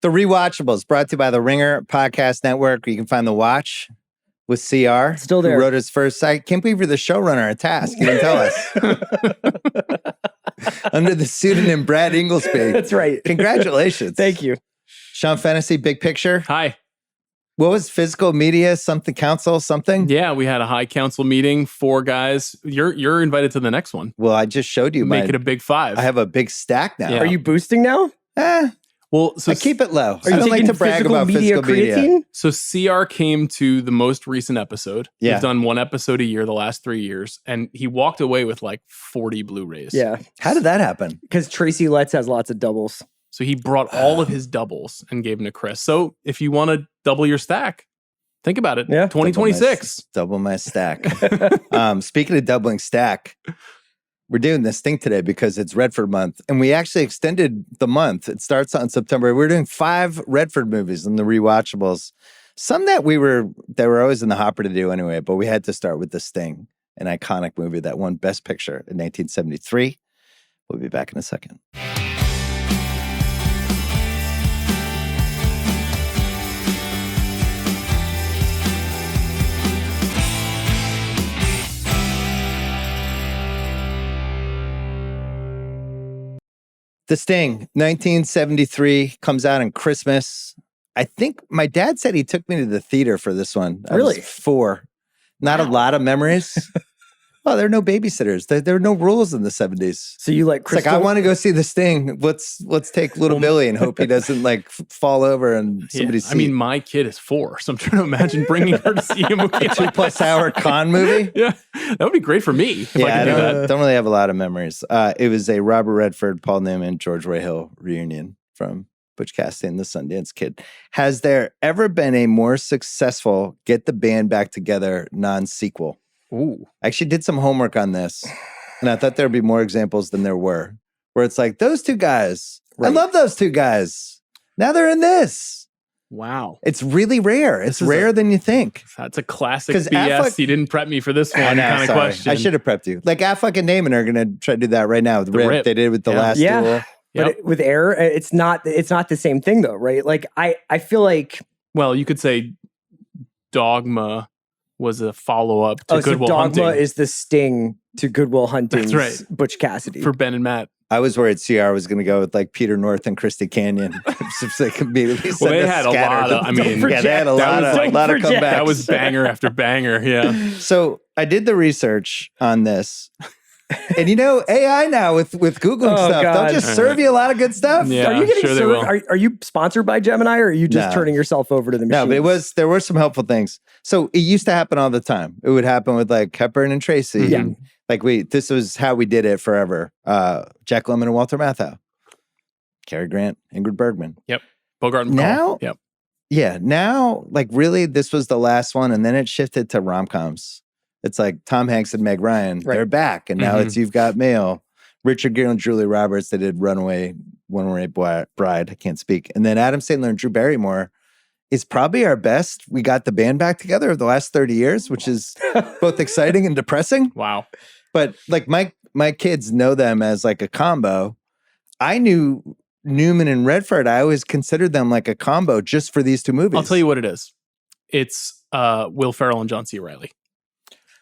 The Rewatchables, brought to you by the Ringer Podcast Network, where you can find The Watch with CR. Still there. Who wrote his first site. Can't believe you're the showrunner at Task. You didn't tell us. Under the pseudonym Brad Inglesby. That's right. Congratulations. Thank you. Sean Fennessey, Big Picture. Hi. What was Physical Media something council something? Yeah, we had a high council meeting. 4 guys. You're invited to the next one. Well, I just showed you. Make it a big 5. I have a big stack now. Yeah. Are you boosting now? Well, so I keep it low. Are you I don't like to brag about physical media. creatine? So CR came to the most recent episode. Yeah. We've done 1 episode a year the last 3 years, and he walked away with like 40 Blu-rays. Yeah. How did that happen? Because Tracy Letts has lots of doubles. So he brought all of his doubles and gave them to Chris. So if you want to double your stack, think about it. Yeah. 2026. Double my stack. Speaking of doubling stack, we're doing this thing today because it's Redford Month, and we actually extended the month. It starts on September. We're doing 5 Redford movies in the Rewatchables. Some that were always in the hopper to do anyway, but we had to start with The Sting, an iconic movie that won Best Picture in 1973. We'll be back in a second. The Sting, 1973, comes out on Christmas. I think my dad said he took me to the theater for this one. I Really? was 4. Not a lot of memories. Oh, there are no babysitters. There are no rules in the 70s. So you like It's like, Crystal? I want to go see The Sting. Let's take little Billy and hope he doesn't like fall over and somebody's seat. I mean, my kid is 4, so I'm trying to imagine bringing her to see a movie. 2+ hour con movie. Yeah, that would be great for me if I I could do that. don't really have a lot of memories. It was a Robert Redford, Paul Newman, George Roy Hill reunion from Butch Cassidy and the Sundance Kid. Has there ever been a more successful get the band back together non-sequel? Ooh. I actually did some homework on this, and I thought there'd be more examples than there were, where it's like, those 2 guys, I love those 2 guys. Now they're in this. Wow. It's really rare. It's rarer than you think. That's a classic 'Cause BS. He didn't prep me for this one kind of Sorry. question. I should have prepped you. Like Affleck and Damon are going to try to do that right now with The Rip. Rip. They did it with the last Yeah. duel. But with Air, it's not the same thing though, right? Like I feel like Well, you could say Dogma was a follow-up to Good Will Dogma Hunting is the Sting to Good Will Hunting's That's right. Butch Cassidy. for Ben and Matt. I was worried CR was going to go with like Peter North and Christy Canyon. So they could immediately Well, they send had a scatter. lot of, I mean, yeah, they had a that lot was of, like- lot of Don't comebacks. That was banger after banger. Yeah. So I did the research on this. And you know, AI now with Googling Oh, stuff, God. they'll just serve you a lot of good stuff. Yeah. Are you getting sure they served? will. Are you sponsored by Gemini, or are you just No. turning yourself over to the machine? No, but there were some helpful things. So it used to happen all the time. It would happen with like Hepburn and Tracy. Yeah. And, like this was how we did it forever. Jack Lemmon and Walter Matthau. Cary Grant, Ingrid Bergman. Bogart and Now- Cole. Yep. Yeah, now, like really, this was the last one, and then it shifted to rom-coms. It's like Tom Hanks and Meg Ryan, Right. they're back, and now Mhm. it's You've Got Mail. Richard Gere and Julia Roberts, they did Runaway Bride, I can't speak. And then Adam Sandler and Drew Barrymore is probably our best. We got the band back together of the last 30 years, which is both exciting and depressing. Wow. But like my kids know them as like a combo. I knew Newman and Redford. I always considered them like a combo just for these 2 movies. I'll tell you what it is. It's Will Ferrell and John C. Reilly.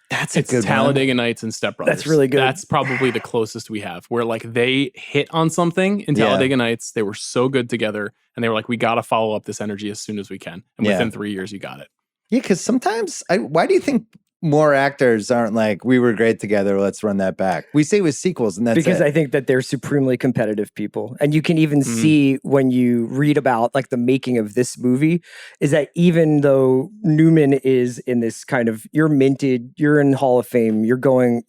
That's It's a good one. Talladega Nights and Step Brothers. That's really good. That's probably the closest we have, where like they hit on something in Yeah. Talladega Nights. They were so good together, and they were like, we got to follow up this energy as soon as we can. And Yeah. within 3 years, you got it. Yeah, because sometimes, why do you think more actors aren't like, we were great together, let's run that back? We say with sequels, and that's because it. I think that they're supremely competitive people. And you can even see when you read about like the making of this movie, is that even though Newman is in this kind of, you're minted, you're in Hall of Fame, you're going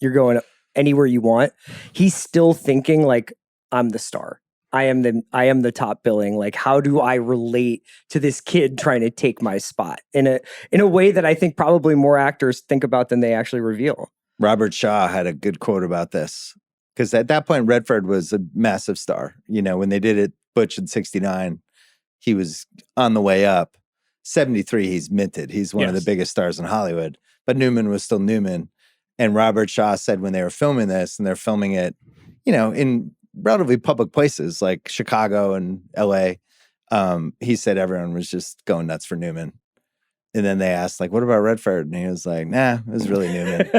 anywhere you want, he's still thinking like, I'm the star. I am the top billing. Like, how do I relate to this kid trying to take my spot in a way that I think probably more actors think about than they actually reveal. Robert Shaw had a good quote about this. Because at that point, Redford was a massive star. You know, when they did it, Butch in 69, he was on the way up. 73, he's minted. He's one of the biggest stars in Hollywood. But Newman was still Newman. And Robert Shaw said when they were filming this, and they're filming it, you know, in relatively public places like Chicago and LA, he said everyone was just going nuts for Newman. And then they asked, like, what about Redford? And he was like, nah, it was really Newman.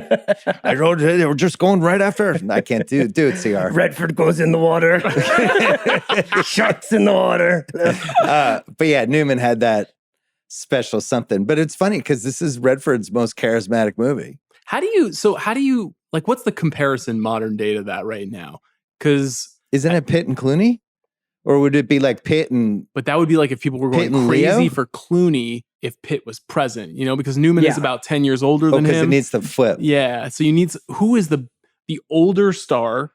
I wrote it. They were just going right after. I can't do it, CR. Redford goes in the water. Sharks in the water. But yeah, Newman had that special something. But it's funny because this is Redford's most charismatic movie. How do you, like, what's the comparison modern day to that right now? Because isn't it Pitt and Clooney? Or would it be like Pitt and... But that would be like if people were going crazy Leo? for Clooney if Pitt was present, because Newman is about 10 years older than him. Because it needs to flip. Yeah. So who is the older star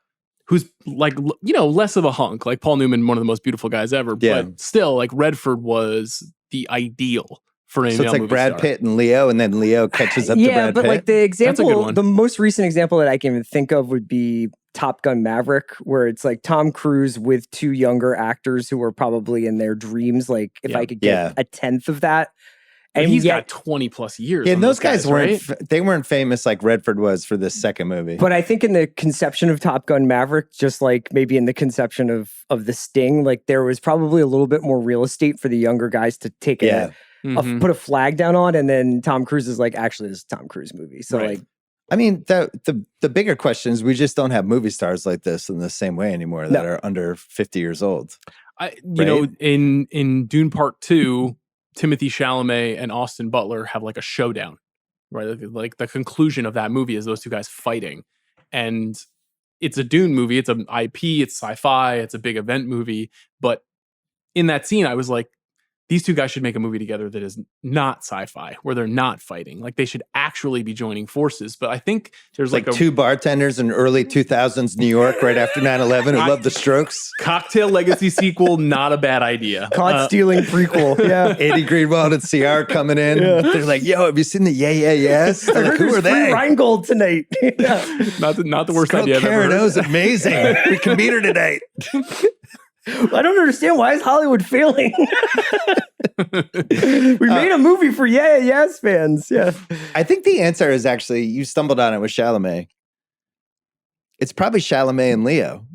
who's like, less of a hunk, like Paul Newman, one of the most beautiful guys ever. Yeah. But still, like Redford was the ideal for a So it's like Brad star. Pitt and Leo, and then Leo catches up to Brad Pitt. Yeah, but like the example, one. the most recent example that I can even think of would be Top Gun Maverick, where it's like Tom Cruise with two younger actors who were probably in their dreams. Like if I could get a tenth of that. And he's got 20 plus years. Yeah, and those guys weren't, right? they weren't famous like Redford was for this second movie. But I think in the conception of Top Gun Maverick, just like maybe in the conception of The Sting, like there was probably a little bit more real estate for the younger guys to take put a flag down on. And then Tom Cruise is like, actually, this is a Tom Cruise movie. So like, I mean, the bigger question is we just don't have movie stars like this in the same way anymore that are under 50 years old. In Dune Part 2, Timothée Chalamet and Austin Butler have like a showdown, right? Like the conclusion of that movie is those two guys fighting. And it's a Dune movie. It's an IP. It's sci-fi. It's a big event movie. But in that scene, I was like, these two guys should make a movie together that is not sci-fi, where they're not fighting. Like they should actually be joining forces. But I think there's like two bartenders in early 2000s New York right after 9/11 who loved the Strokes. Cocktail Legacy sequel, not a bad idea. Caught stealing prequel. Yeah. Eddie Greenwald and CR coming in. Yeah. They're like, yo, have you seen the Yeah, Yeah, Yes? Like, who are they? Rheingold tonight. Not the worst idea I've ever Karen heard. O's amazing. We can meet her tonight. I don't understand, why is Hollywood failing? We made a movie for Yes fans. Yeah. I think the answer is actually, you stumbled on it with Chalamet. It's probably Chalamet and Leo.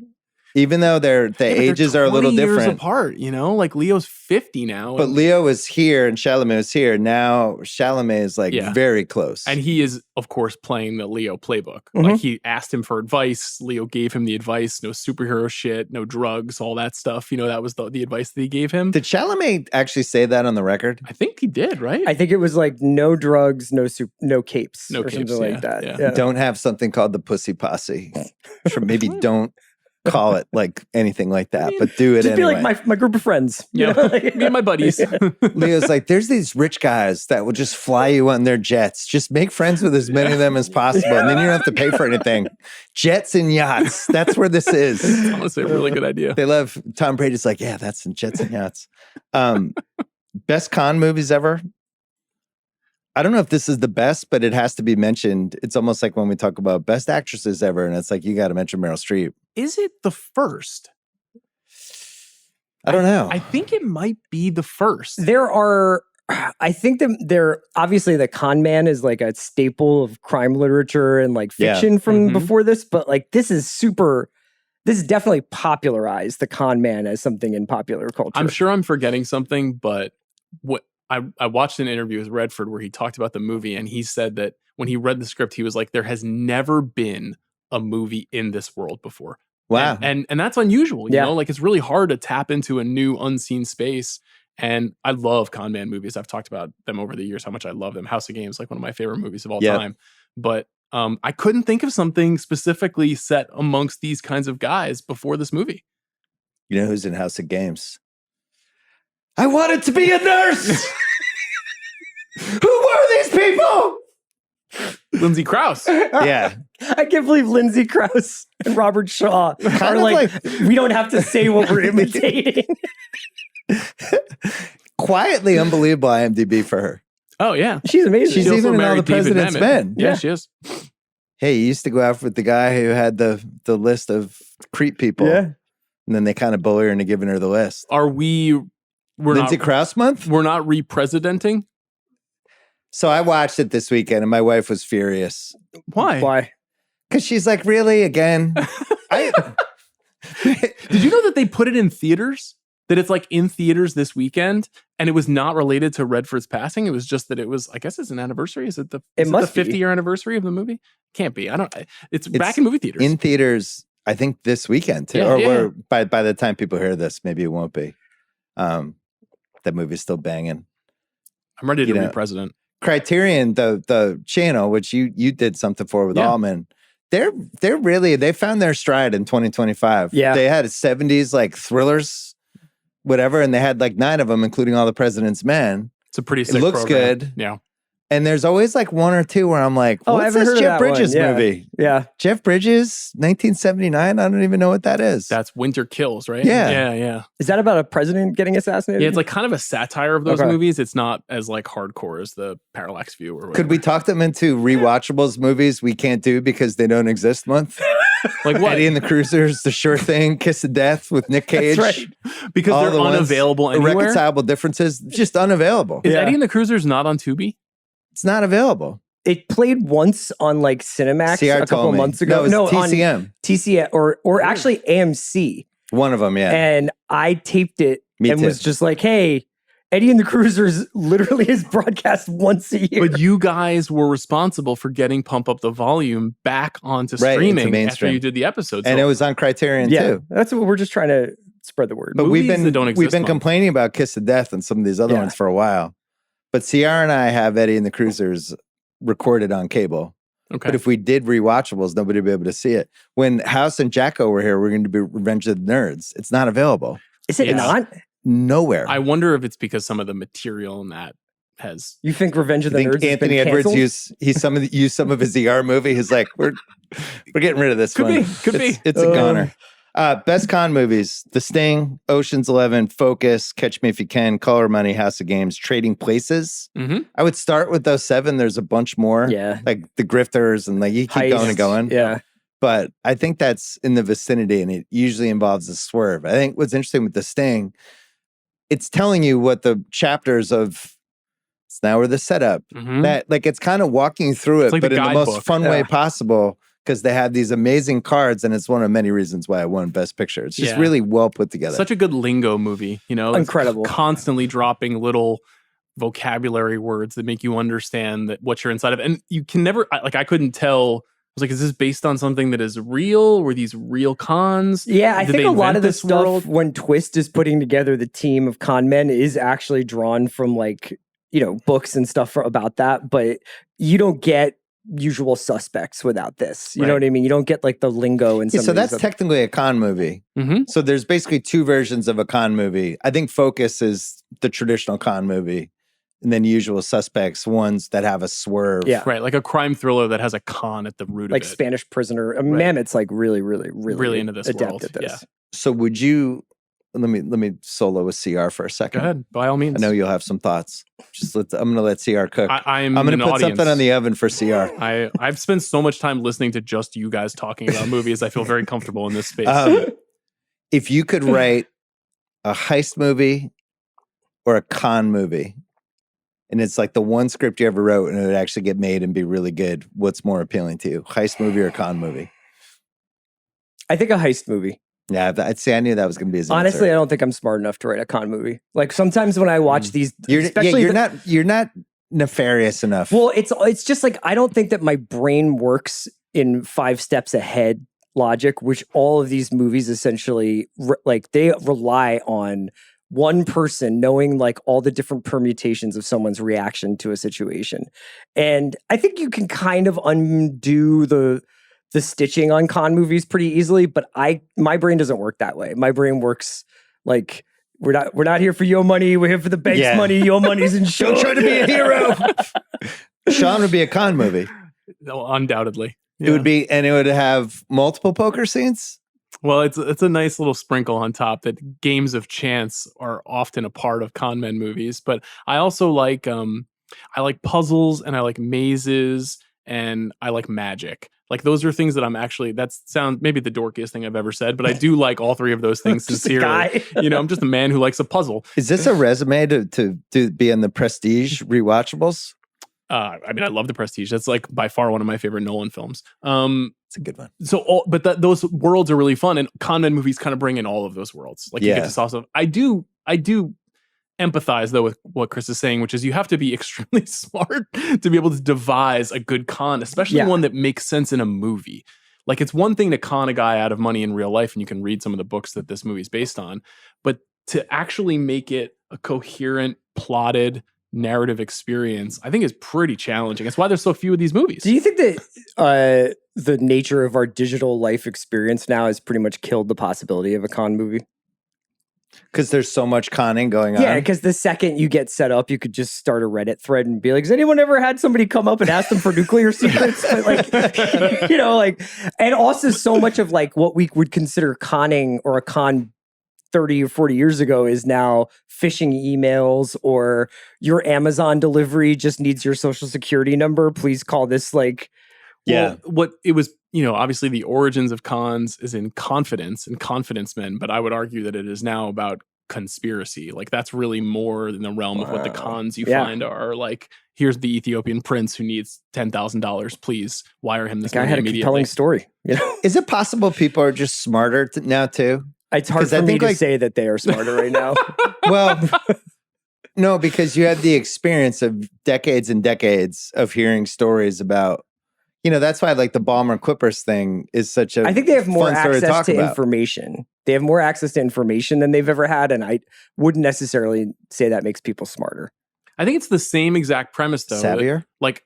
Even though the ages are a little different. Years apart, like Leo's 50 now. But Leo was here and Chalamet was here. Now Chalamet is like very close. And he is, of course, playing the Leo playbook. Like he asked him for advice. Leo gave him the advice. No superhero shit, no drugs, all that stuff. That was the advice that he gave him. Did Chalamet actually say that on the record? I think he did, right? I think it was like no drugs, no capes, no or capes, something like that. Yeah. Don't have something called the Pussy Posse. Or maybe don't call it like anything like that, but do it just anyway. Be like my group of friends. Yeah, me and my buddies. Leo's like, there's these rich guys that will just fly you on their jets. Just make friends with as many of them as possible, and then you don't have to pay for anything. Jets and yachts. That's where this is. It's honestly a really good idea. They love Tom Brady's like, yeah, that's in jets and yachts. Best con movies ever. I don't know if this is the best, but it has to be mentioned. It's almost like when we talk about best actresses ever, and it's like, you got to mention Meryl Streep. Is it the first? I don't know. I think it might be the first. I think that obviously the con man is like a staple of crime literature and like fiction from before this, but like this is definitely popularized the con man as something in popular culture. I'm sure I'm forgetting something, but what I watched an interview with Redford where he talked about the movie, and he said that when he read the script, he was like, there has never been a movie in this world before. Wow. And that's unusual, you know, like it's really hard to tap into a new unseen space. And I love con man movies. I've talked about them over the years, how much I love them. House of Games, like one of my favorite movies of all time. But I couldn't think of something specifically set amongst these kinds of guys before this movie. You know who's in House of Games? I wanted to be a nurse. Who were these people? Lindsay Krause. Yeah. I can't believe Lindsay Krause and Robert Shaw are like, we don't have to say what we're imitating. Quietly unbelievable IMDb for her. Oh, yeah. She's amazing. She's even in All the President's Men. Yeah, she is. Hey, you used to go out with the guy who had the list of creep people. Yeah. And then they kind of bully her into giving her the list. We're Lindsay Krause month? We're not re-presidenting? So I watched it this weekend and my wife was furious. Why? Because she's like, really? Again? Did you know that they put it in theaters? that it's like in theaters this weekend, and it was not related to Redford's passing. It was just that it was, I guess it's an anniversary. Is it the 50-year anniversary of the movie? Can't be. It's back in movie theaters. In theaters, I think this weekend too. Or by the time people hear this, maybe it won't be. That movie's still banging. I'm ready to be president. Criterion, the channel, which you did something for with Allman, they found their stride in 2025. Yeah. They had 70s like thrillers, whatever, and they had like 9 of them, including All the President's Men. It's a pretty sick It looks program. good. Yeah. And there's always like 1 or 2 where I'm like, what's this Jeff Bridges movie? Yeah. Jeff Bridges, 1979? I don't even know what that is. That's Winter Kills, right? Yeah. Is that about a president getting assassinated? Yeah, it's like kind of a satire of those movies. It's not as like hardcore as the Parallax View or whatever. Could we talk them into Rewatchables movies we can't do because they don't exist month? Like what? Eddie and the Cruisers, The Sure Thing, Kiss of Death with Nick Cage. That's right. Because All they're the unavailable anywhere. Irreconcilable Differences, just unavailable. Is Eddie and the Cruisers not on Tubi? It's not available. It played once on like Cinemax a couple months ago. No, TCM. On TCM or actually AMC. One of them, yeah. And I taped it and was just like, hey, Eddie and the Cruisers literally is broadcast once a year. But you guys were responsible for getting Pump Up the Volume back onto streaming after you did the episode. And it was on Criterion too. That's what we're just trying to spread the word. But we've been complaining about Kiss of Death and some of these other ones for a while. But Ciara and I have Eddie and the Cruisers recorded on cable. Okay. But if we did Rewatchables, nobody would be able to see it. When House and Jacko were here, we're going to be Revenge of the Nerds. It's not available. Is it not? Nowhere. I wonder if it's because some of the material in that has. You think Revenge of the Nerds? Anthony Edwards used some of his ER movie. He's like, we're getting rid of this one. Could be. It's a goner. Best con movies: The Sting, Ocean's 11, Focus, Catch Me If You Can, Color Money, House of Games, Trading Places. Mm-hmm. I would start with those 7. There's a bunch more. Yeah. Like The Grifters and like you keep going and going. Yeah. But I think that's in the vicinity and it usually involves a swerve. I think what's interesting with The Sting, it's telling you what the chapters of it's now or the setup that like it's kind of walking through it, like but in the most fun way possible. Because they have these amazing cards, and it's one of many reasons why I won Best Picture. It's just really well put together. Such a good lingo movie, you know? Incredible. Constantly dropping little vocabulary words that make you understand that what you're inside of. And you can never, I couldn't tell. I was like, is this based on something that is real? Were these real cons? Yeah, I think a lot of the stuff world? When Twist is putting together the team of con men is actually drawn from like, you know, books and stuff about that. But you don't get Usual Suspects without this. You know what I mean? You don't get like the lingo and so that's technically a con movie. Mm-hmm. So there's basically 2 versions of a con movie. I think Focus is the traditional con movie. And then Usual Suspects, ones that have a swerve. Yeah. Right. Like a crime thriller that has a con at the root like of it. Spanish Prisoner. I mean, Mammoth's like really into this adept world. at this. Yeah. So would you let me solo with CR for a second. Go ahead, by all means. I know you'll have some thoughts. I'm gonna let CR cook. I'm gonna put audience. something on the oven for CR. I've spent so much time listening to just you guys talking about movies. I feel very comfortable in this space. If you could write a heist movie or a con movie, and it's like the one script you ever wrote and it would actually get made and be really good, what's more appealing to you? Heist movie or con movie? I think a heist movie. Yeah, I knew that was going to be his Honestly, answer. I don't think I'm smart enough to write a con movie. Like sometimes when I watch these, you're not nefarious enough. Well, it's just like I don't think that my brain works in 5 steps ahead logic, which all of these movies essentially like they rely on one person knowing like all the different permutations of someone's reaction to a situation. And I think you can kind of undo the stitching on con movies pretty easily, but my brain doesn't work that way. My brain works like we're not here for your money, we're here for the bank's money. Your money's insured. Don't try to be a hero. Sean would be a con movie. No, undoubtedly. It would be, and it would have multiple poker scenes. Well, it's a nice little sprinkle on top that games of chance are often a part of con men movies. But I also like puzzles and I like mazes and I like magic. Like those are things that I'm actually, that sounds maybe the dorkiest thing I've ever said, but I do like all 3 of those things sincerely. You know, I'm just a man who likes a puzzle. Is this a resume to be in the Prestige Rewatchables? I mean, I love The Prestige. That's like by far one of my favorite Nolan films. It's a good one. So, those worlds are really fun, and con men movies kind of bring in all of those worlds. Like you get to saw some. I do empathize though with what Chris is saying, which is you have to be extremely smart to be able to devise a good con, especially one that makes sense in a movie. Like it's one thing to con a guy out of money in real life, and you can read some of the books that this movie's based on, but to actually make it a coherent, plotted narrative experience, I think is pretty challenging. That's why there's so few of these movies. Do you think that the nature of our digital life experience now has pretty much killed the possibility of a con movie? Because there's so much conning going on. Yeah, because the second you get set up, you could just start a Reddit thread and be like, has anyone ever had somebody come up and ask them for nuclear secrets? But like, you know, like, and also so much of like what we would consider conning or a con 30 or 40 years ago is now phishing emails, or your Amazon delivery just needs your social security number. Please call this like. Yeah. Well, what it was, you know, obviously the origins of cons is in confidence and confidence men, but I would argue that it is now about conspiracy. Like that's really more in the realm of what the cons you find are like. Here's the Ethiopian prince who needs $10,000. Please wire him this money immediately. I had a compelling story. You know? Is it possible people are just smarter now too? It's hard for me to say that they are smarter right now. Well, no, because you have the experience of decades and decades of hearing stories about, you know, that's why like the Balmer Clippers thing is such a I think they have more access to about. Information. They have more access to information than they've ever had. And I wouldn't necessarily say that makes people smarter. I think it's the same exact premise though. Savvier? Like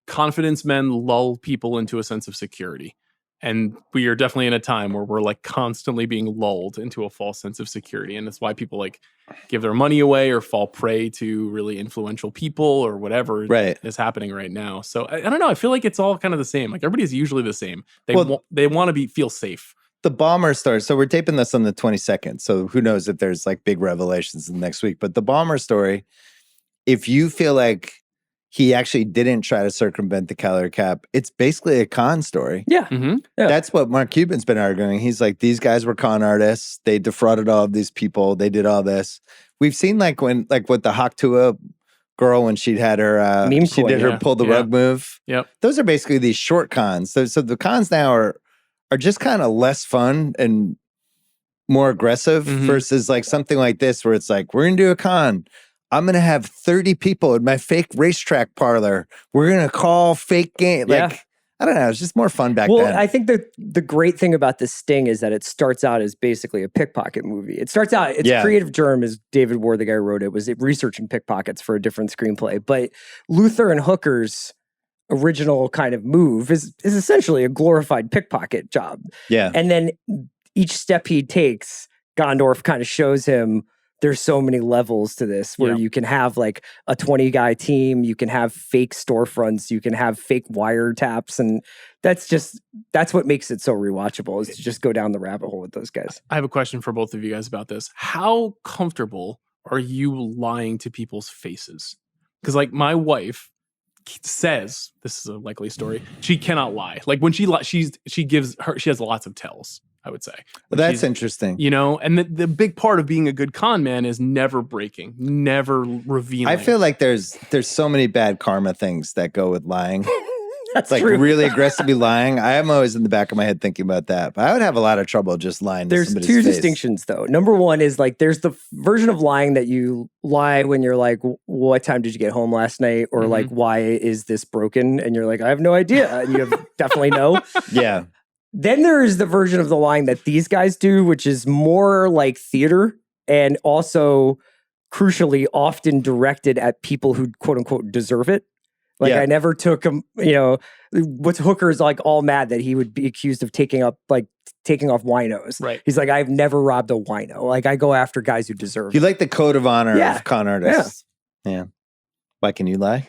confidence men lull people into a sense of security. And we are definitely in a time where we're like constantly being lulled into a false sense of security. And that's why people like give their money away or fall prey to really influential people or whatever is happening right now. So I don't know. I feel like it's all kind of the same. Like everybody's usually the same. They want to feel safe. The Balmer story. So we're taping this on the 22nd. So who knows if there's like big revelations in the next week. But the Balmer story, if you feel like he actually didn't try to circumvent the calorie cap, it's basically a con story. Yeah. Mm-hmm. Yeah. That's what Mark Cuban's been arguing. He's like, these guys were con artists. They defrauded all of these people. They did all this. We've seen like when, like with the Haktua girl, when she'd had her, her pull the rug move. Yep. Those are basically these short cons. So the cons now are just kind of less fun and more aggressive versus like something like this where it's like, we're going to do a con. I'm going to have 30 people in my fake racetrack parlor. We're going to call fake game. Like, I don't know. It's just more fun back then. Well, I think the great thing about this Sting is that it starts out as basically a pickpocket movie. It starts out, its creative germ, as David Ward, the guy who wrote it, was researching pickpockets for a different screenplay. But Luther and Hooker's original kind of move is essentially a glorified pickpocket job. Yeah. And then each step he takes, Gondorf kind of shows him there's so many levels to this where you can have like a 20-guy team, you can have fake storefronts, you can have fake wiretaps, and that's what makes it so rewatchable, is to just go down the rabbit hole with those guys. I have a question for both of you guys about this. How comfortable are you lying to people's faces? Because like my wife says, this is a likely story, she cannot lie. Like when she has lots of tells, I would say. Well, that's interesting. You know, and the big part of being a good con man is never breaking, never revealing. I feel like there's so many bad karma things that go with lying. That's like true. Really aggressively lying. I am always in the back of my head thinking about that, but I would have a lot of trouble just lying to somebody's face. There's two distinctions though. Number one is like there's the version of lying that you lie when you're like, what time did you get home last night? Or like, why is this broken? And you're like, I have no idea. And you definitely know. Yeah. Then there is the version of the lying that these guys do, which is more like theater and also crucially often directed at people who quote unquote deserve it. Like I never took him, you know, what's Hooker is like all mad that he would be accused of taking off winos. Right. He's like, I've never robbed a wino. Like I go after guys who deserve it. You like the code of honor of con artists. Yeah. Why can you lie?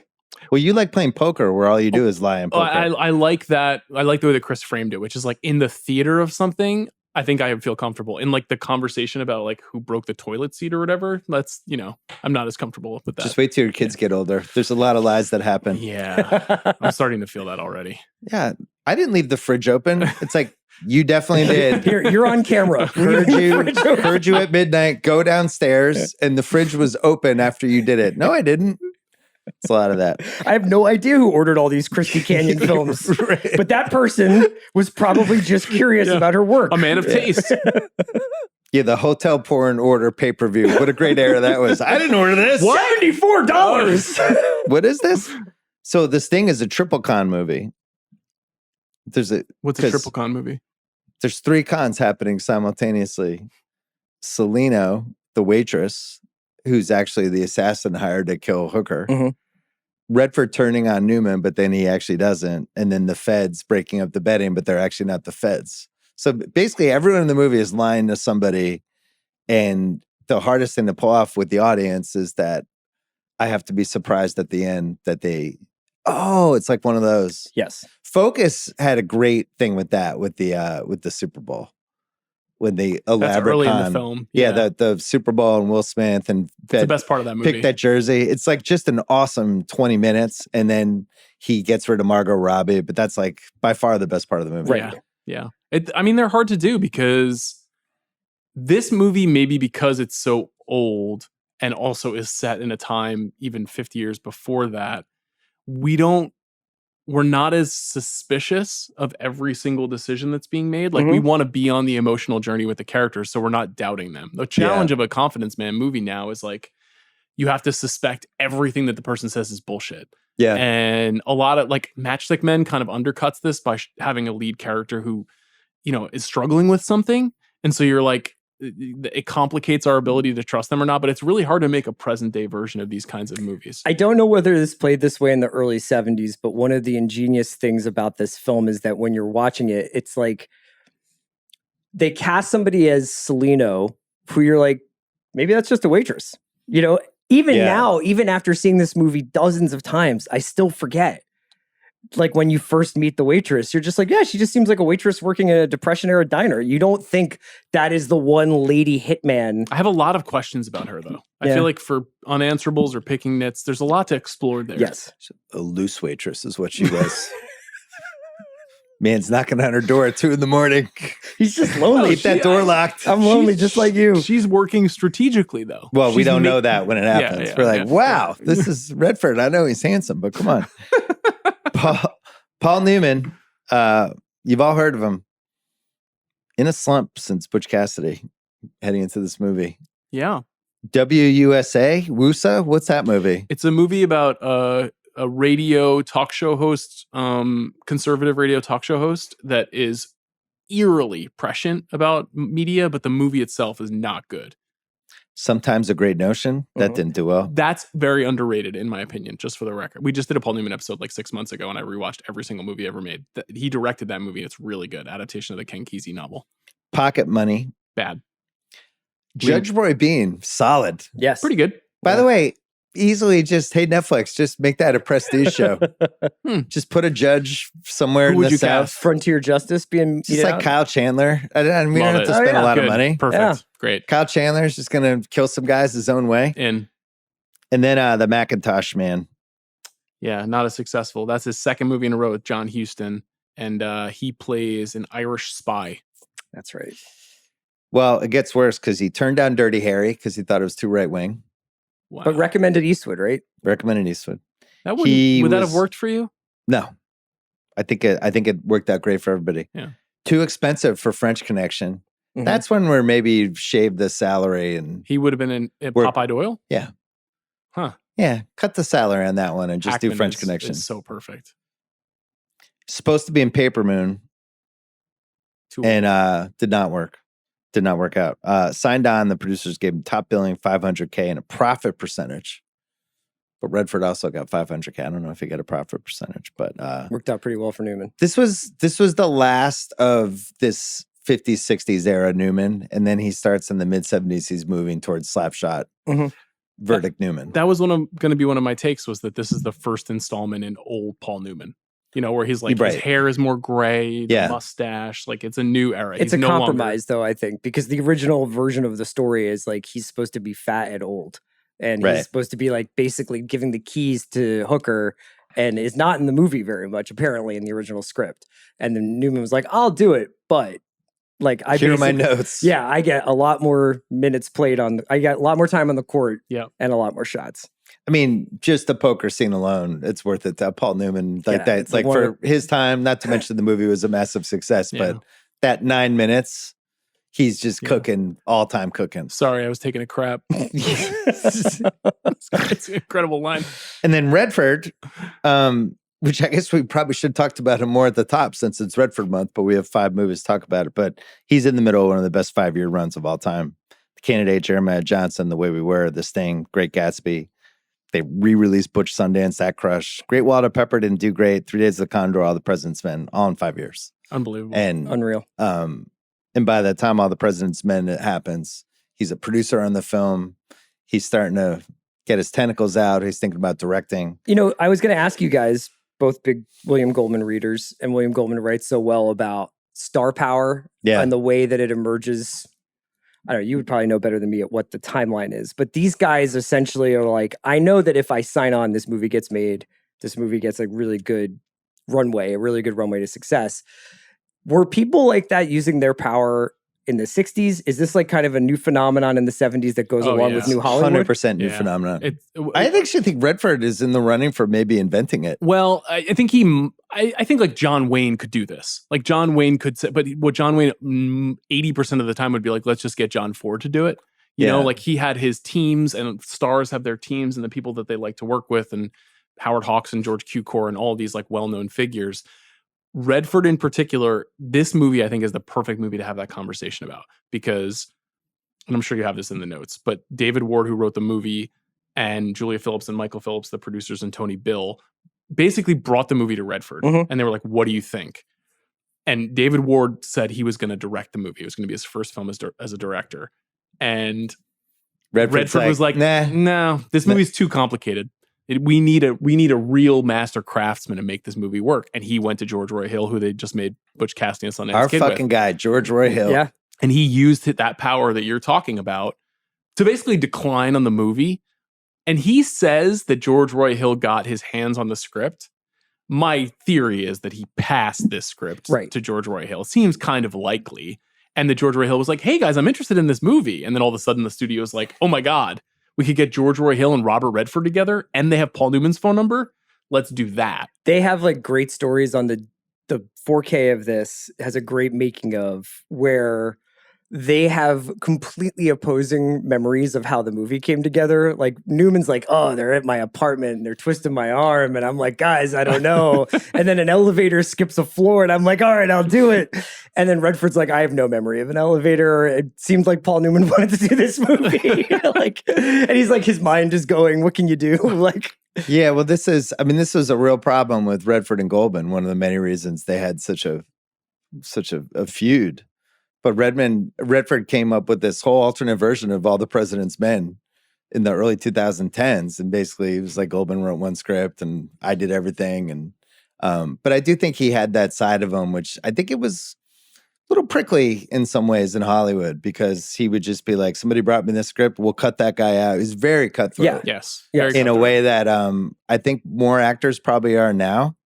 Well, you like playing poker where all you do is lie in poker. I like that. I like the way that Chris framed it, which is like in the theater of something, I think I feel comfortable. In like the conversation about like who broke the toilet seat or whatever, that's, you know, I'm not as comfortable with that. Just wait till your kids get older. There's a lot of lies that happen. Yeah. I'm starting to feel that already. Yeah. I didn't leave the fridge open. It's like, you definitely did. You're on camera. Heard you at midnight, go downstairs, and the fridge was open after you did it. No, I didn't. It's a lot of that. I have no idea who ordered all these Christie Canyon films, Right. but that person was probably just curious about her work. A man of taste. Yeah, the hotel porn order pay-per-view. What a great era that was. I didn't order this. $74. What is this? So this thing is a triple con movie. What's a triple con movie? There's 3 cons happening simultaneously. Celino, the waitress, who's actually the assassin hired to kill Hooker. Mm-hmm. Redford turning on Newman, but then he actually doesn't. And then the feds breaking up the betting, but they're actually not the feds. So basically everyone in the movie is lying to somebody. And the hardest thing to pull off with the audience is that I have to be surprised at the end that it's like one of those. Yes. Focus had a great thing with that, with the Super Bowl. When the elaborate That's early con. in the film. Yeah, the Super Bowl and Will Smith and it's the best part of that movie. Pick that jersey. It's like just an awesome 20 minutes. And then he gets rid of Margot Robbie, but that's like by far the best part of the movie. Right. Yeah. I mean, they're hard to do because this movie, maybe because it's so old and also is set in a time even 50 years before that, we're not as suspicious of every single decision that's being made. Like we want to be on the emotional journey with the characters, so we're not doubting them. The challenge of a Confidence Man movie now is like you have to suspect everything that the person says is bullshit. Yeah. And a lot of like Matchstick Men kind of undercuts this by having a lead character who, is struggling with something. And so you're like, it complicates our ability to trust them or not, but it's really hard to make a present day version of these kinds of movies. I don't know whether this played this way in the early 70s, but one of the ingenious things about this film is that when you're watching it, it's like they cast somebody as Celino, who you're like, maybe that's just a waitress. Even now, even after seeing this movie dozens of times, I still forget. Like when you first meet the waitress, you're just like, yeah, she just seems like a waitress working in a Depression era diner. You don't think that is the one lady hitman. I have a lot of questions about her though. I feel like for unanswerables or picking nits, there's a lot to explore there. Yes. A loose waitress is what she was. Man's knocking on her door at 2 a.m. He's just lonely. Keep that door locked. I'm lonely just like you. She's working strategically though. Well, we don't know that when it happens. We're like, wow, this is Redford. I know he's handsome, but come on. Paul Newman, you've all heard of him. In a slump since Butch Cassidy heading into this movie. Yeah. WUSA? What's that movie? It's a movie about a radio talk show host, conservative radio talk show host that is eerily prescient about media, but the movie itself is not good. Sometimes a Great Notion. That didn't do well. That's very underrated, in my opinion, just for the record. We just did a Paul Newman episode like 6 months ago, and I rewatched every single movie ever made. He directed that movie. It's really good. Adaptation of the Ken Kesey novel. Pocket Money. Bad. Judge Roy Bean. Solid. Yes. Pretty good. By the way, easily just, hey, Netflix, just make that a prestige show. Just put a judge somewhere in the South. Frontier Justice being just like Kyle Chandler. We don't have to spend a lot of money. Perfect. Yeah. Great. Kyle Chandler's just going to kill some guys his own way. And then the Macintosh Man. Yeah, not as successful. That's his second movie in a row with John Huston. And he plays an Irish spy. That's right. Well, it gets worse because he turned down Dirty Harry because he thought it was too right wing. Wow. But recommended Eastwood, right? Recommended Eastwood. That would that have worked for you? No. I think it worked out great for everybody. Yeah. Too expensive for French Connection. Mm-hmm. That's when we're maybe shaved the salary and he would have been in Popeye Doyle? Yeah. Huh. Yeah. Cut the salary on that one and just do French Connection. Is so perfect. Supposed to be in Paper Moon. And did not work. Did not work out. Signed on, the producers gave him top billing, $500K, and a profit percentage. But Redford also got $500K. I don't know if he got a profit percentage, but worked out pretty well for Newman. This was the last of this 50s, 60s era Newman, and then he starts in the mid 70s. He's moving towards Slapshot. Verdict Newman. That was going to be one of my takes, was that this is the first installment in old Paul Newman. Where he's like, his hair is more gray, the mustache, like it's a new era. It's a compromise, though, I think, because the original version of the story is like he's supposed to be fat and old, and he's supposed to be like basically giving the keys to Hooker, and is not in the movie very much, apparently, in the original script. And then Newman was like, I'll do it, but Like I Here are my notes. Yeah, I get a lot more minutes played on. I get a lot more time on the court. Yeah. And a lot more shots. I mean, just the poker scene alone, it's worth it. Paul Newman, like that, it's like for his time. Not to mention the movie was a massive success, but that 9 minutes, he's just cooking, all time cooking. Sorry, I was taking a crap. It's an incredible line. And then Redford, which I guess we probably should have talked about him more at the top since it's Redford month, but we have 5 movies to talk about it. But he's in the middle of one of the best 5-year runs of all time. The Candidate, Jeremiah Johnson, The Way We Were, The Sting, Great Gatsby. They re-released Butch Sundance, That Crush. Great Walter Pepper didn't do great. 3 Days of the Condor, All the President's Men, all in 5 years. Unbelievable. And unreal. And by the time All the President's Men happens, he's a producer on the film. He's starting to get his tentacles out. He's thinking about directing. You know, I was going to ask you guys, both big William Goldman readers, and William Goldman writes so well about star power and the way that it emerges. I don't know, you would probably know better than me at what the timeline is, but these guys essentially are like, I know that if I sign on, this movie gets made, this movie gets a really good runway to success. Were people like that using their power in the 60s? Is this like kind of a new phenomenon in the 70s that goes along with New Hollywood? 100% new phenomenon. I actually think Redford is in the running for maybe inventing it. Well, I think I think like John Wayne could do this. Like John Wayne could say, but what John Wayne 80% of the time would be like, let's just get John Ford to do it. You know, like he had his teams, and stars have their teams and the people that they like to work with, and Howard Hawks and George Cukor and all these like well-known figures. Redford in particular, this movie I think is the perfect movie to have that conversation about, because, and I'm sure you have this in the notes, but David Ward, who wrote the movie, and Julia Phillips and Michael Phillips, the producers, and Tony Bill, basically brought the movie to Redford. And they were like, what do you think? And David Ward said he was going to direct the movie. It was going to be his first film as a director. And Redford was like, no, this movie's too complicated. We need a real master craftsman to make this movie work. And he went to George Roy Hill, who they just made Butch Cassidy and Sundance Kid Our fucking guy, George Roy Hill. Yeah. And he used that power that you're talking about to basically decline on the movie. And he says that George Roy Hill got his hands on the script. My theory is that he passed this script to George Roy Hill. It seems kind of likely. And that George Roy Hill was like, hey guys, I'm interested in this movie. And then all of a sudden the studio's like, oh my God, we could get George Roy Hill and Robert Redford together, and they have Paul Newman's phone number. Let's do that. They have like great stories on the 4K of this. Has a great making of where they have completely opposing memories of how the movie came together. Like Newman's like, oh, they're at my apartment and they're twisting my arm. And I'm like, guys, I don't know. And then an elevator skips a floor and I'm like, all right, I'll do it. And then Redford's like, I have no memory of an elevator. It seemed like Paul Newman wanted to do this movie. And he's like, his mind is going, what can you do? Like, yeah, well, this was a real problem with Redford and Goldman. One of the many reasons they had such a feud. But Redford came up with this whole alternate version of All the President's Men in the early 2010s. And basically it was like Goldman wrote one script and I did everything. And but I do think he had that side of him, which I think it was a little prickly in some ways in Hollywood, because he would just be like, somebody brought me this script, we'll cut that guy out. He's very cutthroat. Yeah. Yes. In a way that I think more actors probably are now.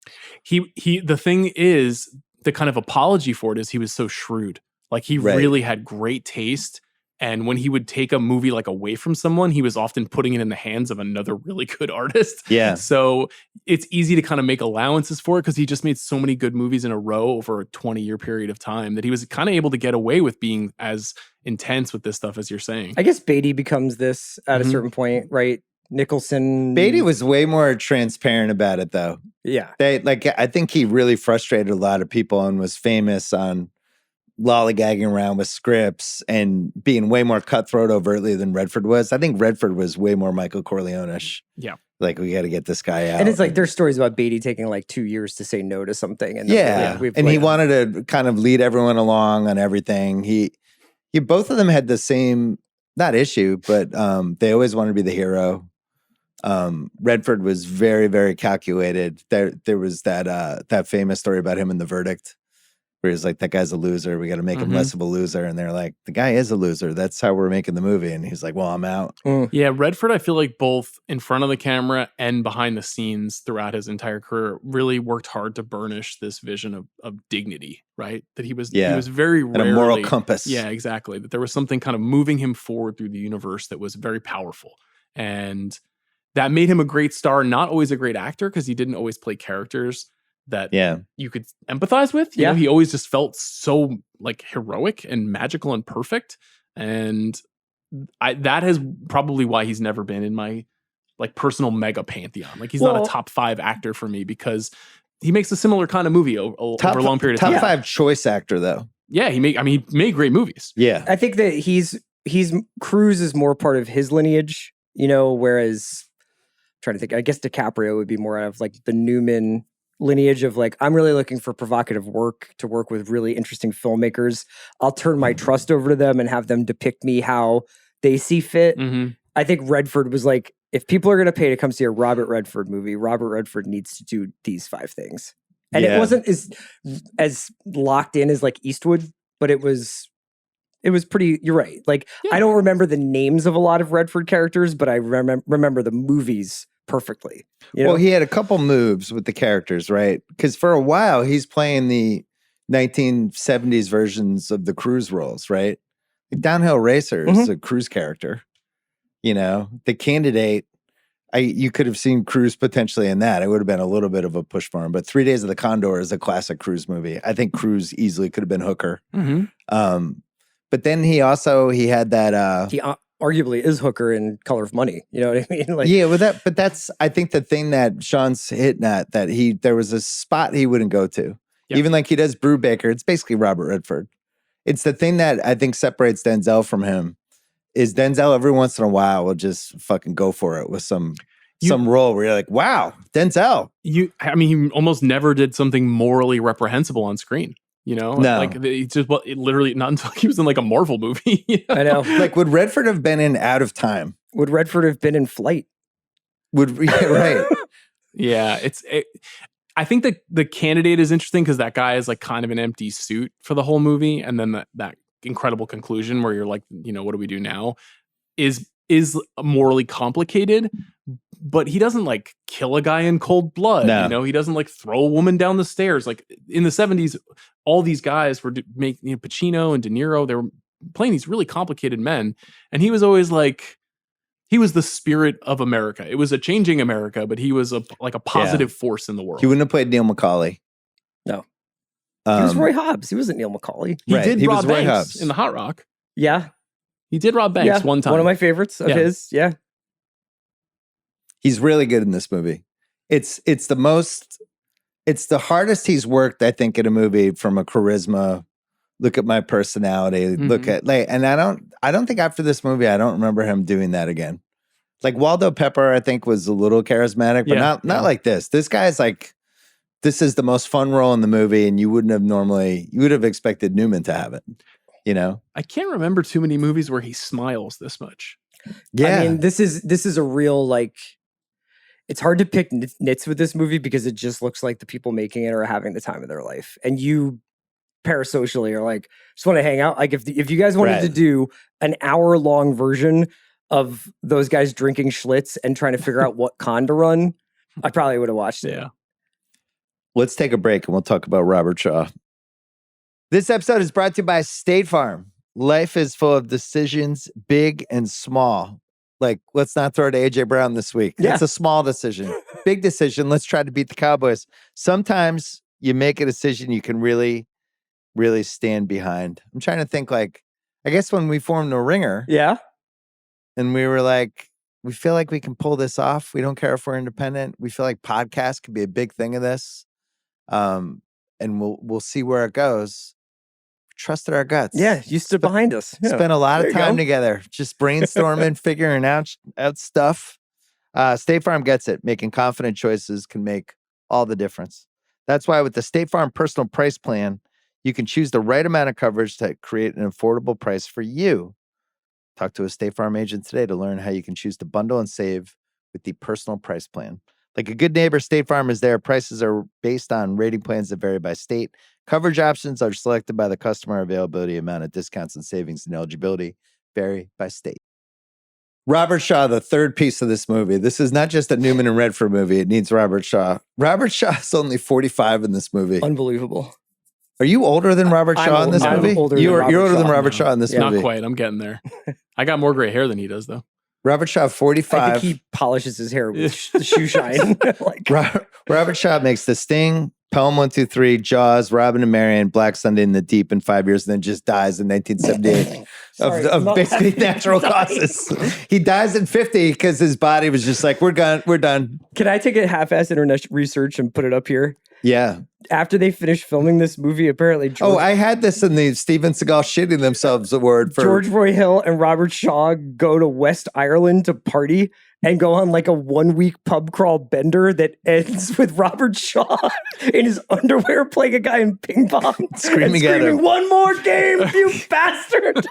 The thing is, the kind of apology for it is he was so shrewd. Like he really had great taste. And when he would take a movie like away from someone, he was often putting it in the hands of another really good artist. Yeah. So it's easy to kind of make allowances for it, because he just made so many good movies in a row over a 20-year period of time that he was kind of able to get away with being as intense with this stuff as you're saying. I guess Beatty becomes this at a certain point, right? Nicholson. Beatty was way more transparent about it, though. Yeah. I think he really frustrated a lot of people and was famous on lollygagging around with scripts and being way more cutthroat overtly than Redford was. I think Redford was way more Michael Corleone-ish. Yeah. Like, we got to get this guy out. And it's like, there's stories about Beatty taking like 2 years to say no to something. And and he wanted to kind of lead everyone along on everything. He both of them had the same, not issue, but they always wanted to be the hero. Redford was very, very calculated. There was that famous story about him in The Verdict, where he's like, that guy's a loser. We got to make him less of a loser. And they're like, the guy is a loser. That's how we're making the movie. And he's like, well, I'm out. Yeah, Redford, I feel like both in front of the camera and behind the scenes throughout his entire career really worked hard to burnish this vision of dignity, right? That he was very rarely, and a moral compass. Yeah, exactly. That there was something kind of moving him forward through the universe that was very powerful. And that made him a great star, not always a great actor, because he didn't always play characters that you could empathize with. You know, he always just felt so like heroic and magical and perfect. And that is probably why he's never been in my like personal mega pantheon. Like he's not a top 5 actor for me because he makes a similar kind of movie over a long period of time. Top 5 choice actor though. Yeah, he made great movies. Yeah. I think that Cruise is more part of his lineage, you know, whereas I'm trying to think, I guess DiCaprio would be more out of like the Newman lineage of like, I'm really looking for provocative work to work with really interesting filmmakers. I'll turn my trust over to them and have them depict me how they see fit. I think Redford was like, if people are going to pay to come see a Robert Redford movie, Robert Redford needs to do these 5 things. And it wasn't as locked in as like Eastwood, but it was pretty, you're right. Like, I don't remember the names of a lot of Redford characters, but I remember the movies perfectly. You know? Well, he had a couple moves with the characters, right? Because for a while, he's playing the 1970s versions of the Cruise roles, right? Like Downhill Racer is a Cruise character. You know, The Candidate, you could have seen Cruise potentially in that. It would have been a little bit of a push for him. But 3 Days of the Condor is a classic Cruise movie. I think Cruise easily could have been Hooker. But then he had that... he arguably is Hooker in Color of Money. You know what I mean? Like, yeah, but that's, I think the thing that Sean's hitting at, that there was a spot he wouldn't go to. Yep. Even like he does Brubaker, it's basically Robert Redford. It's the thing that I think separates Denzel from him, is Denzel every once in a while will just fucking go for it with some role where you're like, wow, Denzel. He almost never did something morally reprehensible on screen. You know, like it's just literally not until he was in like a Marvel movie. You know? I know. Like, would Redford have been in Out of Time? Would Redford have been in Flight? Right. Yeah, I think that The Candidate is interesting because that guy is like kind of an empty suit for the whole movie, and then that incredible conclusion where you're like, you know, what do we do now? Is morally complicated, but he doesn't like kill a guy in cold blood. No. You know, he doesn't like throw a woman down the stairs. Like in the 70s, all these guys were making, Pacino and De Niro, they were playing these really complicated men. And he was always like, he was the spirit of America. It was a changing America, but he was a positive force in the world. He wouldn't have played Neil McCauley. No. He was Roy Hobbs. He wasn't Neil McCauley. He was Roy Hobbs in the Hot Rock. Yeah. He did Rob Banks one time. One of my favorites of his. Yeah. He's really good in this movie. It's the hardest he's worked, I think, in a movie from a charisma. Look at my personality. Look at and I don't think after this movie, I don't remember him doing that again. Like Waldo Pepper, I think, was a little charismatic, but not like this. This guy's like, this is the most fun role in the movie, and you would have expected Newman to have it. You know, I can't remember too many movies where he smiles this much. Yeah, I mean, this is a real, like, it's hard to pick nits with this movie because it just looks like the people making it are having the time of their life, and you parasocially are like, just want to hang out. Like, if you guys wanted to do an hour-long version of those guys drinking Schlitz and trying to figure out what con to run, I probably would have watched it. Yeah. Let's take a break and we'll talk about Robert Shaw. This episode is brought to you by State Farm. Life is full of decisions, big and small. Like, let's not throw to AJ Brown this week. Yeah. It's a small decision. Big decision. Let's try to beat the Cowboys. Sometimes you make a decision you can really, really stand behind. I'm trying to think, like, I guess when we formed The Ringer. Yeah. And we were like, we feel like we can pull this off. We don't care if we're independent. We feel like podcasts could be a big thing of this. And we'll see where it goes. Trusted our guts. Yeah, you stood behind us. Yeah. Spent a lot of time together, just brainstorming, figuring out stuff. State Farm gets it. Making confident choices can make all the difference. That's why with the State Farm Personal Price Plan, you can choose the right amount of coverage to create an affordable price for you. Talk to a State Farm agent today to learn how you can choose to bundle and save with the Personal Price Plan. Like a good neighbor, State Farm is there. Prices are based on rating plans that vary by state. Coverage options are selected by the customer. Availability, amount of discounts and savings and eligibility vary by state. Robert Shaw, the third piece of this movie. This is not just a Newman and Redford movie. It needs Robert Shaw. Robert Shaw is only 45 in this movie. Unbelievable. Are you older than Robert Shaw in this movie? You're older than Robert Shaw in this movie. Not quite. I'm getting there. I got more gray hair than he does, though. Robert Shaw, 45. I think he polishes his hair with the shoe shine. Robert Shaw makes The Sting, Pelham 1, 2, 3, Jaws, Robin and Marion, Black Sunday in the Deep in 5 years, and then just dies in 1978 of basically natural causes. He dies at 50 because his body was just like, we're done. Can I take a half-ass internet research and put it up here? Yeah. After they finished filming this movie, apparently I had this in the Steven Seagal shitting themselves award for George Roy Hill and Robert Shaw go to West Ireland to party and go on like a 1-week pub crawl bender that ends with Robert Shaw in his underwear playing a guy in ping pong, screaming at him, "One more game, you bastard!"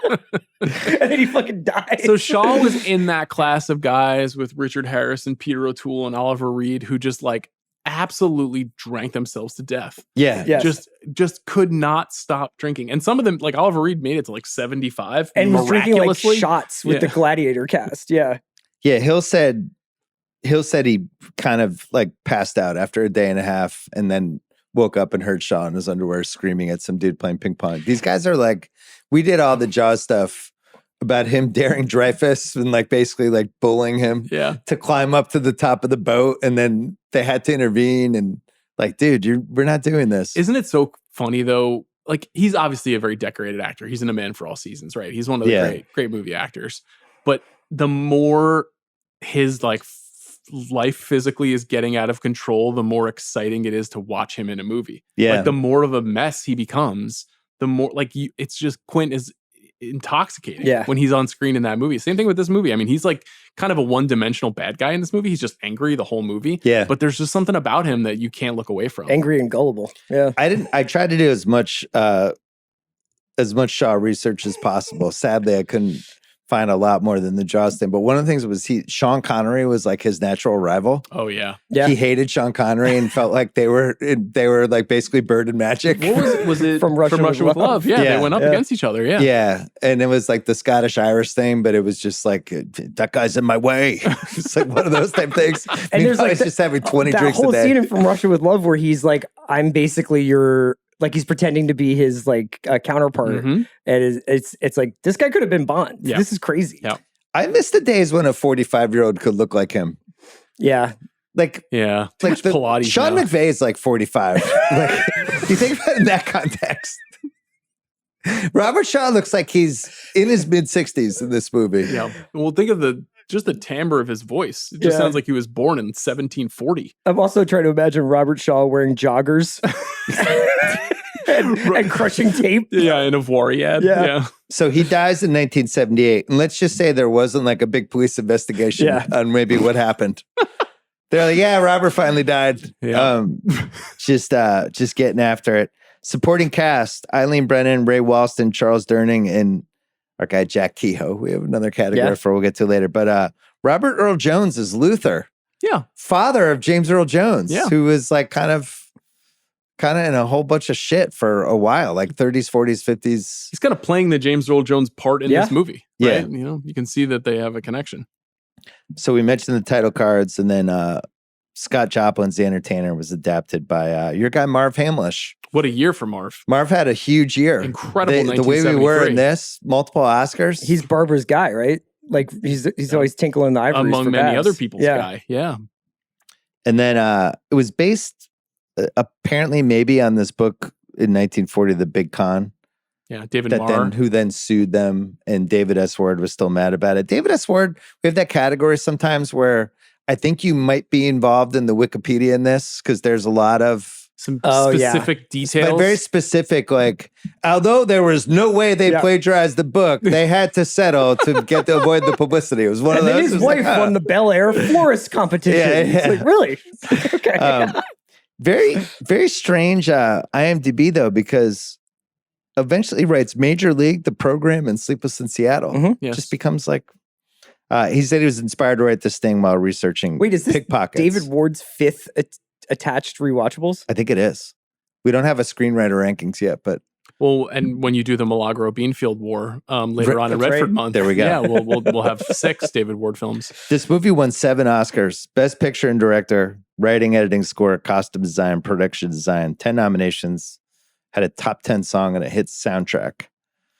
And then he fucking dies. So Shaw was in that class of guys with Richard Harris and Peter O'Toole and Oliver Reed who just like absolutely drank themselves to death. Yeah. Yes. Just could not stop drinking. And some of them, like Oliver Reed, made it to like 75 and was drinking like shots with Yeah. the Gladiator cast. Yeah. Yeah, Hill said he kind of like passed out after a day and a half and then woke up and heard Shaw in his underwear screaming at some dude playing ping pong. These guys are like, we did all the Jaws stuff about him daring Dreyfus and like basically like bullying him to climb up to the top of the boat, and then they had to intervene and like, dude, we're not doing this. Isn't it so funny though? Like, he's obviously a very decorated actor. He's in A Man for All Seasons, right? He's one of the great movie actors. But the more his like life physically is getting out of control, the more exciting it is to watch him in a movie. Yeah. Like the more of a mess he becomes, the more like it's just Quint is intoxicating when he's on screen in that movie. Same thing with this movie. I mean, he's like kind of a one-dimensional bad guy in this movie. He's just angry the whole movie. Yeah. But there's just something about him that you can't look away from. Angry and gullible. Yeah. I tried to do as much Shaw research as possible. Sadly, I couldn't find a lot more than the Jaws thing. But one of the things was Sean Connery was like his natural rival. Oh yeah. He hated Sean Connery and felt like they were like basically Bird and Magic. What was it? Was it From Russia with Love? Yeah, they went up against each other. Yeah. Yeah. And it was like the Scottish Irish thing, but it was just like, that guy's in my way. It's like one of those type things. And there's like just having 20 drinks a whole day. scene in From Russia with Love where he's like, I'm basically your, like he's pretending to be his like counterpart. Mm-hmm. And it's like, this guy could have been Bond. Yeah. This is crazy. Yeah. I miss the days when a 45-year-old could look like him. Yeah. Like, yeah. Like Pilates Sean now. McVay is like 45. Like, you think about it in that context. Robert Shaw looks like he's in his mid-60s in this movie. Yeah. Well, think of the timbre of his voice. It just sounds like he was born in 1740. I'm also trying to imagine Robert Shaw wearing joggers and crushing tape. Yeah, in a Warriad. Yeah. So he dies in 1978. And let's just say there wasn't like a big police investigation on maybe what happened. They're like, yeah, Robert finally died. Yeah. Just getting after it. Supporting cast: Eileen Brennan, Ray Walston, Charles Durning, and our guy Jack Kehoe. We have another category we'll get to later. But Robert Earl Jones is Luther. Yeah. Father of James Earl Jones, who was like kind of in a whole bunch of shit for a while, like 30s, 40s, 50s. He's kind of playing the James Earl Jones part in this movie. Right? Yeah. You know, you can see that they have a connection. So we mentioned the title cards, and then Scott Joplin's The Entertainer was adapted by your guy Marv Hamlish. What a year for Marv. Marv had a huge year. Incredible. The way we were in this, multiple Oscars. He's Barbara's guy, right? Like he's always tinkling the ivories among for many Babs. other people's guy. Yeah. And then it was based apparently maybe on this book in 1940, The Big Con. Yeah, David Marr. Who then sued them, and David S. Ward was still mad about it. David S. Ward, we have that category sometimes where I think you might be involved in the Wikipedia in this because there's a lot of some specific details. But very specific, like, although there was no way they plagiarized the book, they had to settle to avoid the publicity. It was one of those. And then his wife won the Bel Air florist competition. It's like, really? Okay. Very, very strange IMDb, though, because eventually he writes Major League, The Program, and Sleepless in Seattle. Mm-hmm. Yes. Just becomes like He said he was inspired to write this thing while researching Wait, is this pickpockets. David Ward's fifth attached Rewatchables? I think it is. We don't have a screenwriter rankings yet, but Well, and when you do the Milagro Beanfield War later on in That's Redford right. Month, There we go. Yeah, we'll have 6 David Ward films. this movie won 7 Oscars: Best Picture and Director, Writing, Editing, Score, Costume Design, Production Design. 10 nominations. Had a top 10 song and a hit soundtrack.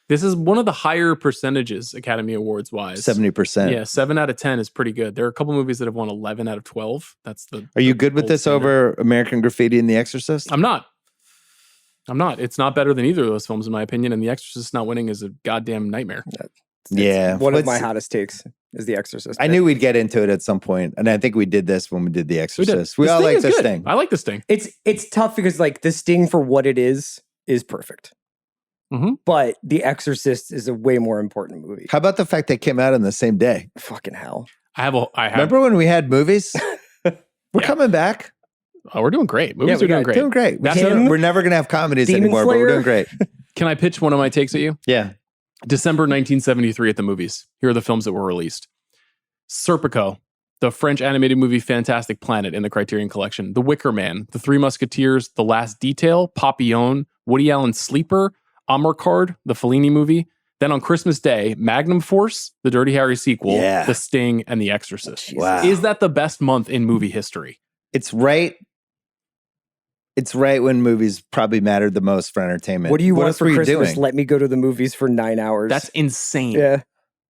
This is one of the higher percentages Academy Awards wise. 70%. Yeah, 7 out of 10 is pretty good. There are a couple movies that have won 11 out of 12. That's the. Are you good with gold this standard. over American Graffiti and The Exorcist? I'm not. It's not better than either of those films, in my opinion. And The Exorcist not winning is a goddamn nightmare. Yeah. One of my Let's- hottest takes is The Exorcist. I knew we'd get into it at some point, and I think we did this when we did The Exorcist. We all like this thing. I like this thing. It's tough because like The Sting for what it is perfect. Mhm. But The Exorcist is a way more important movie. How about the fact they came out on the same day? Fucking hell. I have. Remember when we had movies? We're Yeah. coming back. Oh, we're doing great. Movies we are doing got great. Doing great. That's We're never going to have comedies Demon anymore, but we're Slayer. doing great. Can I pitch one of my takes at you? Yeah. December 1973 at the movies. Here are the films that were released. Serpico, the French animated movie Fantastic Planet in the Criterion Collection. The Wicker Man, The Three Musketeers, The Last Detail, Papillon, Woody Allen's Sleeper, Amarcard, the Fellini movie. Then on Christmas Day, Magnum Force, the Dirty Harry sequel, Yeah. The Sting, and The Exorcist. Wow. Is that the best month in movie history? It's right. It's right when movies probably mattered the most for entertainment. What do you want else for were you Christmas? doing? Let me go to the movies for 9 hours. That's insane. yeah.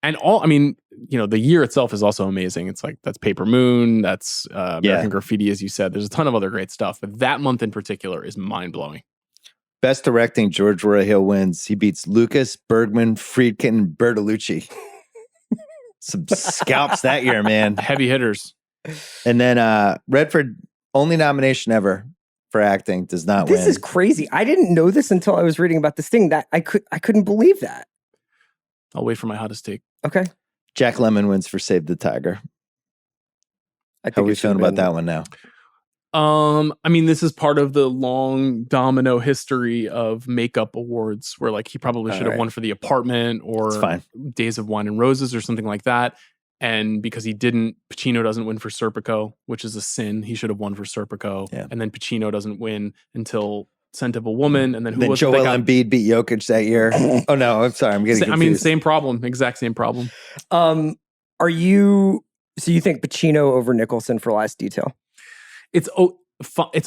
And the year itself is also amazing. It's like, that's Paper Moon, that's American Graffiti, as you said. There's a ton of other great stuff, but that month in particular is mind-blowing. Best directing, George Royhill wins. He beats Lucas, Bergman, Friedkin, and Bertolucci. Some scalps that year, man. Heavy hitters. And then Redford, only nomination ever for acting, does not win. This is crazy. I didn't know this until I was reading about this thing. That I couldn't believe that. I'll wait for my hottest take. Okay. Jack Lemmon wins for Save the Tiger. I How are we it should feeling have about been- that one now? This is part of the long domino history of makeup awards where like he probably should have Alright. won for The Apartment It's or fine. Days of Wine and Roses or something like that. And because he didn't, Pacino doesn't win for Serpico, which is a sin. He should have won for Serpico. Yeah. And then Pacino doesn't win until Scent of a Woman. And then who Then was it that Joel got- Embiid beat Jokic that year. Oh no, I'm sorry, I'm getting confused. same problem, exact same problem. Are you? So you think Pacino over Nicholson for Last Detail? It's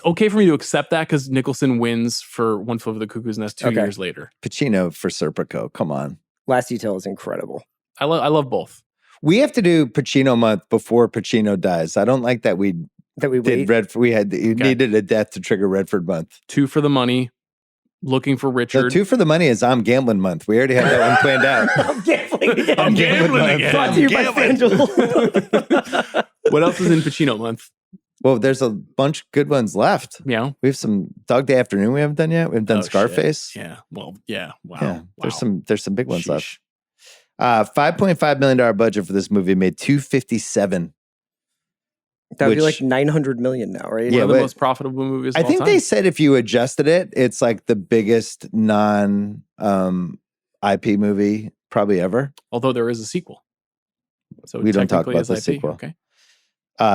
okay for me to accept that because Nicholson wins for One Flew Over the Cuckoo's Nest 2 Okay. years later. Pacino for Serpico. Come on. Last Detail is incredible. I love both. We have to do Pacino month before Pacino dies. I don't like that we That we wait. did Redford. You needed a death to trigger Redford month. 2 for the money, Looking for The Richard. 2 for the money is I'm gambling month. We already had that one planned out. I'm gambling again. I'm gambling again. Brought to you by FanDuel. What else is in Pacino month? Well, there's a bunch of good ones left. Yeah. We have some Dog Day Afternoon we haven't done yet. We haven't done Oh, shit. Scarface. Yeah. Well, yeah. Wow. Yeah, there's Wow. some big ones left. Sheesh. $5.5 million budget for this movie, made $257. That would be Which- like 900 million now, right? Yeah, One of the but- most profitable movies I of all think time. they said if you adjusted it, it's like the biggest non IP movie probably ever. Although there is a sequel. So We don't talk technically about it's the IP. sequel. Okay.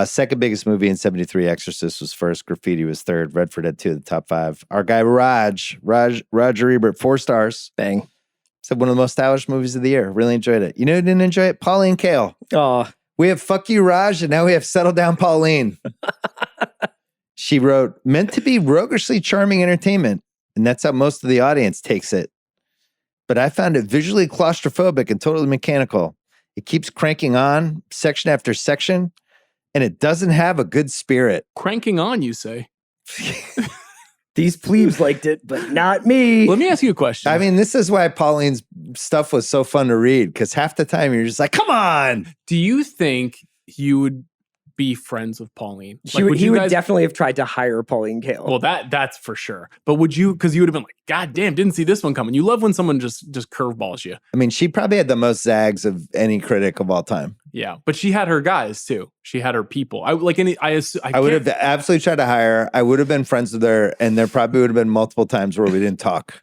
Second biggest movie in 73, Exorcist was first, Graffiti was third, Redford had 2 of the top 5. Our guy Roger Ebert, 4 stars. Bang. Said one of the most stylish movies of the year. Really enjoyed it. You know who didn't enjoy it? Pauline Kael. Oh, We have Fuck You, Raj, and now we have Settle Down, Pauline. She wrote, meant to be roguishly charming entertainment, and that's how most of the audience takes it. But I found it visually claustrophobic and totally mechanical. It keeps cranking on, section after section, and it doesn't have a good spirit. Cranking on, you say. these plebes liked it, but not me. Let me ask you a question. I mean, this is why Pauline's stuff was so fun to read, because half the time you're just like, come on. do you think you would be friends with Pauline? he would definitely have tried to hire Pauline Kael. Well, that's for sure. But would you? Because you would have been like, God damn, didn't see this one coming. You love when someone just curveballs you. I mean, she probably had the most zags of any critic of all time. Yeah, but she had her guys too. She had her people. I would have absolutely tried to hire her. I would have been friends with her, and there probably would have been multiple times where we didn't talk.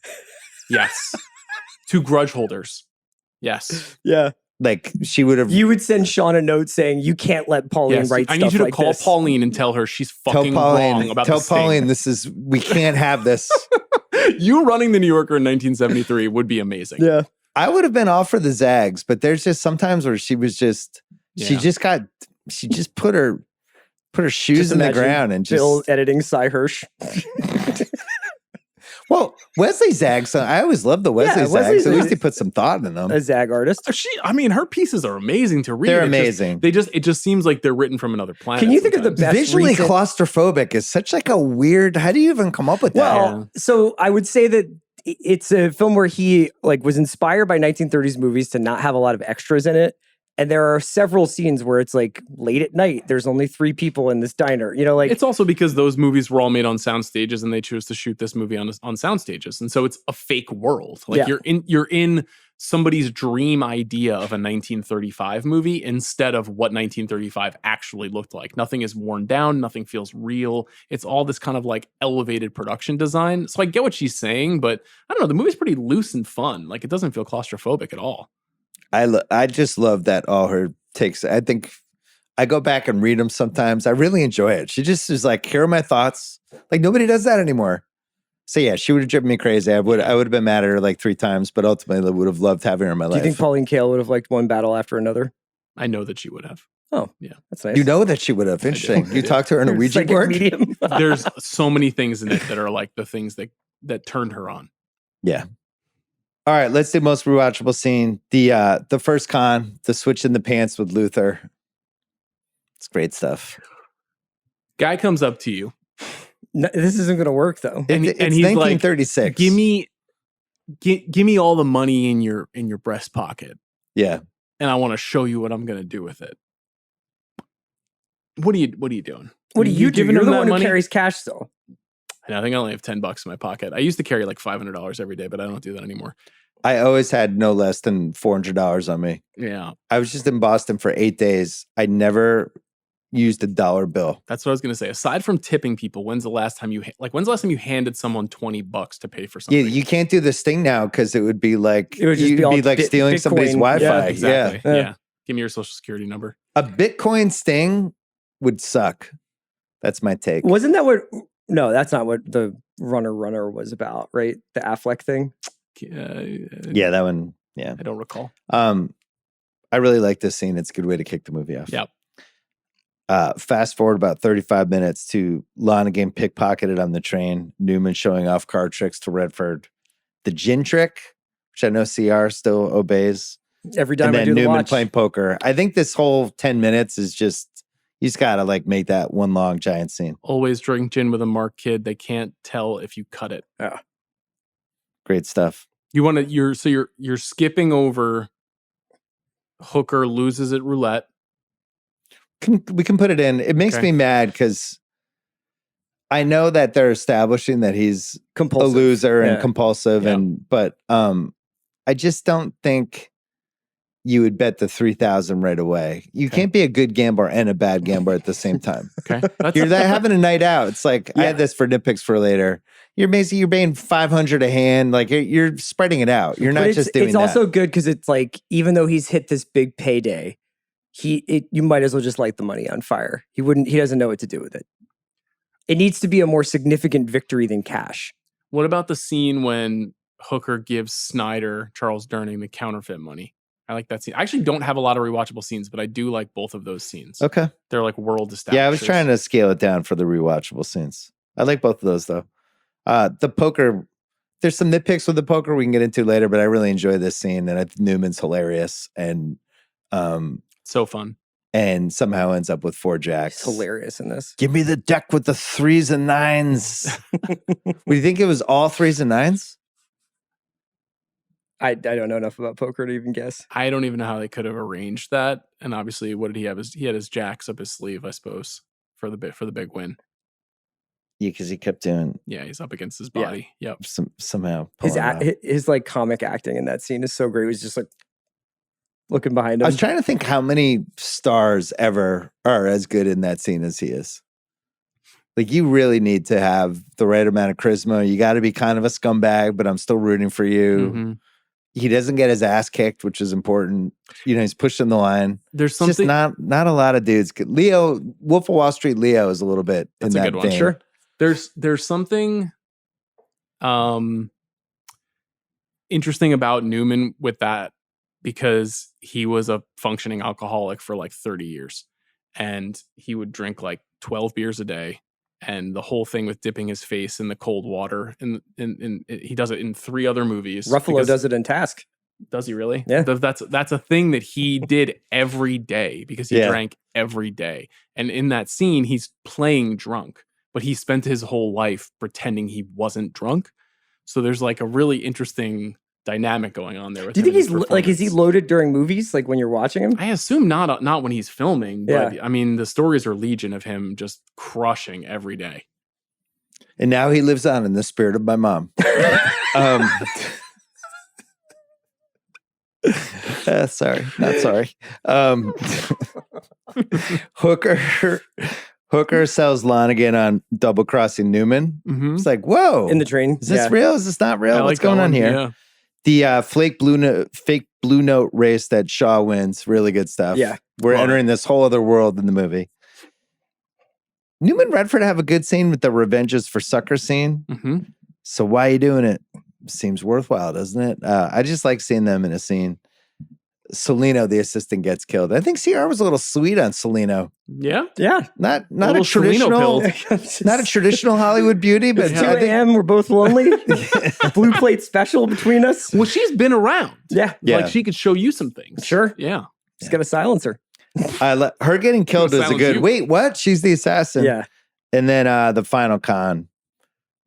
Yes. 2 grudge holders. Yes. yeah. Like she would have. You would send Sean a note saying, you can't let Pauline Yes, write I stuff need you to like call this. Pauline and tell her she's Tell fucking wrong about the Sting. Pauline we can't have this. You running the New Yorker in 1973 would be amazing. Yeah. I would have been all for the Zags, but there's just sometimes where she just put her shoes Just in the imagine ground and Bill just editing Cy Hirsch. Well, Wesley Zags, I always loved the Wesley Zags. At least he put some thought in them. A Zag artist. Her pieces are amazing to read. They're amazing. It just seems like they're written from another planet. Can you think of the best visually claustrophobic is such like a weird, how do you even come up with that? Well, so I would say that it's a film where he like was inspired by 1930s movies to not have a lot of extras in it. And there are several scenes where it's like late at night, there's only 3 people in this diner. You know, like it's also because those movies were all made on sound stages and they chose to shoot this movie on sound stages. And so it's a fake world. Like you're in somebody's dream idea of a 1935 movie instead of what 1935 actually looked like. Nothing is worn down, nothing feels real. It's all this kind of like elevated production design. So I get what she's saying, but I don't know, the movie's pretty loose and fun. Like it doesn't feel claustrophobic at all. I just love that all her takes. I think I go back and read them sometimes. I really enjoy it. She just is like, here are my thoughts. Like nobody does that anymore. So yeah, she would have driven me crazy. I would have been mad at her like 3 times, but ultimately I would have loved having her in my life. Do you think Pauline Kael would have liked one battle after another? I know that she would have. Oh, yeah, that's nice. You know that she would have. Interesting. You talked to her on a Ouija board. There's so many things in it that are like the things that turned her on. Yeah. All right, let's do most rewatchable scene. The first con, the switch in the pants with Luther. It's great stuff. Guy comes up to you. No, this isn't going to work though. And it's he's 1936. Like, give me all the money in your breast pocket. Yeah. And I want to show you what I'm going to do with it. What are you doing? What do you do? Giving You're him the that one who money? carries cash though. I think I only have $10 in my pocket. I used to carry like $500 every day, but I don't do that anymore. I always had no less than $400 on me. Yeah. I was just in Boston for 8 days. I never used a dollar bill. That's what I was going to say. Aside from tipping people, when's the last time you handed someone $20 to pay for something? Yeah, you can't do this thing now because it would be like just be like stealing Bitcoin. somebody's Wi-Fi. Yeah, exactly. Yeah. Yeah. Give me your social security number. A Bitcoin sting would suck. That's my take. Wasn't that what? No, that's not what the Runner was about, right? The Affleck thing. Yeah, that one. Yeah, I don't recall. I really like this scene. It's a good way to kick the movie off. Yep. Fast forward about 35 minutes to Lana getting pickpocketed on the train. Newman showing off card tricks to Redford. The gin trick, which I know CR still obeys. Every time and I then do the Newman watch. playing poker. I think this whole 10 minutes is just, you just got to like make that one long giant scene. Always drink gin with a Mark kid. They can't tell if you cut it. Yeah. Great stuff. You're skipping over Hooker loses at roulette. We can put it in. It makes me mad because I know that they're establishing that he's Compulsive. a loser and compulsive, Yeah. but I just don't think you would bet the 3,000 right away. You can't be a good gambler and a bad gambler at the same time. Okay, You're having a night out. It's like I had this for nitpicks for later. You're paying 500 a hand. Like you're spreading it out. You're not just doing It's that. also good because it's like even though he's hit this big payday, you might as well just light the money on fire. He doesn't know what to do with it. It needs to be a more significant victory than cash. What about the scene when Hooker gives Snyder, Charles Durning, the counterfeit money? I like that scene. I actually don't have a lot of rewatchable scenes, but I do like both of those scenes. Okay. They're like world establishers. Yeah, I was trying to scale it down for the rewatchable scenes. I like both of those though. The poker, there's some nitpicks with the poker we can get into later, but I really enjoy this scene and Newman's hilarious and so fun. And somehow ends up with 4 jacks. It's hilarious in this. Give me the deck with the 3s and 9s. Do you think it was all 3s and 9s? I don't know enough about poker to even guess. I don't even know how they could have arranged that. And obviously, what did he have? He had his jacks up his sleeve, I suppose, for the big win. Yeah, because he kept doing. Yeah, he's up against his body. Yeah. Yep. Somehow his like comic acting in that scene is so great. He was just like looking behind him. I was trying to think how many stars ever are as good in that scene as he is. Like you really need to have the right amount of charisma. You got to be kind of a scumbag, but I'm still rooting for you. Mm-hmm. He doesn't get his ass kicked, which is important. He's pushing the line. There's It's something. just not a lot of dudes. Leo, Wolf of Wall Street, Leo is a little bit That's in a that good one. vein. Sure. There's something interesting about Newman with that, because he was a functioning alcoholic for like 30 years, and he would drink like 12 beers a day, and the whole thing with dipping his face in the cold water, and he does it in 3 other movies. Ruffalo does it in Task. Does he really? Yeah. That's a thing that he did every day, because he drank every day. And in that scene, he's playing drunk, but he spent his whole life pretending he wasn't drunk. So there's like a really interesting dynamic going on there. With Do you think he's like, is he loaded during movies, like when you're watching him? I assume not when he's filming, but Yeah. I mean, the stories are legion of him just crushing every day. And now he lives on in the spirit of my mom. Sorry, not sorry. Hooker sells Lonigan on double crossing Newman. Mm-hmm. It's like, whoa, In the train. is this real? Is this not real? I What's like going that on one, here? yeah. The fake blue note race that Shaw wins, really good stuff. Yeah. We're Love entering this whole other world in the movie. Newman Redford have a good scene with the Revenges for Sucker scene. Mm-hmm. So why are you doing it? Seems worthwhile, doesn't it? I just like seeing them in a scene. Solino, the assistant, gets killed. I think CR was a little sweet on Solino. Yeah. Yeah. Not a Little traditional, Solino not a traditional Hollywood beauty, but It's 2 I think a.m. We're both lonely. Blue plate special between us. Well, she's been around. Yeah. Yeah. Like she could show you some things. Sure. Yeah. She's got a silencer. her getting killed was a silence good. you. Wait, what? She's the assassin. Yeah. And then the final con,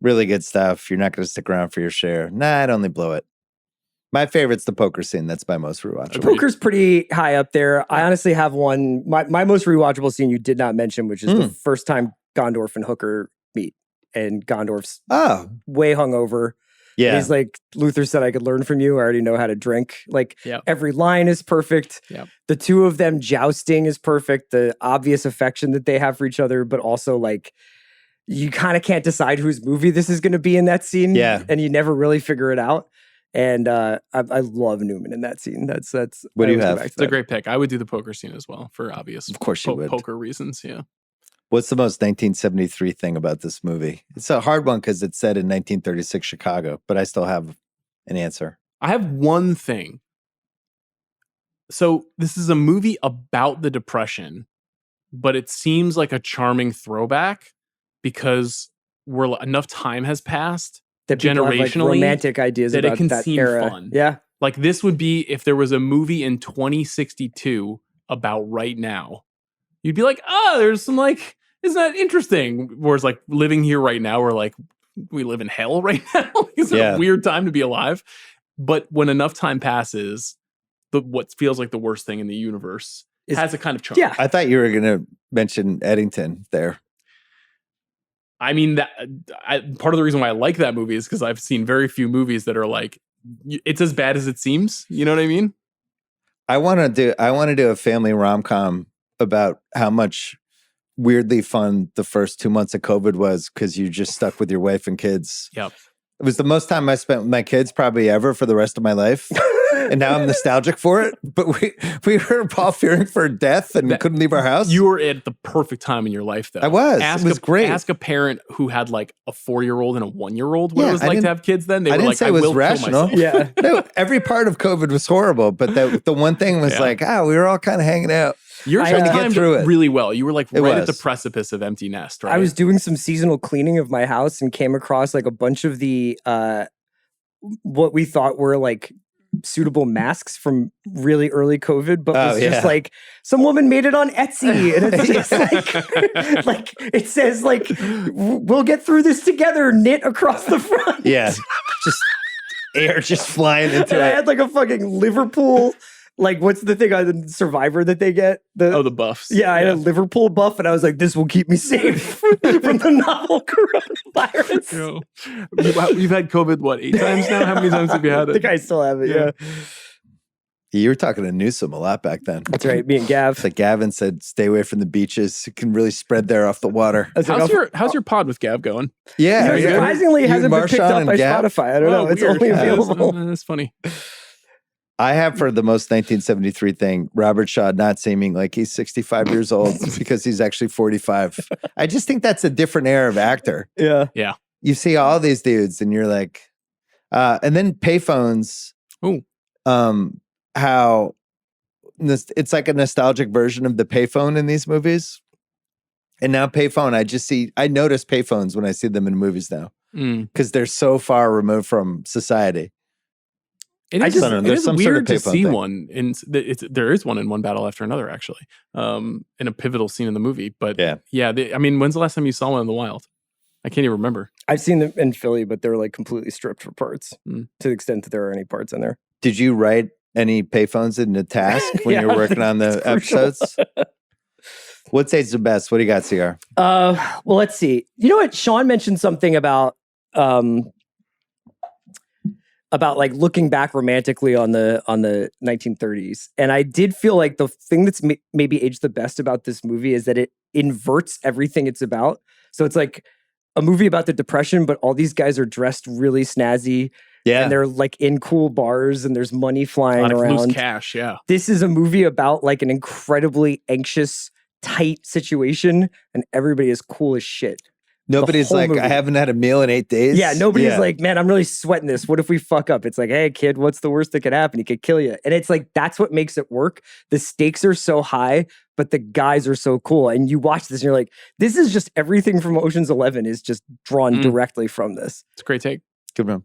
really good stuff. You're not going to stick around for your share. Nah, I'd only blow it. My favorite's the poker scene. That's my most rewatchable. Agreed. Poker's pretty high up there. I honestly have one. My most rewatchable scene you did not mention, which is the first time Gondorf and Hooker meet. And Gondorf's Oh, way hungover. yeah. He's like, Luther said I could learn from you. I already know how to drink. Like Yep. every line is perfect. Yep. The two of them jousting is perfect. The obvious affection that they have for each other, but also like you kind of can't decide whose movie this is going to be in that scene. Yeah. And you never really figure it out. And I love Newman in that scene. That's What do you I always go have? back to It's a that. great pick. I would do the poker scene as well for obvious Of course you would. poker reasons. Yeah. What's the most 1973 thing about this movie? It's a hard one because it's set in 1936 Chicago, but I still have an answer. I have one thing. So this is a movie about the Depression, but it seems like a charming throwback because enough time has passed That people have, like, generationally romantic ideas that it about can that seem era. fun. Yeah. Like this would be if there was a movie in 2062 about right now. You'd be like, oh, there's some like, isn't that interesting? Whereas like living here right now, we're like, we live in hell right now. It's a weird time to be alive. But when enough time passes, what feels like the worst thing in the universe has a kind of charm. Yeah. I thought you were going to mention Eddington there. I mean, part of the reason why I like that movie is because I've seen very few movies that are like, it's as bad as it seems. You know what I mean? I want to do a family rom-com about how much weirdly fun the first 2 months of COVID was because you just stuck with your wife and kids. Yep. It was the most time I spent with my kids probably ever for the rest of my life. And now I'm nostalgic for it. But we were all fearing for death and couldn't leave our house. You were at the perfect time in your life, though. I was. It was great. Ask a parent who had like a 4-year-old and a 1-year-old what it was I like didn't- to have kids then. They I were didn't like, say I it was will rational. kill myself. Yeah. No, every part of COVID was horrible, but the one thing was like, we were all kind of hanging out. You're trying to get timed through it. really well. You were like It right at the was. precipice of empty nest, right? I was doing some seasonal cleaning of my house and came across like a bunch of the what we thought were like suitable masks from really early COVID, but was just like some woman made it on Etsy, and it's just like it says like we'll get through this together, knit across the front. Yeah, just air just flying into And I it. had like a fucking Liverpool. Like, what's the thing on the Survivor that they get? the buffs. Yeah, I had a Liverpool buff, and I was like, this will keep me safe from the novel coronavirus. You've had COVID, what, 8 times now? How many times have you had I it? think I still have it, yeah. You were talking to Newsom a lot back then. That's right, me and Gav. It's like Gavin said, stay away from the beaches. It can really spread there off the water. I was like, How's your pod with Gav going? Yeah. surprisingly, it hasn't been picked up by Gap. Spotify. I don't know. It's weird. only available. That's funny. I have for the most 1973 thing, Robert Shaw not seeming like he's 65 years old because he's actually 45. I just think that's a different era of actor. Yeah. Yeah. You see all these dudes and you're like, and then payphones. Ooh. How it's like a nostalgic version of the payphone in these movies. And now payphone, I notice payphones when I see them in movies now because they're so far removed from society. It is there's some weird sort of to payphone see thing. one. There is one in One Battle After Another, actually, in a pivotal scene in the movie. But I mean, when's the last time you saw one in the wild? I can't even remember. I've seen them in Philly, but they're like completely stripped for parts to the extent that there are any parts in there. Did you write any payphones into task when you were working on the episodes? What stays the best? What do you got, CR? Well, let's see. You know what? Sean mentioned something about like looking back romantically on the 1930s, and I did feel like the thing that's maybe aged the best about this movie is that it inverts everything it's about. So it's like a movie about the Depression, but all these guys are dressed really snazzy. Yeah. And they're like in cool bars and there's money flying around. Loose cash, yeah. This is a movie about like an incredibly anxious, tight situation, and everybody is cool as shit. Nobody's like, movie. I haven't had a meal in 8 days. Yeah, nobody's like, man, I'm really sweating this. What if we fuck up? It's like, hey, kid, what's the worst that could happen? He could kill you. And it's like, that's what makes it work. The stakes are so high, but the guys are so cool. And you watch this and you're like, this is just everything from Ocean's 11 is just drawn directly from this. It's a great take. Good one.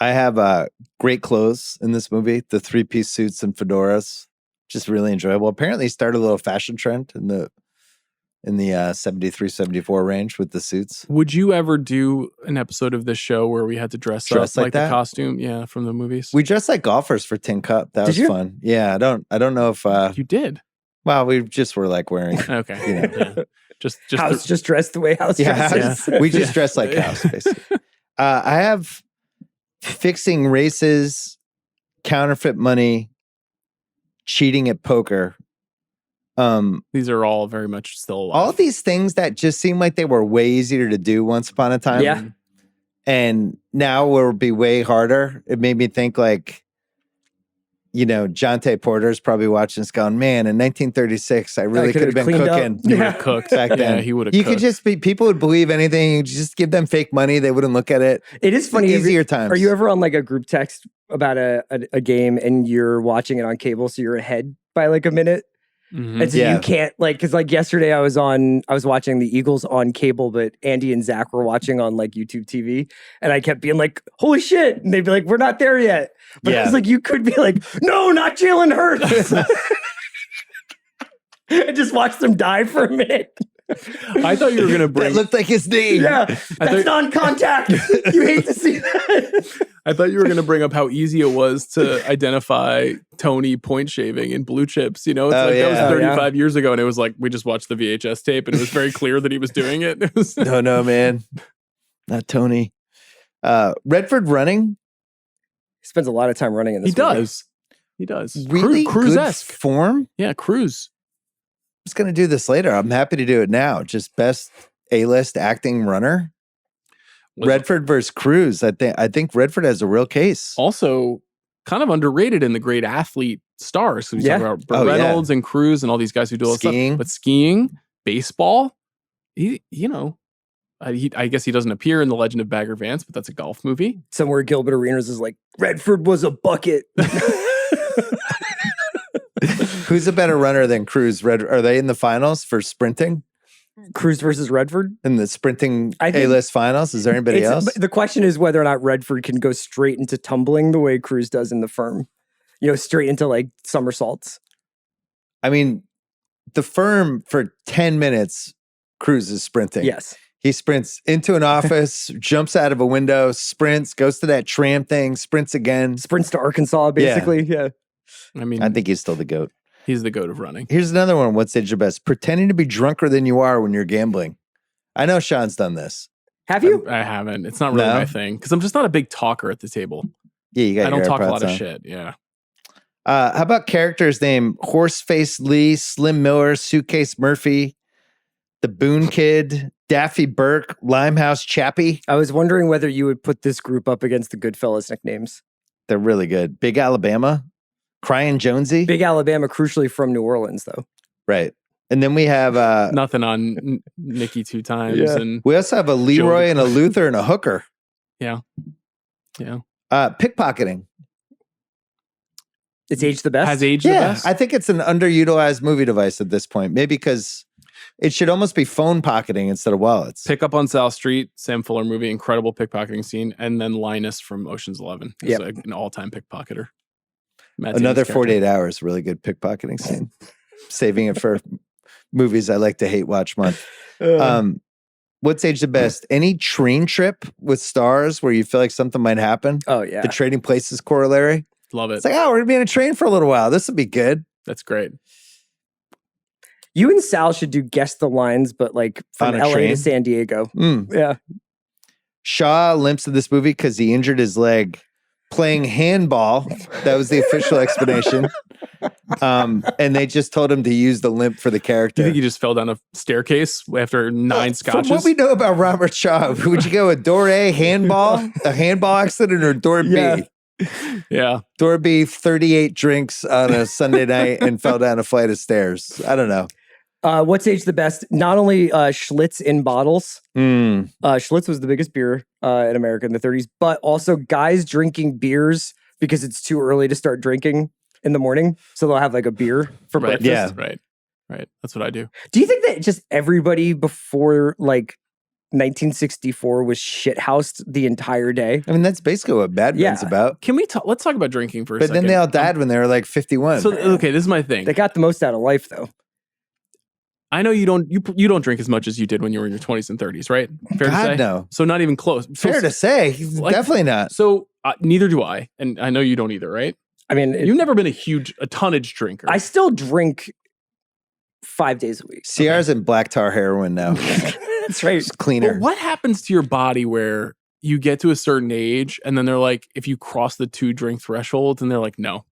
I have great clothes in this movie. The 3-piece suits and fedoras, just really enjoyable. Apparently started a little fashion trend in the 73, 74 range with the suits. Would you ever do an episode of this show where we had to dress up like the costume? Yeah, from the movies. We dressed like golfers for Tin Cup. That was fun. Yeah, I don't know if you did. Well, we just were like wearing. Okay. You know, yeah. Just dressed the way House dresses. Yeah. We just dressed like House, basically. I have fixing races, counterfeit money, cheating at poker. These are all very much still alive. All these things that just seem like they were way easier to do once upon a time. Yeah. And now will be way harder. It made me think like, you know, Jonte Porter's probably watching this going, man, in 1936, I really could have been cooking. He would have cooked back then. Yeah, he would have You cooked. could just be, people would believe anything. You just give them fake money. They wouldn't look at it. It is funny. Easier times. Are you ever on like a group text about a game and you're watching it on cable, so you're ahead by like a minute? Mm-hmm. And so you can't because like yesterday I was watching the Eagles on cable, but Andy and Zach were watching on like YouTube TV, and I kept being like, "Holy shit!" And they'd be like, "We're not there yet." But I was like, you could be like, "No, not Jalen Hurts," and just watch them die for a minute. I thought you were going to bring. That looked like his knee. Yeah, that's non-contact. You hate to see that. I thought you were going to bring up how easy it was to identify Tony point shaving in Blue Chips. You know, it's that was 35 years ago, and it was like we just watched the VHS tape, and it was very clear that he was doing it. It was no, man, not Tony. Redford running. He spends a lot of time running in this. He does. Really Cruise-esque good form. Yeah, Cruise. I was going to do this later. I'm happy to do it now. Just best A-list acting runner. Redford versus Cruise. I think Redford has a real case. Also, kind of underrated in the great athlete stars. So we talk about Burt Reynolds and Cruise and all these guys who do all this stuff. But skiing, baseball, I guess he doesn't appear in The Legend of Bagger Vance, but that's a golf movie. Somewhere Gilbert Arenas is like, Redford was a bucket. Who's a better runner than Cruise? Are they in the finals for sprinting? Cruise versus Redford? In the sprinting A-list finals? Is there anybody else? The question is whether or not Redford can go straight into tumbling the way Cruise does in The Firm. You know, straight into like somersaults. I mean, The Firm for 10 minutes, Cruise is sprinting. Yes. He sprints into an office, jumps out of a window, sprints, goes to that tram thing, sprints again. Sprints to Arkansas, basically. Yeah. I mean, I think he's still the GOAT. He's the GOAT of running. Here's another one. What's your best? Pretending to be drunker than you are when you're gambling. I know Sean's done this. Have you? I haven't. It's not really my thing because I'm just not a big talker at the table. Yeah, you got. I don't talk a lot of shit. Yeah. How about characters named Horseface Lee, Slim Miller, Suitcase Murphy, the Boone Kid, Daffy Burke, Limehouse Chappie? I was wondering whether you would put this group up against the Goodfellas nicknames. They're really good. Big Alabama, Crying Jonesy. Big Alabama, crucially from New Orleans, though. Right. And then we have nothing on Nikki 2 times. Yeah. And we also have a Leroy and a Luther and a Hooker. Yeah. Pickpocketing. It's aged the best. Has aged the best. I think it's an underutilized movie device at this point. Maybe because it should almost be phone pocketing instead of wallets. Pick Up on South Street, Sam Fuller movie, incredible pickpocketing scene, and then Linus from Ocean's 11 is like an all-time pickpocketer. Another 48 Hours, really good pickpocketing scene. Saving it for movies I like to hate watch month. What's aged the best? Any train trip with stars where you feel like something might happen? Oh, yeah. The Trading Places corollary. Love it. It's like, oh, we're going to be in a train for a little while. This will be good. That's great. You and Sal should do Guess the Lines, but like from LA train? to San Diego. Yeah. Shaw limps in this movie because he injured his leg playing handball. That was the official explanation. And they just told him to use the limp for the character. You think he just fell down a staircase after 9 scotches? From what we know about Robert Shaw, would you go with door A, handball, a handball accident, or door B? Yeah. Door B, 38 drinks on a Sunday night and fell down a flight of stairs. I don't know. What's aged the best? Not only Schlitz in bottles. Schlitz was the biggest beer in America in the 30s, but also guys drinking beers because it's too early to start drinking in the morning. So they'll have like a beer for breakfast. Yeah. Right. That's what I do. Do you think that just everybody before like 1964 was shithoused the entire day? I mean, that's basically what Bad Man's about. Can we talk? Let's talk about drinking for a second. But then they all died when they were like 51. So, okay, this is my thing. They got the most out of life, though. I know you don't drink as much as you did when you were in your 20s and 30s, right? Fair to say? No. So not even close. Fair to say. Like, definitely not. So neither do I. And I know you don't either, right? I mean, you've never been a tonnage drinker. I still drink 5 days a week. CR's in black tar heroin now. That's right. It's cleaner. But what happens to your body where you get to a certain age and then they're like, if you cross the 2 drink threshold, and they're like, no,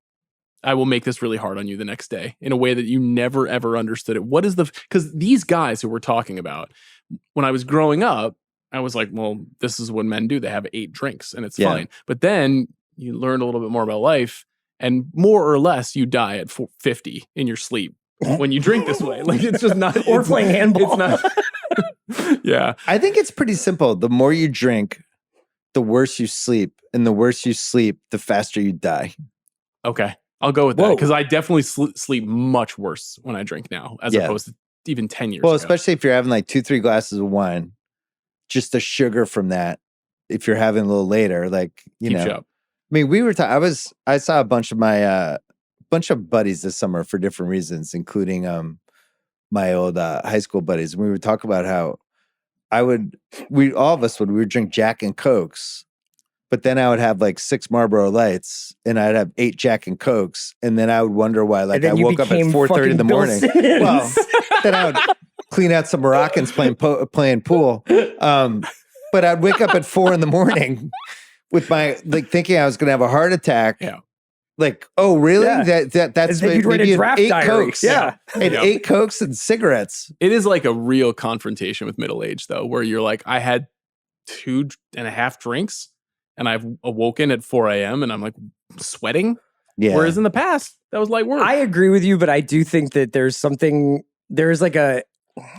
I will make this really hard on you the next day in a way that you never, ever understood it. What is because these guys who we're talking about, when I was growing up, I was like, well, this is what men do. They have 8 drinks and it's fine. But then you learn a little bit more about life and more or less you die at 50 in your sleep when you drink this way. Like it's just not. Or playing handball. It's not. Yeah. I think it's pretty simple. The more you drink, the worse you sleep. And the worse you sleep, the faster you die. Okay. I'll go with that because I definitely sleep much worse when I drink now as opposed to even 10 years ago. Especially if you're having like 2-3 glasses of wine, just the sugar from that. If you're having a little later, like, you know, up. I mean, we were, I saw a bunch of my, bunch of buddies this summer for different reasons, including my old high school buddies. And we would talk about how we would drink Jack and Cokes. But then I would have like 6 Marlboro Lights, and I'd have 8 Jack and Cokes, and then I would wonder why. Like I woke up at 4:30 in the morning. Well, then I would clean out some Moroccans playing pool. But I'd wake up at 4 in the morning with my thinking I was going to have a heart attack. Yeah. Like, oh really? Yeah. That's maybe maybe a draft 8 diary. Cokes. Yeah. And 8 Cokes and cigarettes. It is like a real confrontation with middle age, though, where you're like, I had 2.5 drinks. And I've awoken at 4 a.m. and I'm like sweating. Yeah. Whereas in the past, that was light work. I agree with you, but I do think that there's like an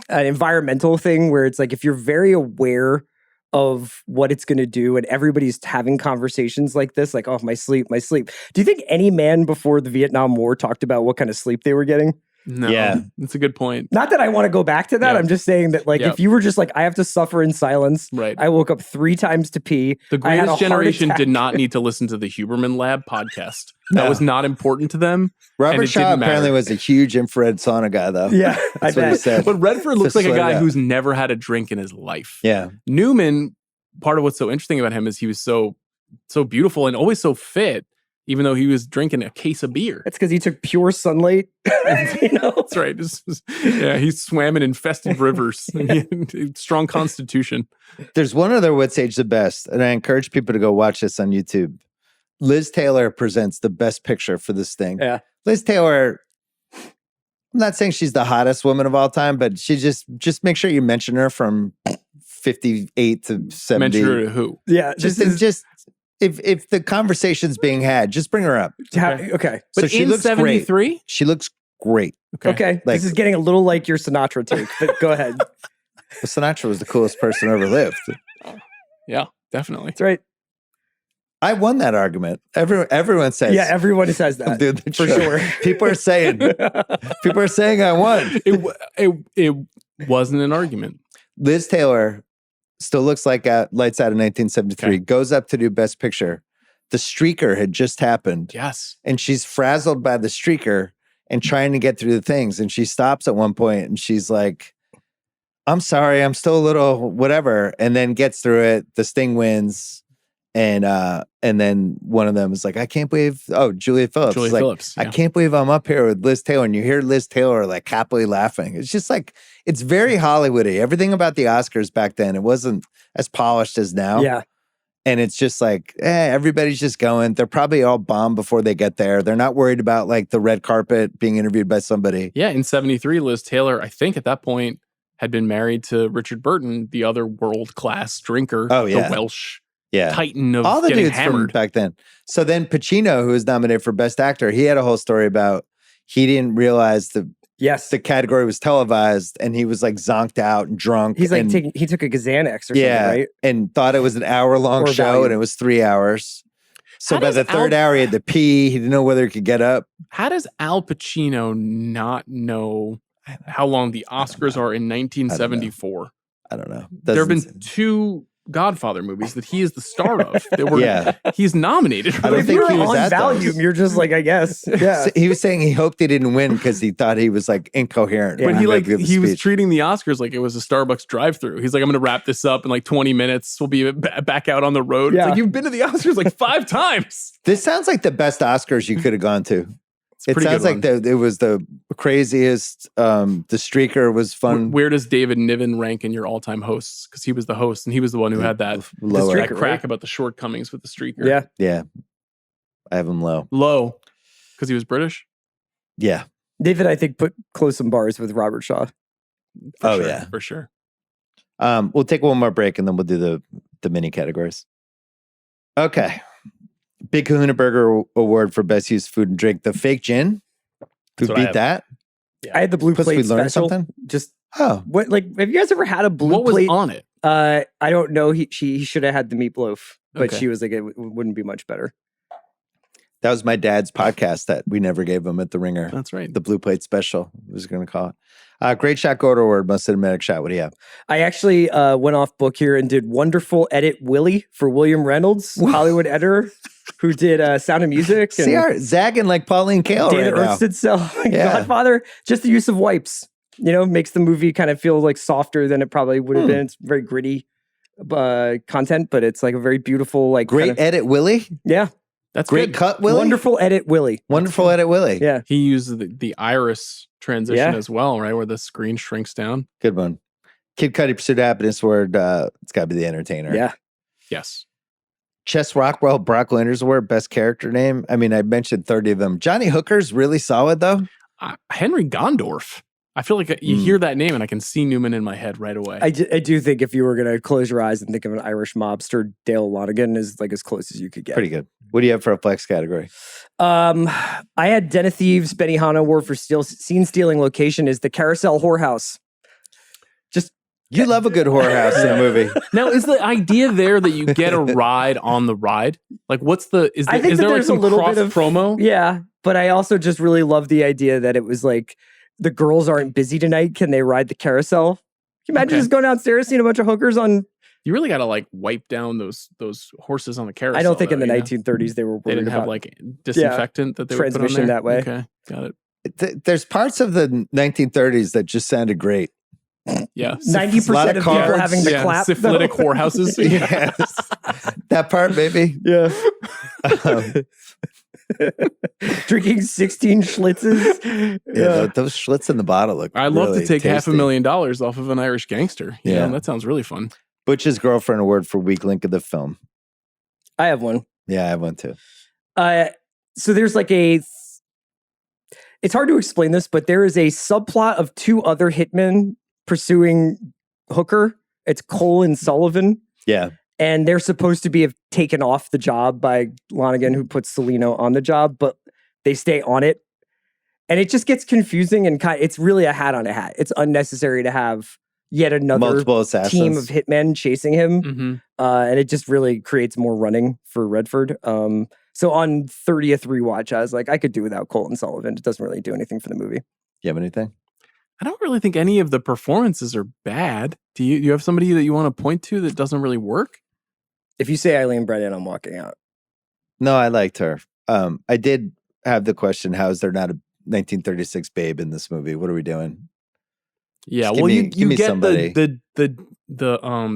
environmental thing where it's like if you're very aware of what it's going to do and everybody's having conversations like this, like, oh, my sleep. Do you think any man before the Vietnam War talked about what kind of sleep they were getting? No, that's a good point. Not that I want to go back to that. Yeah. I'm just saying that, like, if you were just like, I have to suffer in silence. Right. I woke up 3 times to pee. The greatest generation did not need to listen to the Huberman Lab podcast. That was not important to them. Robert Shaw apparently was a huge infrared sauna guy, though. Yeah, that's what he said. But Redford looks like a guy who's never had a drink in his life. Yeah. Newman, part of what's so interesting about him is he was so beautiful and always so fit. Even though he was drinking a case of beer. That's because he took pure sunlight. You know? That's right. He swam in infested rivers. Strong constitution. There's one other What's Aged the Best, and I encourage people to go watch this on YouTube. Liz Taylor presents the best picture for this thing. Yeah. Liz Taylor, I'm not saying she's the hottest woman of all time, but she just make sure you mention her from 58 to 70. Mention her to who? Yeah. Just if the conversation's being had, just bring her up. Okay. So But she in looks 73? great. She looks great. Okay. Like- This is getting a little like your Sinatra take, but go ahead. Sinatra was the coolest person who ever lived. Yeah, definitely. That's right. I won that argument. Everyone says. Yeah, everyone says that. Dude, for sure. People are saying I won. It wasn't an argument. Liz Taylor still looks like Lights Out in 1973. Okay. Goes up to do Best Picture. The Streaker had just happened. Yes. And she's frazzled by the Streaker and trying to get through the things. And she stops at one point and she's like, I'm sorry, I'm still a little whatever. And then gets through it. The Sting wins. And then one of them is like, I can't believe, Julia Phillips. Julia It's like, Phillips. I can't believe I'm up here with Liz Taylor. And you hear Liz Taylor like happily laughing. It's just like, it's very Hollywoody. Everything about the Oscars back then, it wasn't as polished as now. Yeah. And it's just like, everybody's just going. They're probably all bombed before they get there. They're not worried about like the red carpet being interviewed by somebody. Yeah, in 73, Liz Taylor, I think at that point, had been married to Richard Burton, the other world-class drinker, Oh, yeah. the Welsh Yeah. titan of All the getting dudes hammered. from back then. So then Pacino, who was nominated for Best Actor, he had a whole story about he didn't realize the category was televised and he was like zonked out and drunk. He's like and, he took a Xanax or something, right? And thought it was an hour-long Or show Valium. and it was 3 hours. So How by does the third Al- hour, he had to pee. He didn't know whether he could get up. How does Al Pacino not know how long the Oscars are in 1974? I don't know. There have Doesn't- been 2 Godfather movies that he is the star of. That were Yeah. he's nominated. I But don't if think you're he was on at those. Valium, you're just like, I guess. Yeah. So he was saying he hoped he didn't win because he thought he was like incoherent. Yeah. But when he gave the he was speech. treating the Oscars like it was a Starbucks drive-through. He's like, I'm going to wrap this up in like 20 minutes. We'll be back out on the road. Yeah. It's like, you've been to the Oscars like 5 times. This sounds like the best Oscars you could have gone to. It's a It pretty sounds good like one. it was the craziest. The Streaker was fun. Where does David Niven rank in your all-time hosts? Because he was the host and he was the one who had that, Lower. that Streaker, crack right? about the shortcomings with the Streaker. Yeah. Yeah, I have him low. Low. Because he was British? Yeah. David, I think, put close some bars with Robert Shaw. For Oh, sure, yeah. For sure. We'll take one more break and then we'll do the mini categories. Okay. Big Kahuna Burger Award for Best Used Food and Drink. The fake gin. Who That's what I beat have. that? I had the blue Plus, plate we learned special. something. Just Oh, what? Like, have you guys ever had a blue What was plate? on it? I don't know. He should have had the meatloaf, but Okay. she was like, it wouldn't be much better. that was my dad's podcast that we never gave him at the Ringer. That's right. The Blue Plate Special, I was going to call it. Great Shot Gordo Award, Most Cinematic Shot. What do you have? I actually went off book here and did Wonderful Edit Willie for William Reynolds, Hollywood editor, who did Sound of Music. And See, our zagging like Pauline Kael Day the right now. Earth Stood Still, Yeah. Godfather. Just the use of wipes, makes the movie kind of feel like softer than it probably would have been. It's very gritty content, but it's like a very beautiful, like Great kinda- Edit Willie. yeah, That's Great good. Cut Willie. Wonderful Edit Willie. Wonderful Edit Willie. Yeah, He used the iris transition Yeah. as well, right? Where the screen shrinks down. Good one. Kid Cudi Pursuit of Happiness Award. It's got to be The Entertainer. yeah. Yes. Chess Rockwell Brock Landers Award, Best Character Name. I mean, I mentioned 30 of them. Johnny Hooker's really solid though. Henry Gondorf. I feel like you hear that name and I can see Newman in my head right away. I do think if you were going to close your eyes and think of an Irish mobster, Dale Lonigan is like as close as you could get. Pretty good. What do you have for a flex category? I had Den of Thieves, Benihana Award for scene stealing location is the Carousel Whorehouse. Just You love a good whorehouse in a movie. Now, is the idea there that you get a ride on the ride? Like, what's the is I there, think is that there like there's a some little cross bit of- promo? yeah, but I also just really love the idea that it was like the girls aren't busy tonight. Can they ride the carousel? Can you imagine Okay. just going downstairs seeing a bunch of hookers on? You really got to like wipe down those horses on the carousel. I don't think in though, the you know? 1930s they were They worried didn't have about like disinfectant that they would put on transmission there? that way. Okay, got it. There's parts of the 1930s that just sounded great. Yeah, 90% of people cards. having to yeah, clap. though. syphilitic whorehouses. Yes. That part, baby. Yeah. Um, Drinking 16 Schlitzes. yeah, those Schlitz in the bottle look I'd love really to take tasty. $500,000 off of an Irish gangster. You Yeah. know, that sounds really fun. Butch's Girlfriend Award for Weak Link of the Film. I have one. Yeah, I have one too. So there's like it's hard to explain this, but there is a subplot of 2 other hitmen pursuing Hooker. It's Cole and Sullivan. Yeah. and they're supposed to be taken off the job by Lonigan, who puts Celino on the job, but they stay on it. And it just gets confusing and it's really a hat on a hat. It's unnecessary to have yet another team of hitmen chasing him. And it just really creates more running for Redford. So on 30th rewatch, I was like, I could do without Colton Sullivan. It doesn't really do anything for the movie. You have anything? I don't really think any of the performances are bad. Do you have somebody that you want to point to that doesn't really work? If you say Eileen Brennan, I'm walking out. No, I liked her. I did have the question, how is there not a 1936 babe in this movie? What are we doing? Yeah, well, you get somebody. the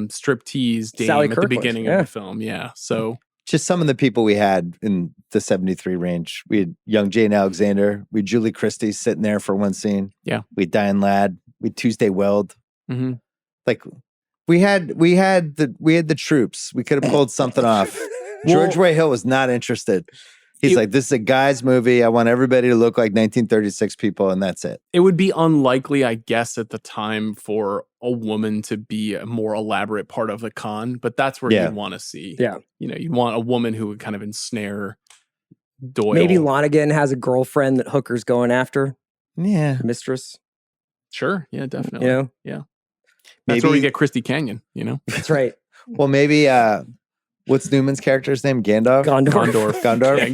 striptease dame Sally at the beginning of the film. Yeah, so just some of the people we had in the 73 range. We had young Jane Alexander. We had Julie Christie sitting there for one scene. Yeah, we had Diane Ladd. We had Tuesday Weld. Like we had the troops. We could have pulled something off. George Way Hill was not interested. He's like, this is a guy's movie. I want everybody to look like 1936 people, and that's it. It would be unlikely, I guess, at the time for a woman to be a more elaborate part of the con, but that's where you'd want to see. Yeah. You know, you'd want a woman who would kind of ensnare Doyle. Maybe Lonigan has a girlfriend that Hooker's going after. Yeah. Mistress. Sure. Yeah, definitely. You know? Yeah. That's where we get Christy Canyon, you know? That's right. Well, maybe... what's Newman's character's name? Gondorf? Gondorf.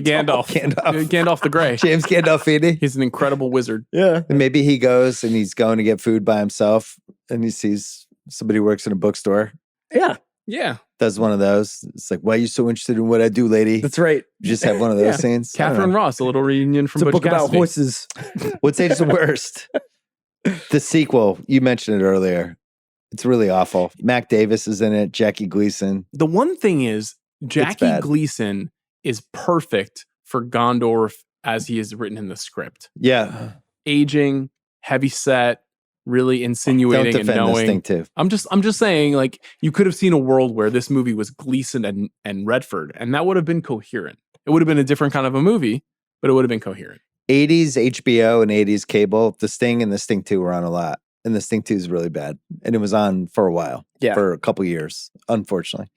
Yeah, Gandalf the Grey. James Gandolfini. He's an incredible wizard. Yeah. And maybe he goes and he's going to get food by himself and he sees somebody who works in a bookstore. Yeah. Yeah. Does one of those. It's like, why are you so interested in what I do, lady? That's right. You just have one of those scenes. Catherine Ross, a little reunion from it's a Butch book Cassidy. about horses. What's age the worst? The sequel. You mentioned it earlier. It's really awful. Mac Davis is in it. Jackie Gleason. The one thing is, Jackie Gleason is perfect for Gondorf as he is written in the script. Yeah. Aging, heavy set, really insinuating and knowing. This thing too. I'm just saying, like, you could have seen a world where this movie was Gleason and Redford, and that would have been coherent. It would have been a different kind of a movie, but it would have been coherent. 80s HBO and 80s cable, The Sting and The Sting 2 were on a lot. And The Sting 2 is really bad. And it was on for a while. Yeah. For a couple years, unfortunately.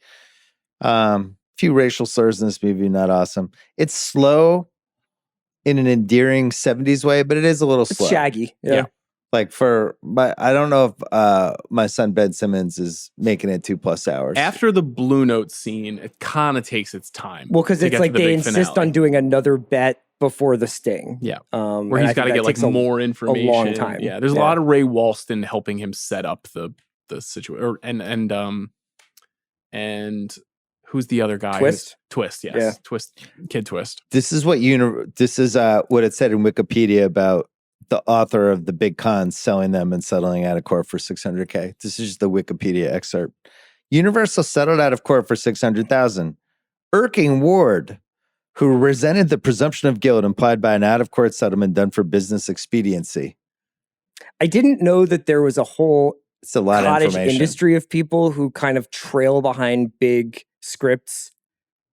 Few racial slurs in this movie, not awesome. It's slow in an endearing 70s way, but it is a little slow. It's shaggy. Yeah. Like I don't know if my son Ben Simmons is making it 2+ hours. After the Blue Note scene, it kind of takes its time. Well, because it's like they insist on doing another bet before the Sting. Yeah. Where he's got to get like more information. A long time. Yeah. There's a lot of Ray Walston helping him set up the situation. And who's the other guy? Twist? Twist, yes. Yeah. Kid Twist. This is what what it said in Wikipedia about the author of The Big Con selling them and settling out of court for $600K. This is just the Wikipedia excerpt. Universal settled out of court for $600,000. Irking Ward, who resented the presumption of guilt implied by an out-of-court settlement done for business expediency. I didn't know that there was a whole it's a lot cottage of information. Industry of people who kind of trail behind big scripts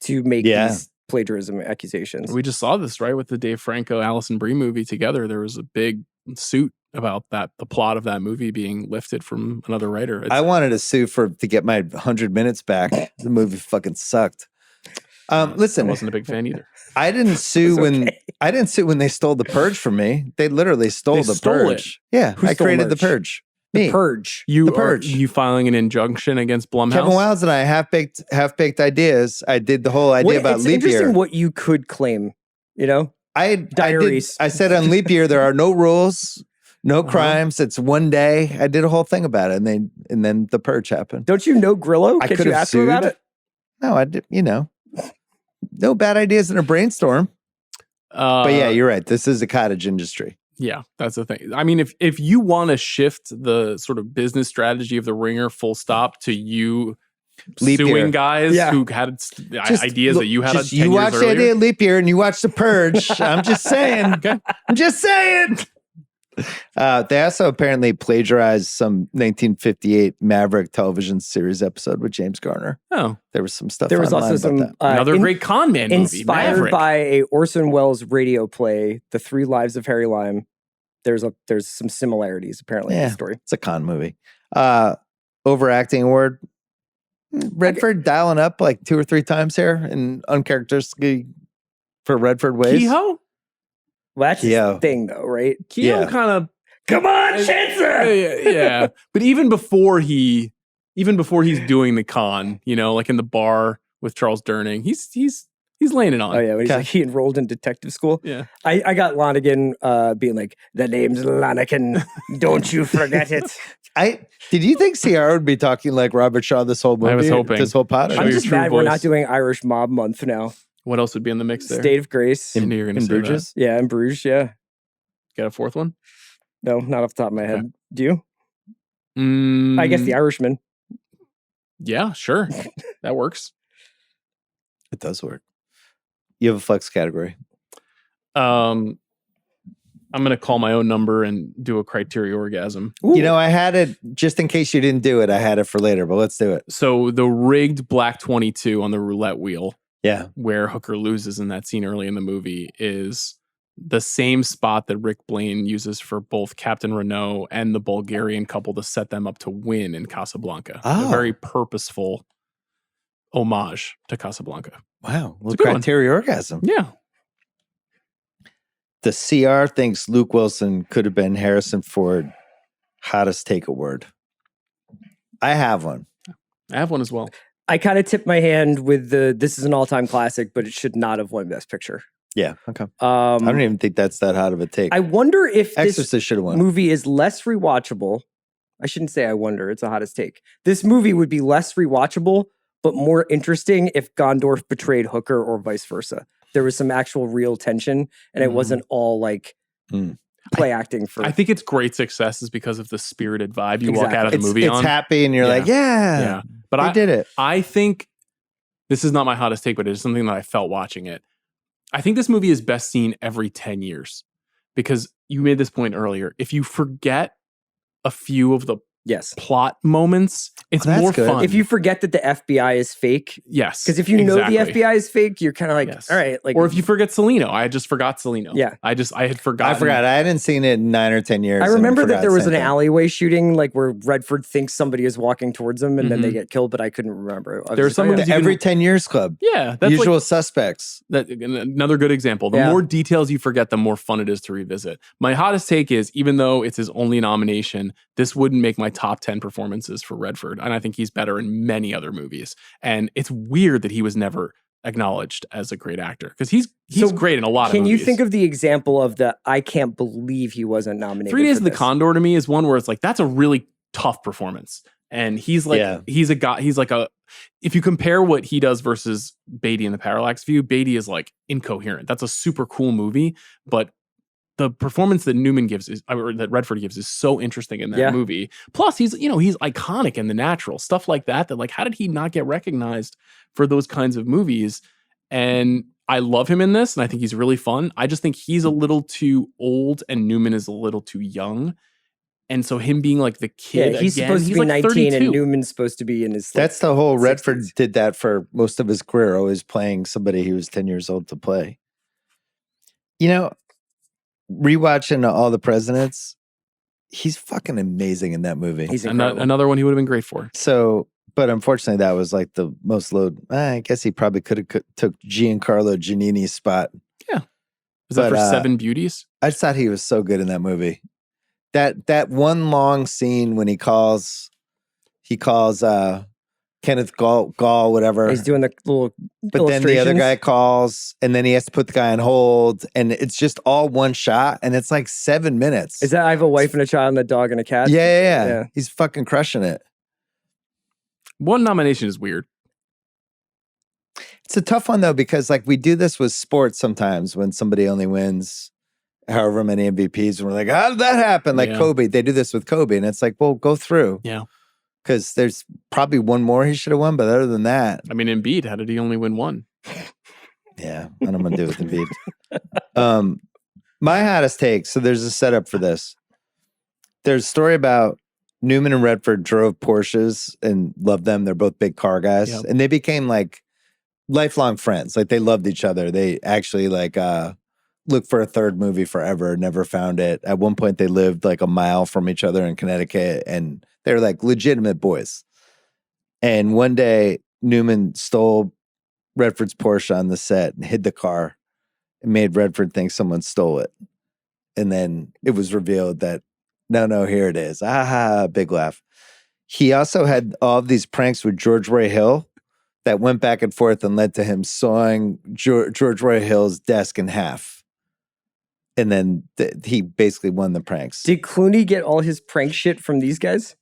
to make these plagiarism accusations. We just saw this, right, with the Dave Franco, Alison Brie movie together. There was a big suit about that, the plot of that movie being lifted from another writer. I wanted to sue to get my 100 minutes back. The movie fucking sucked. Listen, I wasn't a big fan either. I didn't sue when they stole The Purge from me. They literally stole The Purge. Yeah, I created The Purge. Me. The Purge. The Purge. You filing an injunction against Blumhouse? Kevin Wildes and I half baked ideas. I did the whole idea about leap year. Interesting what you could claim. You know, diaries. I said on leap year there are no rules, no crimes. It's one day. I did a whole thing about it, and then The Purge happened. Don't you know Grillo? I could you ask him about it? No, I did. You know, no bad ideas in a brainstorm. But yeah, you're right. This is a cottage industry. Yeah, that's the thing. I mean, if you want to shift the sort of business strategy of The Ringer full stop to you suing guys who had ideas that you had 10 you years watch earlier. the idea of leap year and you watch The Purge. I'm just saying. Okay. I'm just saying. They also apparently plagiarized some 1958 Maverick television series episode with James Garner. Oh, there was some stuff. There was also some another great con man movie, inspired Maverick. by a Orson Welles radio play, The 3 Lives of Harry Lime. There's some similarities apparently in the story. It's a con movie. Overacting award. Redford dialing up like 2 or 3 times here in uncharacteristically for Redford ways. Kehoe? Well, that's his thing, though, right? Kehoe kind of. Come on, Chancellor! Yeah. But even before he's doing the con, like in the bar with Charles Durning, he's laying it on. Oh yeah, when he's like, he enrolled in detective school. Yeah. I got Lonigan being like, the name's Lonigan, don't you forget it. Did you think Ciara would be talking like Robert Shaw this whole movie? I was hoping. This whole pod? I'm just mad we're not doing Irish Mob Month now. What else would be in the mix there? State of Grace. I knew you were going to say Bruges? that. Yeah, in Bruges, yeah. Got a fourth one? No, not off the top of my head. Okay. Do you? I guess The Irishman. Yeah, sure. That works. It does work. You have a flex category. I'm going to call my own number and do a criteria orgasm. Ooh. I had it, just in case you didn't do it, I had it for later, but let's do it. So the rigged black 22 on the roulette wheel, where Hooker loses in that scene early in the movie, is the same spot that Rick Blaine uses for both Captain Renault and the Bulgarian couple to set them up to win in Casablanca. A very purposeful homage to Casablanca. Wow. Well, criteria orgasm. Yeah. The CR thinks Luke Wilson could have been Harrison Ford. Hottest take a word. I have one. I have one as well. I kind of tipped my hand with this is an all-time classic, but it should not have won Best Picture. Yeah, okay. I don't even think that's that hot of a take. I wonder if Exorcist should have won. Movie is less rewatchable. I shouldn't say I wonder. It's the hottest take. This movie would be less rewatchable, but more interesting if Gondorf betrayed Hooker or vice versa. There was some actual real tension, and it wasn't all like play acting for. I think its great success is because of the spirited vibe you walk out of the movie on. It's happy, and you're like, yeah. But I did it. I think this is not my hottest take, but it is something that I felt watching it. I think this movie is best seen every 10 years because you made this point earlier. If you forget a few of the plot moments, it's more fun. If you forget that the FBI is fake. Yes. Because if you know the FBI is fake, you're kind of like, all right. Like, or if you forget Celino. I just forgot Celino. Yeah. I had forgotten. I forgot. I hadn't seen it in 9 or 10 years. I remember that there was an alleyway shooting, like where Redford thinks somebody is walking towards him and then they get killed, but I couldn't remember. There's some every 10 years club. Yeah. That's Usual Suspects. Another good example. The more details you forget, the more fun it is to revisit. My hottest take is, even though it's his only nomination, this wouldn't make my top 10 performances for Redford. And I think he's better in many other movies. And it's weird that he was never acknowledged as a great actor because he's great in a lot of movies. Can you think of the example of I can't believe he wasn't nominated? 3 Days of the Condor to me is one where it's like, that's a really tough performance. And he's like, he's a guy, if you compare what he does versus Beatty in the Parallax View, Beatty is like incoherent. That's a super cool movie, but the performance that Newman gives or that Redford gives is so interesting in that movie. Plus, he's iconic in The Natural, stuff like that. That like, how did he not get recognized for those kinds of movies? And I love him in this, and I think he's really fun. I just think he's a little too old, and Newman is a little too young. And so him being like the kid, he's supposed to be like 19, 32. And Newman's supposed to be in his. That's the whole 60s. Redford did that for most of his career, always playing somebody he was 10 years old to play. Rewatching All the Presidents, he's fucking amazing in that movie. He's another one he would have been great for. So, but unfortunately, that was like the most load. I guess he probably could have took Giancarlo Giannini's spot. Yeah, was that for Seven Beauties? I just thought he was so good in that movie. That one long scene when he calls Kenneth Gall, whatever. He's doing the little but then the other guy calls, and then he has to put the guy on hold, and it's just all one shot, and it's like 7 minutes. Is that I have a wife and a child and a dog and a cat? Yeah. He's fucking crushing it. One nomination is weird. It's a tough one, though, because like we do this with sports sometimes when somebody only wins however many MVPs, and we're like, how did that happen? Like Kobe, they do this with Kobe, and it's like, well, go through. Yeah. Because there's probably one more he should have won, but other than that, I mean, Embiid, how did he only win one? Yeah, what I'm gonna do with Embiid. My hottest take. So there's a setup for this. There's a story about Newman and Redford drove Porsches and loved them. They're both big car guys, and they became like lifelong friends. Like they loved each other. They actually like looked for a third movie forever, never found it. At one point, they lived like a mile from each other in Connecticut, and they were like legitimate boys. And one day, Newman stole Redford's Porsche on the set and hid the car and made Redford think someone stole it. And then it was revealed that, no, here it is. Ah, big laugh. He also had all of these pranks with George Roy Hill that went back and forth and led to him sawing George Roy Hill's desk in half. And then he basically won the pranks. Did Clooney get all his prank shit from these guys?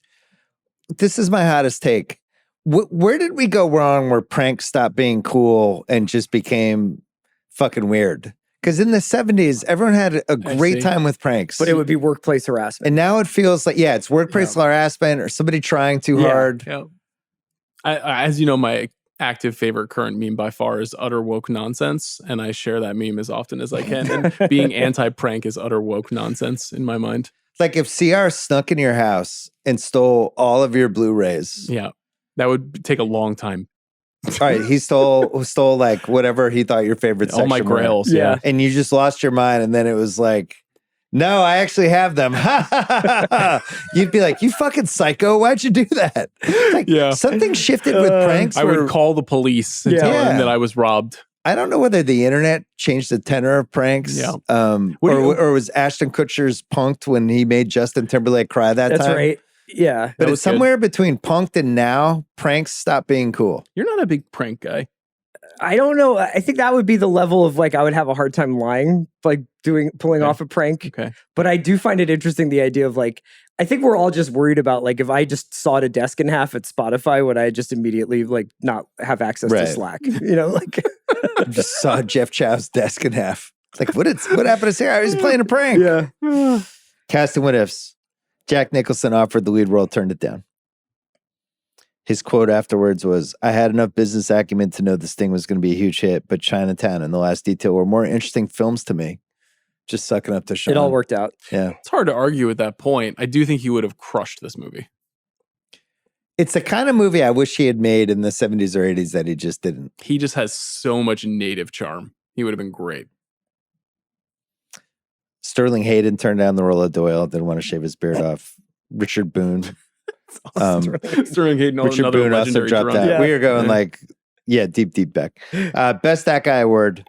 This is my hottest take. Where did we go wrong where pranks stopped being cool and just became fucking weird? Because in the 70s, everyone had a great time with pranks. But it would be workplace harassment. And now it feels like, it's workplace harassment or somebody trying too hard. Yeah. As you know, my active favorite current meme by far is utter woke nonsense. And I share that meme as often as I can. And being anti-prank is utter woke nonsense in my mind. Like if CR snuck in your house and stole all of your Blu-rays. Yeah. That would take a long time. All right, he stole like whatever he thought your favorite section all my grails, yeah. And you just lost your mind, and then it was like, no, I actually have them. You'd be like, you fucking psycho, why'd you do that? Like, something shifted with pranks. I would call the police and tell them that I was robbed. I don't know whether the internet changed the tenor of pranks. Yeah. Or was Ashton Kutcher's punked when he made Justin Timberlake cry that time? That's right. Yeah. But it's somewhere between punked and now, pranks stop being cool. You're not a big prank guy. I don't know. I think that would be the level of like, I would have a hard time lying, like pulling off a prank. Okay. But I do find it interesting, the idea of like, I think we're all just worried about like, if I just sawed a desk in half at Spotify, would I just immediately like not have access to Slack? You know, like. Just saw Jeff Chow's desk in half. It's like, what happened to Sarah? He was playing a prank. Yeah. Casting what ifs. Jack Nicholson offered the lead role, turned it down. His quote afterwards was, I had enough business acumen to know this thing was going to be a huge hit, but Chinatown and The Last Detail were more interesting films to me. Just sucking up to Sean. It all worked out. Yeah. It's hard to argue at that point. I do think he would have crushed this movie. It's the kind of movie I wish he had made in the 70s or 80s that he just didn't. He just has so much native charm. He would have been great. Sterling Hayden turned down the role of Doyle, didn't want to shave his beard off. Richard Boone. Sterling Hayden, Richard Boone also dropped out. Yeah. We are going deep back. Best That Guy award.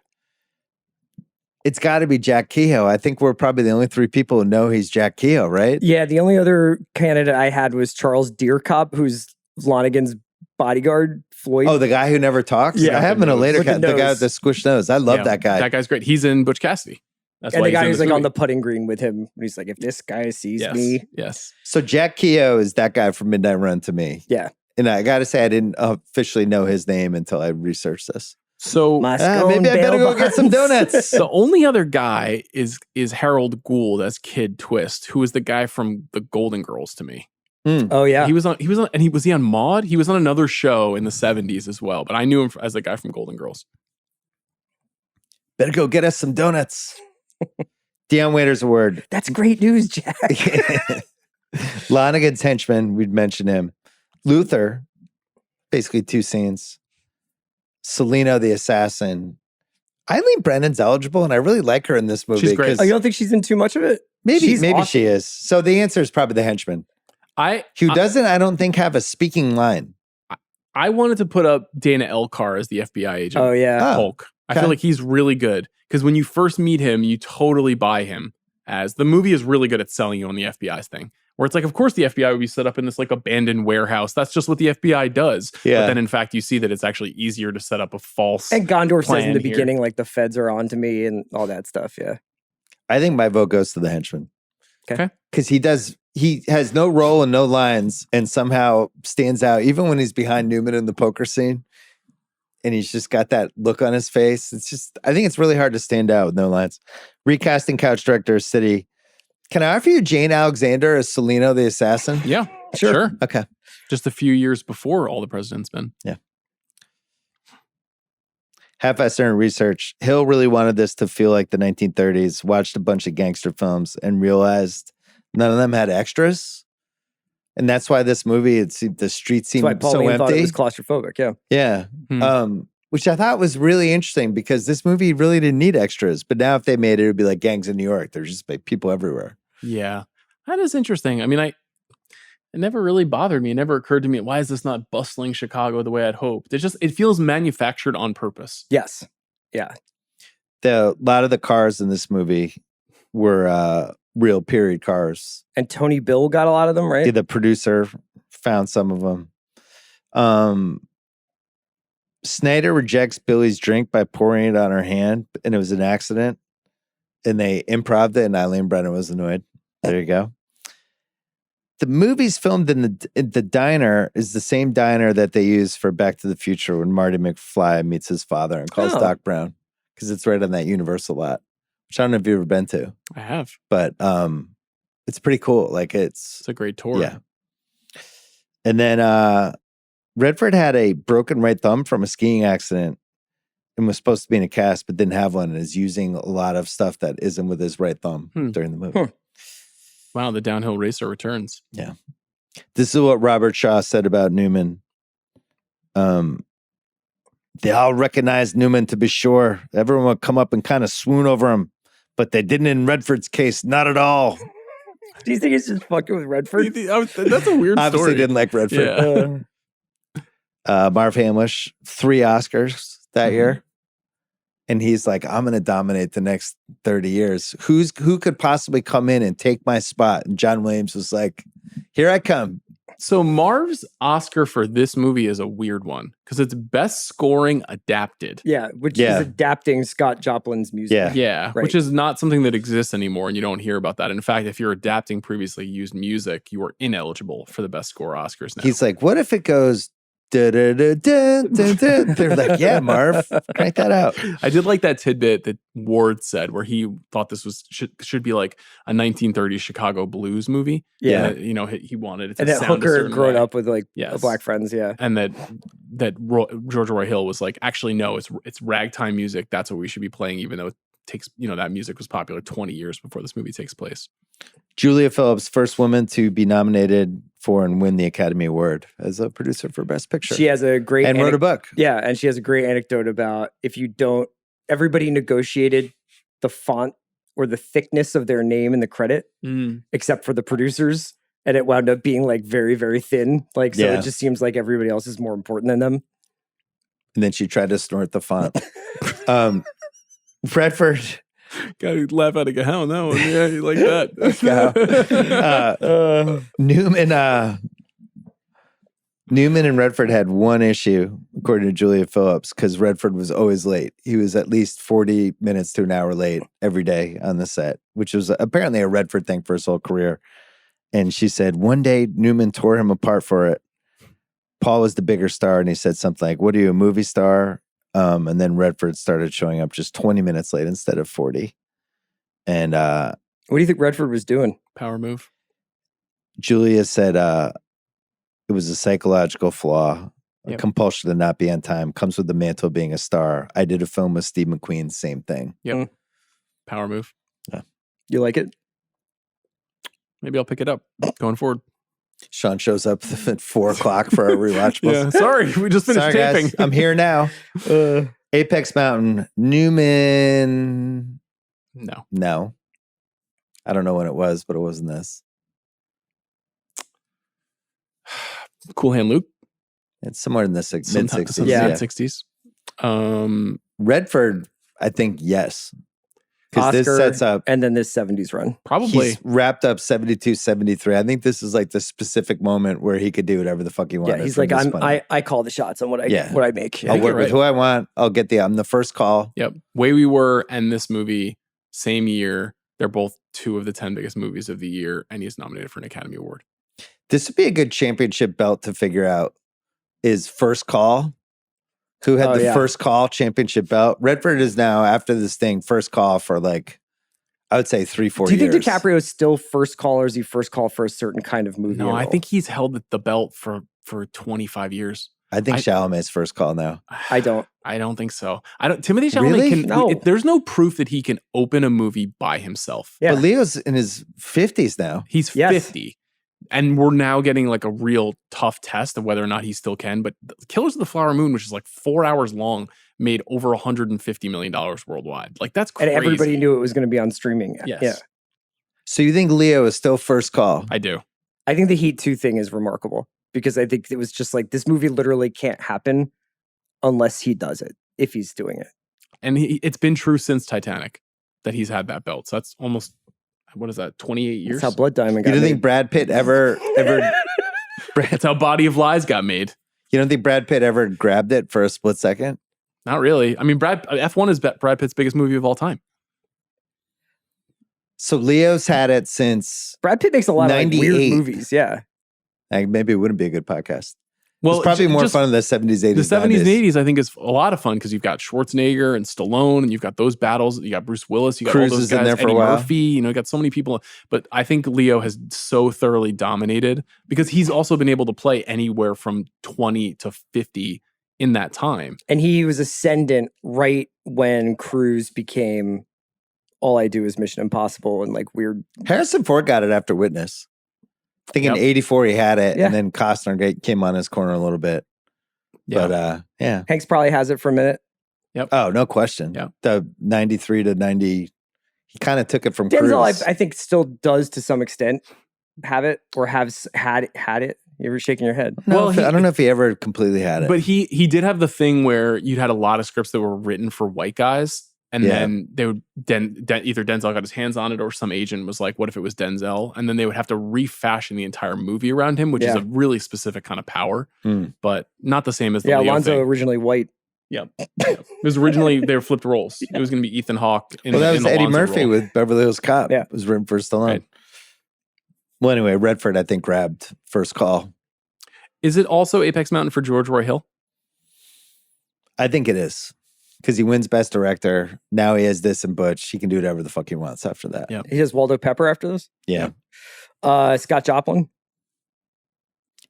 It's got to be Jack Kehoe. I think we're probably the only three people who know he's Jack Kehoe, right? Yeah, the only other candidate I had was Charles Deercop, who's Lonigan's bodyguard, Floyd. Oh, the guy who never talks? Yeah. I have him in a later cat. The guy with the squished nose. I love that guy. That guy's great. He's in Butch Cassidy. That's and why the guy who's like movie. on the putting green with him. He's like, if this guy sees me. Yes. So Jack Kehoe is that guy from Midnight Run to me. Yeah. And I got to say, I didn't officially know his name until I researched this. So maybe I better go get some donuts. The only other guy is Harold Gould as Kid Twist, who was the guy from the Golden Girls to me. Oh yeah, he was on, and was he on Maude? He was on another show in the 70s as well, but I knew him as the guy from Golden Girls. Better go get us some donuts. Dion Waiters Award. That's great news, Jack. Lonigan's henchman, we'd mention him. Luther, basically two scenes. Celino the assassin. Eileen Brennan's eligible, and I really like her in this movie. She's great. Oh, you don't think she's in too much of it? Maybe awesome. she is. So the answer is probably the henchman. Who doesn't, I don't think, have a speaking line. I wanted to put up Dana Elcar as the FBI agent. Oh, yeah. Polk. I feel like he's really good because when you first meet him, you totally buy him as the movie is really good at selling you on the FBI's thing. Where it's like, of course, the FBI would be set up in this like abandoned warehouse. That's just what the FBI does. Yeah. But then, in fact, you see that it's actually easier to set up a false. And Gondor says in the here. beginning, like the feds are on to me and all that stuff. Yeah. I think my vote goes to the henchman. Okay. Because he has no role and no lines and somehow stands out, even when he's behind Newman in the poker scene. And he's just got that look on his face. It's just, I think it's really hard to stand out with no lines. Recasting couch director City. Can I offer you Jane Alexander as Celino the assassin? Yeah, sure. Okay. Just a few years before All the President's Men. Yeah. Half-assed earned research. Hill really wanted this to feel like the 1930s, watched a bunch of gangster films and realized none of them had extras. And that's why this movie, the street seemed so empty. Thought it was claustrophobic, yeah. Yeah. Which I thought was really interesting because this movie really didn't need extras. But now if they made it, it would be like Gangs in New York. There's just like people everywhere. Yeah. That is interesting. I mean, it never really bothered me. It never occurred to me, why is this not bustling Chicago the way I'd hoped? It feels manufactured on purpose. Yes. Yeah. A lot of the cars in this movie were real period cars. And Tony Bill got a lot of them, right? Yeah, the producer found some of them. Snyder rejects Billy's drink by pouring it on her hand, and it was an accident. And they improv'd it, and Eileen Brennan was annoyed. There you go. The movie's filmed in the diner is the same diner that they use for Back to the Future when Marty McFly meets his father and calls Doc Brown, because it's right on that Universal lot, which I don't know if you've ever been to. I have. But it's pretty cool. Like it's a great tour. Yeah. And then Redford had a broken right thumb from a skiing accident and was supposed to be in a cast, but didn't have one, and is using a lot of stuff that isn't with his right thumb during the movie. Wow, the downhill racer returns. Yeah. This is what Robert Shaw said about Newman. They all recognized Newman, to be sure. Everyone would come up and kind of swoon over him, but they didn't in Redford's case, not at all. Do you think it's just fucking with Redford? That's a weird Obviously story. didn't like Redford. Yeah. Marv Hamish, 3 Oscars that year. And he's like, I'm going to dominate the next 30 years. Who could possibly come in and take my spot? And John Williams was like, here I come. So Marv's Oscar for this movie is a weird one because it's best scoring adapted. Yeah, which is adapting Scott Joplin's music. Yeah, right. Which is not something that exists anymore, and you don't hear about that. In fact, if you're adapting previously used music, you are ineligible for the best score Oscars now. He's like, what if it goes... Da, da, da, da, da, da. They're like, yeah, Marv, crank that out. I did like that tidbit that Ward said where he thought this was should be like a 1930s Chicago blues movie. Yeah. And, he wanted it to and that sound Hooker a had certain grown way. Up with like black friends, and that Georgia Roy Hill was like, actually, no, it's ragtime music. That's what we should be playing, even though it takes, that music was popular 20 years before this movie takes place. Julia Phillips, first woman to be nominated for and win the Academy Award as a producer for Best Picture. She has a great... And wrote a book. Yeah, and she has a great anecdote about everybody negotiated the font or the thickness of their name in the credit, except for the producers, and it wound up being like very, very thin. Like, so it just seems like everybody else is more important than them. And then she tried to snort the font. Redford... Gotta laugh out of a hell no. Yeah, you like that. Newman and Redford had one issue, according to Julia Phillips, because Redford was always late. He was at least 40 minutes to an hour late every day on the set, which was apparently a Redford thing for his whole career. And she said one day Newman tore him apart for it. Paul was the bigger star, and he said something like, "What are you, a movie star?" And then Redford started showing up just 20 minutes late instead of 40. And what do you think Redford was doing? Power move. Julia said it was a psychological flaw. A compulsion to not be on time comes with the mantle of being a star. I did a film with Steve McQueen, same thing. Yep. Power move. Yeah. You like it? Maybe I'll pick it up going forward. Sean shows up at 4:00 for our Rewatchables. Yeah, sorry, we just finished taping. Guys, I'm here now. Apex Mountain, Newman. No. I don't know when it was, but it wasn't this. Cool Hand Luke. It's somewhere in the mid-60s. Mid-60s. Redford, I think, yes. Because this sets up... And then this 70s run. Probably. He's wrapped up 72, 73. I think this is like the specific moment where he could do whatever the fuck he wanted. Yeah, he's like, I call the shots on what I make. I'll work with who I want. I'll get I'm the first call. Yep. Way We Were and this movie, same year. They're both 2 of the 10 biggest movies of the year, and he's nominated for an Academy Award. This would be a good championship belt to figure out. Is First Call... Who had the First Call championship belt? Redford is now, after this thing, First Call for like, I would say 3-4 years. Do you think DiCaprio is still First Call, or is he First Call for a certain kind of movie? No, I think he's held the belt for 25 years. I think Chalamet's First Call now. I don't think so. Timothy Chalamet really? No. There's no proof that he can open a movie by himself. Yeah. But Leo's in his 50s now. He's 50. And we're now getting like a real tough test of whether or not he still can. But Killers of the Flower Moon, which is like 4 hours long, made over $150 million worldwide. Like, that's crazy. And everybody knew it was going to be on streaming. Yes. Yeah. So you think Leo is still First Call? I do. I think the Heat 2 thing is remarkable because I think it was just like this movie literally can't happen unless he does it, if he's doing it. And it's been true since Titanic that he's had that belt. So that's almost, what is that, 28 years? That's how Blood Diamond got You don't made. think Brad Pitt ever That's how Body of Lies got made. You don't think Brad Pitt ever grabbed it for a split second? Not really. I mean, F1 is Brad Pitt's biggest movie of all time. So Leo's had it since Brad Pitt makes a lot of like, weird 98. movies. Yeah. maybe it wouldn't be a good podcast. Well, it's probably more just fun in the 70s, 80s. the 70s and 90s. 80s, I think, is a lot of fun because you've got Schwarzenegger and Stallone, and you've got those battles. You got Bruce Willis, you got Cruise all those is in guys, there for Eddie a while. Murphy. You got so many people. But I think Leo has so thoroughly dominated because he's also been able to play anywhere from 20 to 50 in that time. And he was ascendant right when Cruise became All I Do Is Mission Impossible and like weird. Harrison Ford got it after Witness. I think in Yep. 84 he had it, Yeah. and then Costner came on his corner a little bit. Yeah. But yeah. Hanks probably has it for a minute. Oh, no question. Yeah. The 93 to 90, he kind of took it from Denzel, Cruise. I think, still does to some extent have it or has had it. You ever shaking your head? No, Well, I don't know if he ever completely had it. But he did have the thing where you'd had a lot of scripts that were written for white guys. And Yeah. then they would either Denzel got his hands on it or some agent was like, what if it was Denzel? And then they would have to refashion the entire movie around him, which is a really specific kind of power, but not the same as the Leo Alonzo thing. originally white. Yeah. It was originally, they were flipped roles. It was going to be Ethan Hawke. well, that was in the Eddie Alonzo Murphy role. with Beverly Hills Cop. Yeah. It was written for Stallone. Right. Well, anyway, Redford, I think, grabbed first call. Is it also Apex Mountain for George Roy Hill? I think it is. Because he wins Best Director. Now he has this and Butch. He can do whatever the fuck he wants after that. Yeah. He has Waldo Pepper after this. Yeah. Scott Joplin.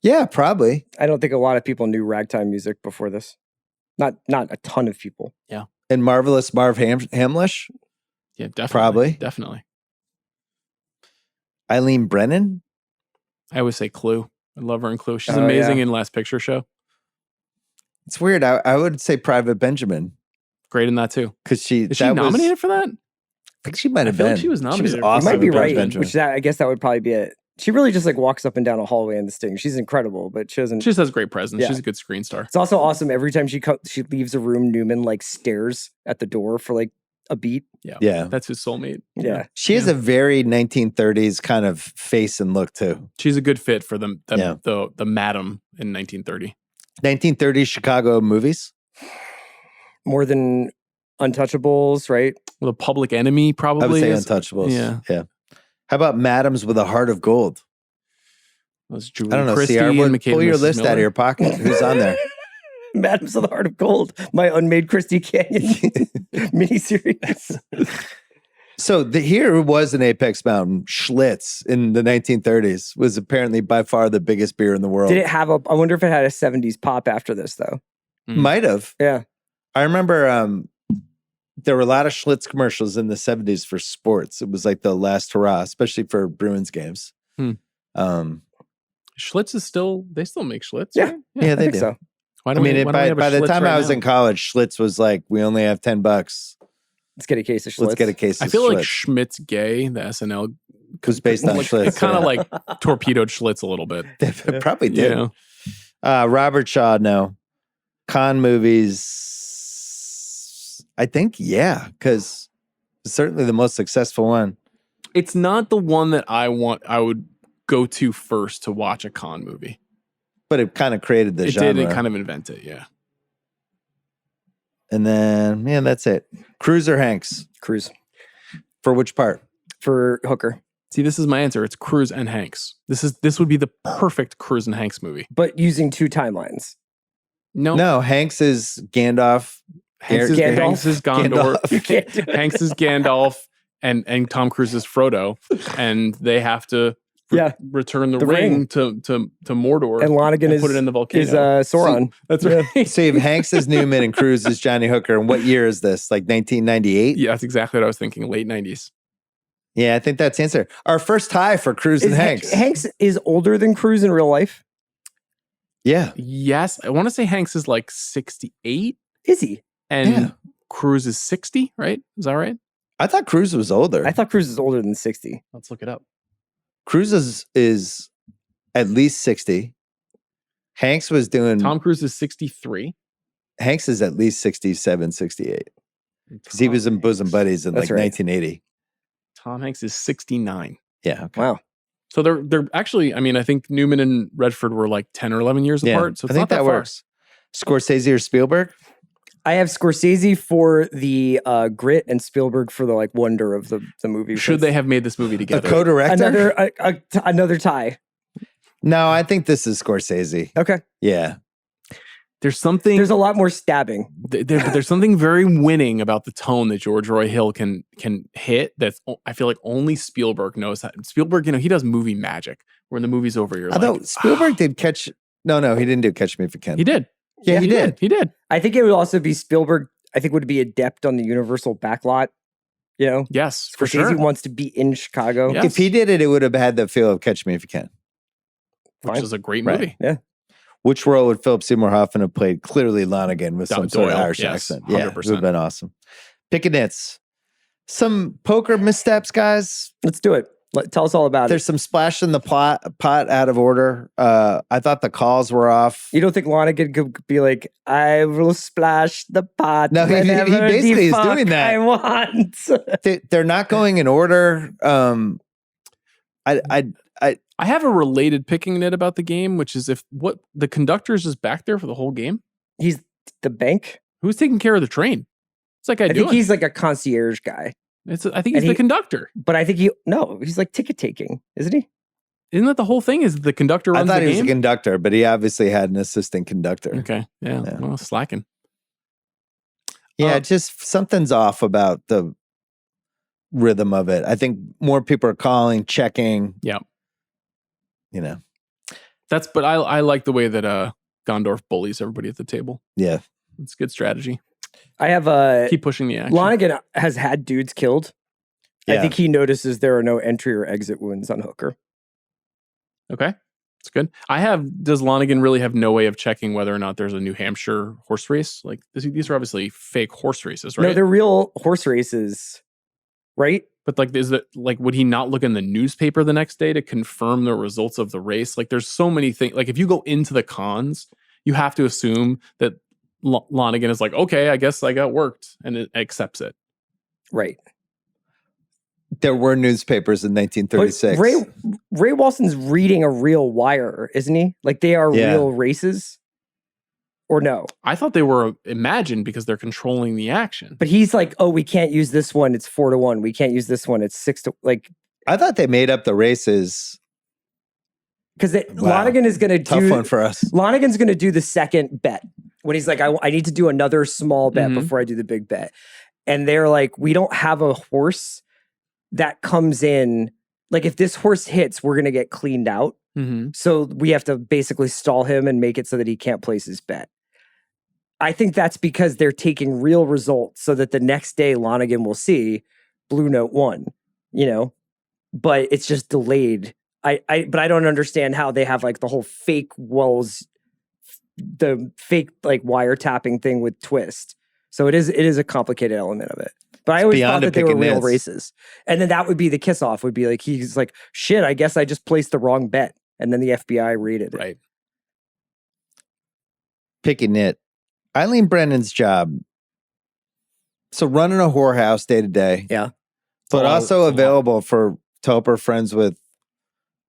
Yeah, probably. I don't think a lot of people knew ragtime music before this. Not a ton of people. And Marvelous Marv Hamlish. Yeah, definitely. Probably. Definitely. Eileen Brennan. I always say Clue. I love her in Clue. She's Oh, amazing yeah. in Last Picture Show. It's weird. I would say Private Benjamin. Great in that too. Because she Is she nominated for that? I think she might have feel been. like she was nominated. She You was awesome. You might be in Private right. Benjamin. Which I guess that would probably be it. She really just like walks up and down a hallway in this thing. She's incredible, but she doesn't. She just has great presence. Yeah. She's a good screen star. It's also awesome. Every time she leaves a room, Newman like stares at the door for like a beat. Yeah. That's his soulmate. Yeah. She has a very 1930s kind of face and look too. She's a good fit for the Yeah. madam in 1930. 1930s Chicago movies. More than Untouchables, right? Well, the Public Enemy probably I would say is. Untouchables. Yeah. Yeah. How about Madams with a Heart of Gold? Was Julie I don't know. Christie CR, and McCabe pull your and Mrs. list out of Miller. your pocket. Who's on there? Madams of the Heart of Gold, my unmade Christie Canyon miniseries. So here was an Apex Mountain. Schlitz in the 1930s was apparently by far the biggest beer in the world. Did it have I wonder if it had a 70s pop after this though. Might have. Yeah. I remember there were a lot of Schlitz commercials in the 70s for sports. It was like the last hurrah, especially for Bruins games. Schlitz is still, they still make Schlitz. Yeah. Right? Yeah, I they think do. so. Why I don't mean, we, why don't we have a by the Schlitz time right I was now? in college, Schlitz was like, we only have $10. Let's get a case of Schlitz. Let's get a case I of feel like Schlitz. Schmidt's Gay, the SNL, It was based on Schlitz. it kind of like torpedoed Schlitz a little bit. They probably You did. know? Robert Shaw, no. Con movies, I think, yeah, because it's certainly the most successful one. It's not the one that I would go to first to watch a con movie. But it kind of created the It genre. did, it kind of invent it, yeah. And then, man, that's it. Cruise or Hanks? Cruise For which part? for Hooker. See, this is my answer. It's Cruise and Hanks. This would be the perfect Cruise and Hanks movie. But using two timelines. No, Hanks is Gandalf. Hanks is Gandalf. You can't do it. Hanks is Gandalf and Tom Cruise is Frodo. And they have to return the ring to Mordor And Lonigan put it in the volcano. is Sauron. That's right. So you have Hanks as Newman and Cruise as Johnny Hooker. And what year is this? Like 1998? Yeah, that's exactly what I was thinking. Late 90s. Yeah, I think that's the answer. Our first tie for Cruise and Hanks. Hanks is older than Cruise in real life. Yeah. Yes. I want to say Hanks is like 68 Is he? and Cruise is 60, right? Is that right? I thought Cruise was older. I thought Cruise is older than 60. Let's look it up. Cruise is at least 60. Hanks was doing. Tom Cruise is 63. Hanks is at least 67, 68. Because he was in Bosom Buddies in That's like right. 1980. Tom Hanks is 69. Yeah. Okay. Wow. So they're actually, I mean, I think Newman and Redford were like 10 or 11 years apart. So it's I think not that far. works. Scorsese or Spielberg? I have Scorsese for the grit and Spielberg for the like wonder of the movie. Should they have made this movie A together? co-director? Another tie. No, I think this is Scorsese. Okay. Yeah. There's a lot more stabbing. There's something very winning about the tone that George Roy Hill can hit. That's I feel like only Spielberg knows that. Spielberg, he does movie magic. When the movie's over, you're Although like, Spielberg did catch. No, he didn't do Catch Me If You Can. He did. Yeah, he did. He did. I think it would also be Spielberg. I think would be adept on the Universal backlot. Yes, for Scorsese sure. wants to be in Chicago. Yes. If he did it, it would have had the feel of Catch Me If You Can. Which is a great Right. movie. Yeah. Which role would Philip Seymour Hoffman have played? Clearly Lonigan with some sort of Doyle, Irish yes, accent. Yeah, it 100%. would have been awesome. Picking nits. Some poker missteps, guys. Let's do it. Tell us all about There's it. some splash in the pot out of order. I thought the calls were off. You don't think Lonigan could be like, I will splash the pot? No, he whenever basically the is fuck doing that. I want. They're not going in order. I have a related picking nit about the game, which is if what the conductor is just back there for the whole game. He's the bank. Who's taking care of the train? What's that guy I doing? think he's like a concierge guy. I think he's the conductor. But I think he's like ticket taking, isn't he? Isn't that the whole thing? Is the conductor I runs thought the he was game? a conductor, but he obviously had an assistant conductor. Okay, yeah. Well, slacking. Yeah, just something's off about the rhythm of it. I think more people are calling, checking. Yeah. But I like the way that Gondorf bullies everybody at the table. Yeah. It's good strategy. I have Keep pushing the action. Lonigan has had dudes killed. Yeah. I think he notices there are no entry or exit wounds on Hooker. Okay. It's good. Does Lonigan really have no way of checking whether or not there's a New Hampshire horse race? Like these are obviously fake horse races, right? No, they're real horse races, right? But would he not look in the newspaper the next day to confirm the results of the race? Like there's so many things. Like if you go into the cons, you have to assume that Lonigan is like, okay, I guess I got worked, and it accepts it. Right. There were newspapers in 1936. But Ray Walston's reading a real wire, isn't he? Like they are real races, or no? I thought they were imagined because they're controlling the action. But he's like, oh, we can't use this one. It's 4-1. We can't use this one. It's 6-. Like I thought they made up the races. Because Lonigan is going to Tough one for us. Lonigan's going to do the second bet when he's like, I need to do another small bet Mhm. before I do the big bet. And they're like, we don't have a horse that comes in. Like, if this horse hits, we're going to get cleaned out. Mm-hmm. So we have to basically stall him and make it so that he can't place his bet. I think that's because they're taking real results so that the next day Lonigan will see Blue Note 1, but it's just delayed. But I don't understand how they have like the whole fake the fake like wiretapping thing with twist. So it is a complicated element of it. But I always thought that they were real races. And then that would be the kiss off, would be like, he's like, shit, I guess I just placed the wrong bet. And then the FBI raided it. Right. Picking it. Eileen Brennan's job. So running a whorehouse day to day. Yeah. But Oh, also it's a lot. available to help her friends with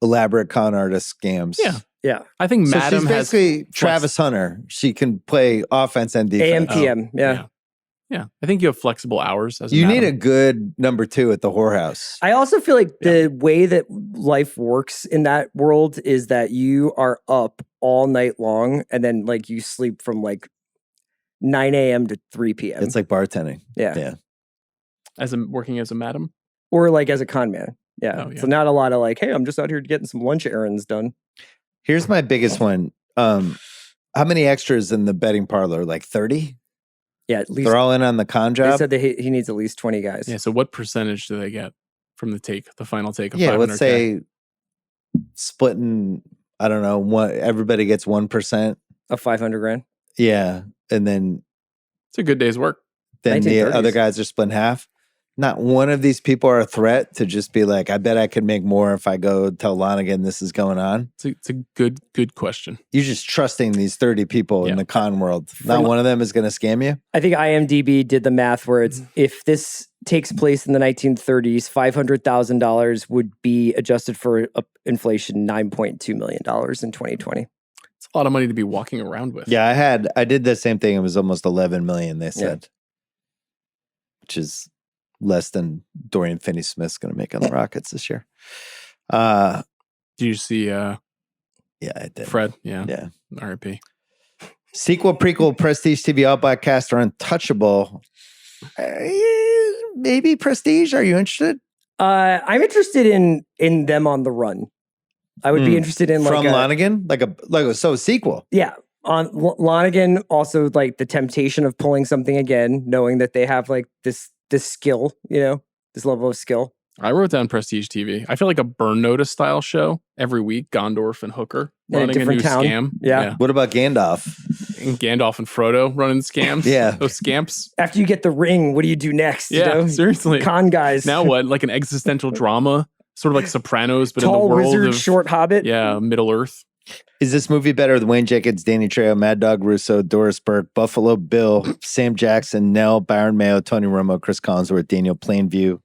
elaborate con artist scams. Yeah. Yeah. I think So Madam she's has basically Travis Hunter. She can play offense and defense. AM, PM. Yeah. Yeah. I think you have flexible hours as You need a madam. good number 2 at the whorehouse. I also feel like the way that life works in that world is that you are up all night long and then like you sleep from like 9 a.m. to 3 p.m. It's like bartending. yeah. working as a madam. Or like as a con man. Yeah. Oh, yeah. So not a lot of like, hey, I'm just out here getting some lunch errands done. Here's my biggest one. How many extras in the betting parlor? Like 30? Yeah, at least They're all in on the con they job? said that he needs at least 20 guys. Yeah. So what percentage do they get from the final take of Yeah, 500K? let's say splitting, I don't know, everybody gets 1%. Of 500 grand. Yeah. And then It's a good day's work. the 1930s. other guys are splitting half. not one of these people are a threat to just be like, I bet I could make more if I go tell Lonigan this is going on? It's a good question. You're just trusting these 30 people in the con world. Not one of them is going to scam you? I think IMDb did the math where it's if this takes place in the 1930s, $500,000 would be adjusted for inflation, $9.2 million in 2020. It's a lot of money to be walking around with. Yeah, I did the same thing. It was almost 11 million, they said, which is less than Dorian Finney-Smith's going to make on the Rockets this year. Did you see? Yeah, I did. Fred. Yeah. Yeah. R.I.P. Sequel, prequel, Prestige TV, All Black cast, or Untouchable. Maybe Prestige. Are you interested? I'm interested in them on the run. I would be interested in from Lonigan, like a sequel. Yeah, on Lonigan. Also, like the temptation of pulling something again, knowing that they have like this skill, this level of skill. I wrote down Prestige TV. I feel like a Burn Notice style show every week. Gondorf and Hooker running a new scam. Yeah. What about Gandalf? And Gandalf and Frodo running scams. Yeah. Those scamps. After you get the ring, what do you do next? Yeah, seriously. Con guys. Now what? Like an existential drama, sort of like Sopranos, but Tall in the world wizard, of short hobbit. Yeah, Middle Earth. Is this movie better than Wayne Jacobs, Danny Trejo, Mad Dog Russo, Doris Burke, Buffalo Bill, Sam Jackson, Nell, Byron Mayo, Tony Romo, Chris Collinsworth, Daniel Plainview,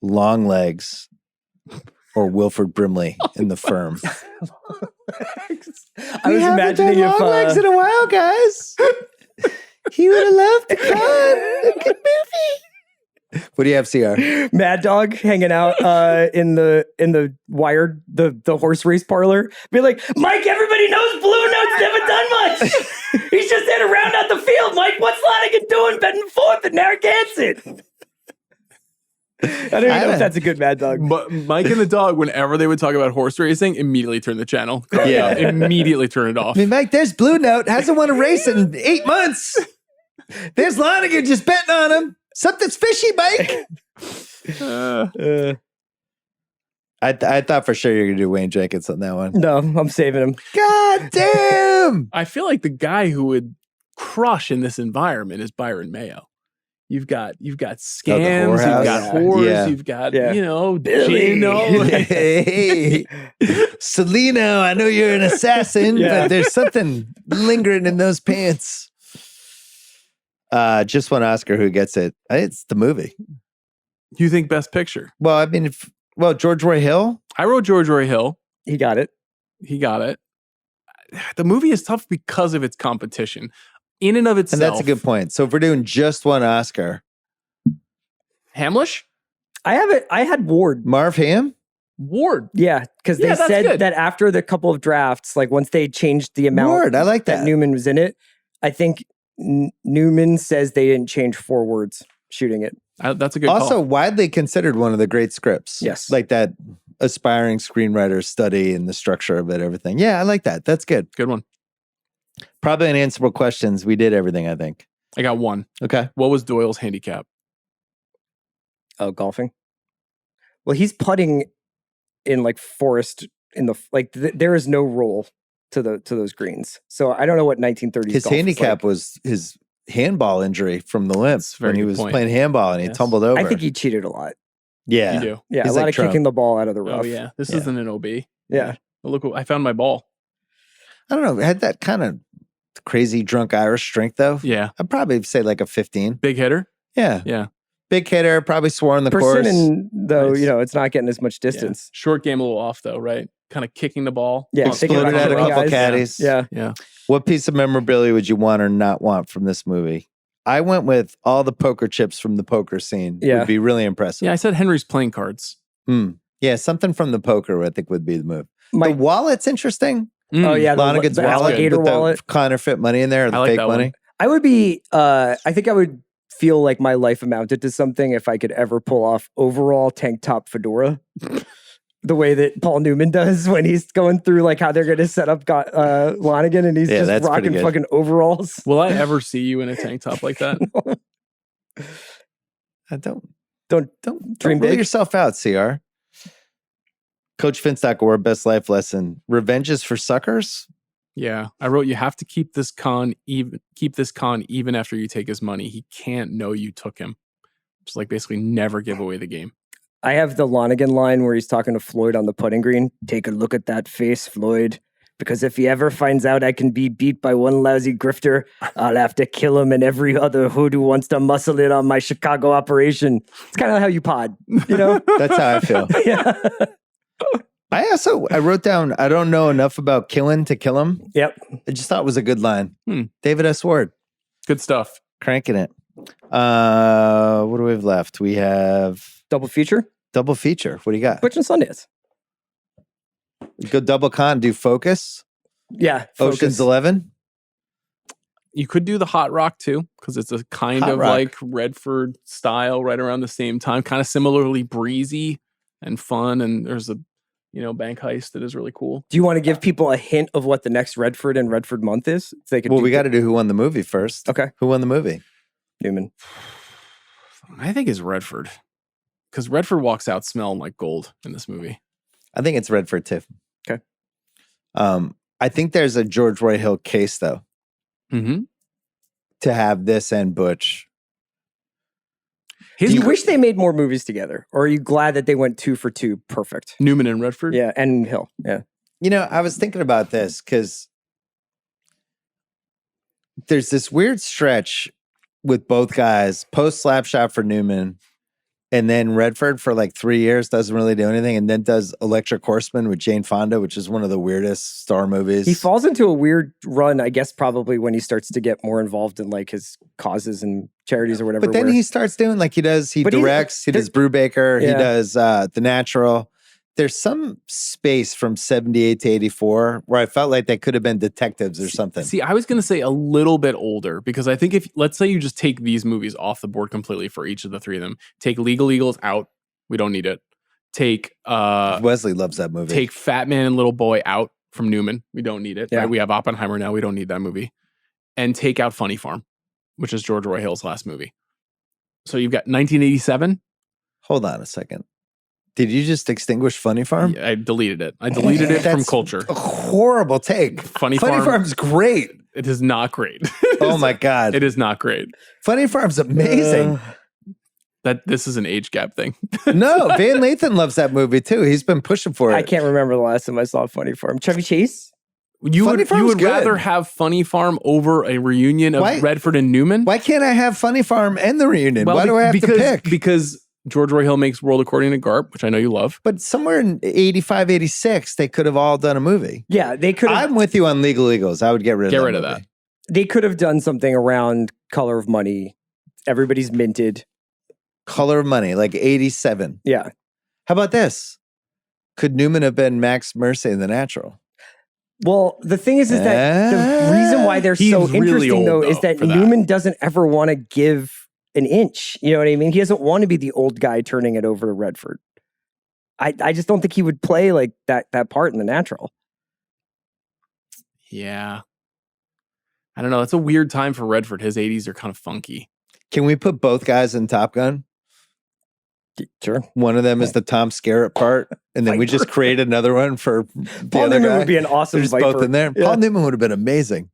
Longlegs, or Wilford Brimley in The Firm? I was imagining if Longlegs in a while, guys. He would have loved to come. A good movie. What do you have, CR? Mad Dog hanging out in the Wired the horse race parlor, be like, Mike, everybody knows Blue Note's never done much. He's just there to round out the field. Mike, what's Lonigan doing betting fourth at Narragansett? I don't even know if that's a good Mad Dog. But Mike and the dog, whenever they would talk about horse racing, immediately turn the channel. Yeah. Immediately turn it off. I mean, Mike, there's Blue Note. Hasn't won a race in 8 months. There's Lonigan just betting on him. Something's fishy, Mike. I thought for sure you were going to do Wayne Jenkins on that one. No, I'm saving him. God damn. I feel like the guy who would crush in this environment is Byron Mayo. You've got scams, you've got whores, you've got, Billy. Gino. Hey, Celino, I know you're an assassin, but there's something lingering in those pants. Just one Oscar, who gets it? It's the movie. You think Best Picture? Well, I mean, George Roy Hill. I wrote George Roy Hill. He got it. The movie is tough because of its competition. In and of itself. And that's a good point. So if we're doing just one Oscar. Hamlish? I had Ward. Marv Ham? Ward. Yeah, because they said that after the couple of drafts, like once they changed the amount Ward, I like that. Newman was in it, I think Newman says they didn't change 4 words shooting it. That's a good Also call. widely considered one of the great scripts. Yes. Like that aspiring screenwriter study and the structure of it, everything. Yeah, I like that. That's good. Good one. Probably unanswerable questions. We did everything, I think. I got one. Okay. What was Doyle's handicap? Oh, golfing. Well, he's putting in like forest in the there is no roll to those greens. So I don't know what 1930s. His handicap was his handball injury from the limp when he was playing handball and he tumbled over. I think he cheated a lot. Yeah, you do. Yeah, he's a lot like of Trump. kicking the ball out of the rough. Oh yeah, this isn't an OB. Yeah. Well, look, I found my ball. I don't know. It had that kind of crazy drunk Irish strength though. Yeah, I'd probably say like a 15. big hitter. Yeah, Yeah. big hitter. Probably swore on the course. Persimmon, though, Nice. it's not getting as much distance. Short game a little off though, right? Kind of kicking the ball. Yeah, Exploded thinking about at a killing couple guys. caddies. Yeah. Yeah. What piece of memorabilia would you want or not want from this movie? I went with all the poker chips from the poker scene. Yeah. Would be really impressive. Yeah, I said Henry's playing cards. Yeah, something from the poker I think would be the move. My- The wallet's interesting. Oh yeah, Lonigan's the wallet, alligator with the wallet. counterfeit money in there, or the I like fake that one. money. I would be. I think I would feel like my life amounted to something if I could ever pull off overall tank top fedora, the way that Paul Newman does when he's going through like how they're going to set up Lonigan and he's Yeah, just that's pretty rocking good. fucking overalls. Will I ever see you in a tank top like that? Don't Dream rule big. yourself out, CR. Coach Finstock or best life lesson: revenge is for suckers. Yeah, I wrote you have to keep this con even after you take his money. He can't know you took him. Just like basically never give away the game. I have the Lonigan line where he's talking to Floyd on the putting green. Take a look at that face, Floyd. Because if he ever finds out I can be beat by one lousy grifter, I'll have to kill him and every other hood who wants to muscle in on my Chicago operation. It's kind of how you pod, you know? That's how I feel. Yeah. I wrote down, I don't know enough about killing to kill him. Yep. I just thought it was a good line. David S. Ward. Good stuff. Cranking it. What do we have left? We have... Double feature? Double feature. What do you got? Butch and Sundance. Go double con, do Focus. Yeah. Focus. Ocean's 11. You could do the Hot Rock too, because it's a kind Hot of Rock. like Redford style right around the same time, kind of similarly breezy and fun. And there's a, bank heist that is really cool. Do you want to give people a hint of what the next Redford and Redford Month is? So they could We got to do Who Won the Movie first. Okay. Who won the movie? Newman. I think it's Redford, because Redford walks out smelling like gold in this movie. I think it's Redford too. Okay. I think there's a George Roy Hill case though. Mm-hmm. To have this and Butch. Do you wish they made more movies together? Or are you glad that they went 2 for 2 perfect? Newman and Redford? Yeah, and Hill. Yeah. I was thinking about this because there's this weird stretch with both guys, post Slapshot for Newman, and then Redford for like 3 years doesn't really do anything, and then does Electric Horseman with Jane Fonda, which is one of the weirdest star movies. He falls into a weird run, I guess, probably when he starts to get more involved in like his causes and charities or whatever. But then he starts doing he directs, he does Brubaker, he does The Natural. There's some space from 78 to 84 where I felt like they could have been detectives or something. See, I was going to say a little bit older, because I think if, let's say you just take these movies off the board completely for each of the three of them, take Legal Eagles out, we don't need it. Take Wesley loves that movie. Take Fat Man and Little Boy out from Newman, we don't need it. Yeah. Right? We have Oppenheimer now, we don't need that movie. And take out Funny Farm, which is George Roy Hill's last movie. So you've got 1987. Hold on a second. Did you just extinguish Funny Farm? Yeah, I deleted it. I deleted it from culture. A horrible take. Funny Farm's great. It is not great. Oh my God. It is not great. Funny Farm's amazing. This is an age gap thing. No, Van Lathan loves that movie too. He's been pushing for it. I can't remember the last time I saw Funny Farm. Chevy Chase? You would rather have Funny Farm over a reunion of Redford and Newman? Why can't I have Funny Farm and the reunion? Why do I have to pick? Because George Roy Hill makes World According to Garp, which I know you love. But somewhere in 85, 86, they could have all done a movie. Yeah, they could have. I'm with you on Legal Eagles. I would get rid of that. They could have done something around Color of Money. Everybody's minted. Color of Money, like 87. Yeah. How about this? Could Newman have been Max Mercy in The Natural? Well, the thing is that the reason why they're so interesting, though, is that Newman doesn't ever want to give an inch. You know what I mean? He doesn't want to be the old guy turning it over to Redford. I just don't think he would play like that part in The Natural. Yeah. I don't know. It's a weird time for Redford. His 80s are kind of funky. Can we put both guys in Top Gun? Sure. One of them is the Tom Skerritt part, and then we just create another one for the Paul other Newman guy. would be an awesome There's Viper. both in there. Yeah. Paul Newman would have been amazing.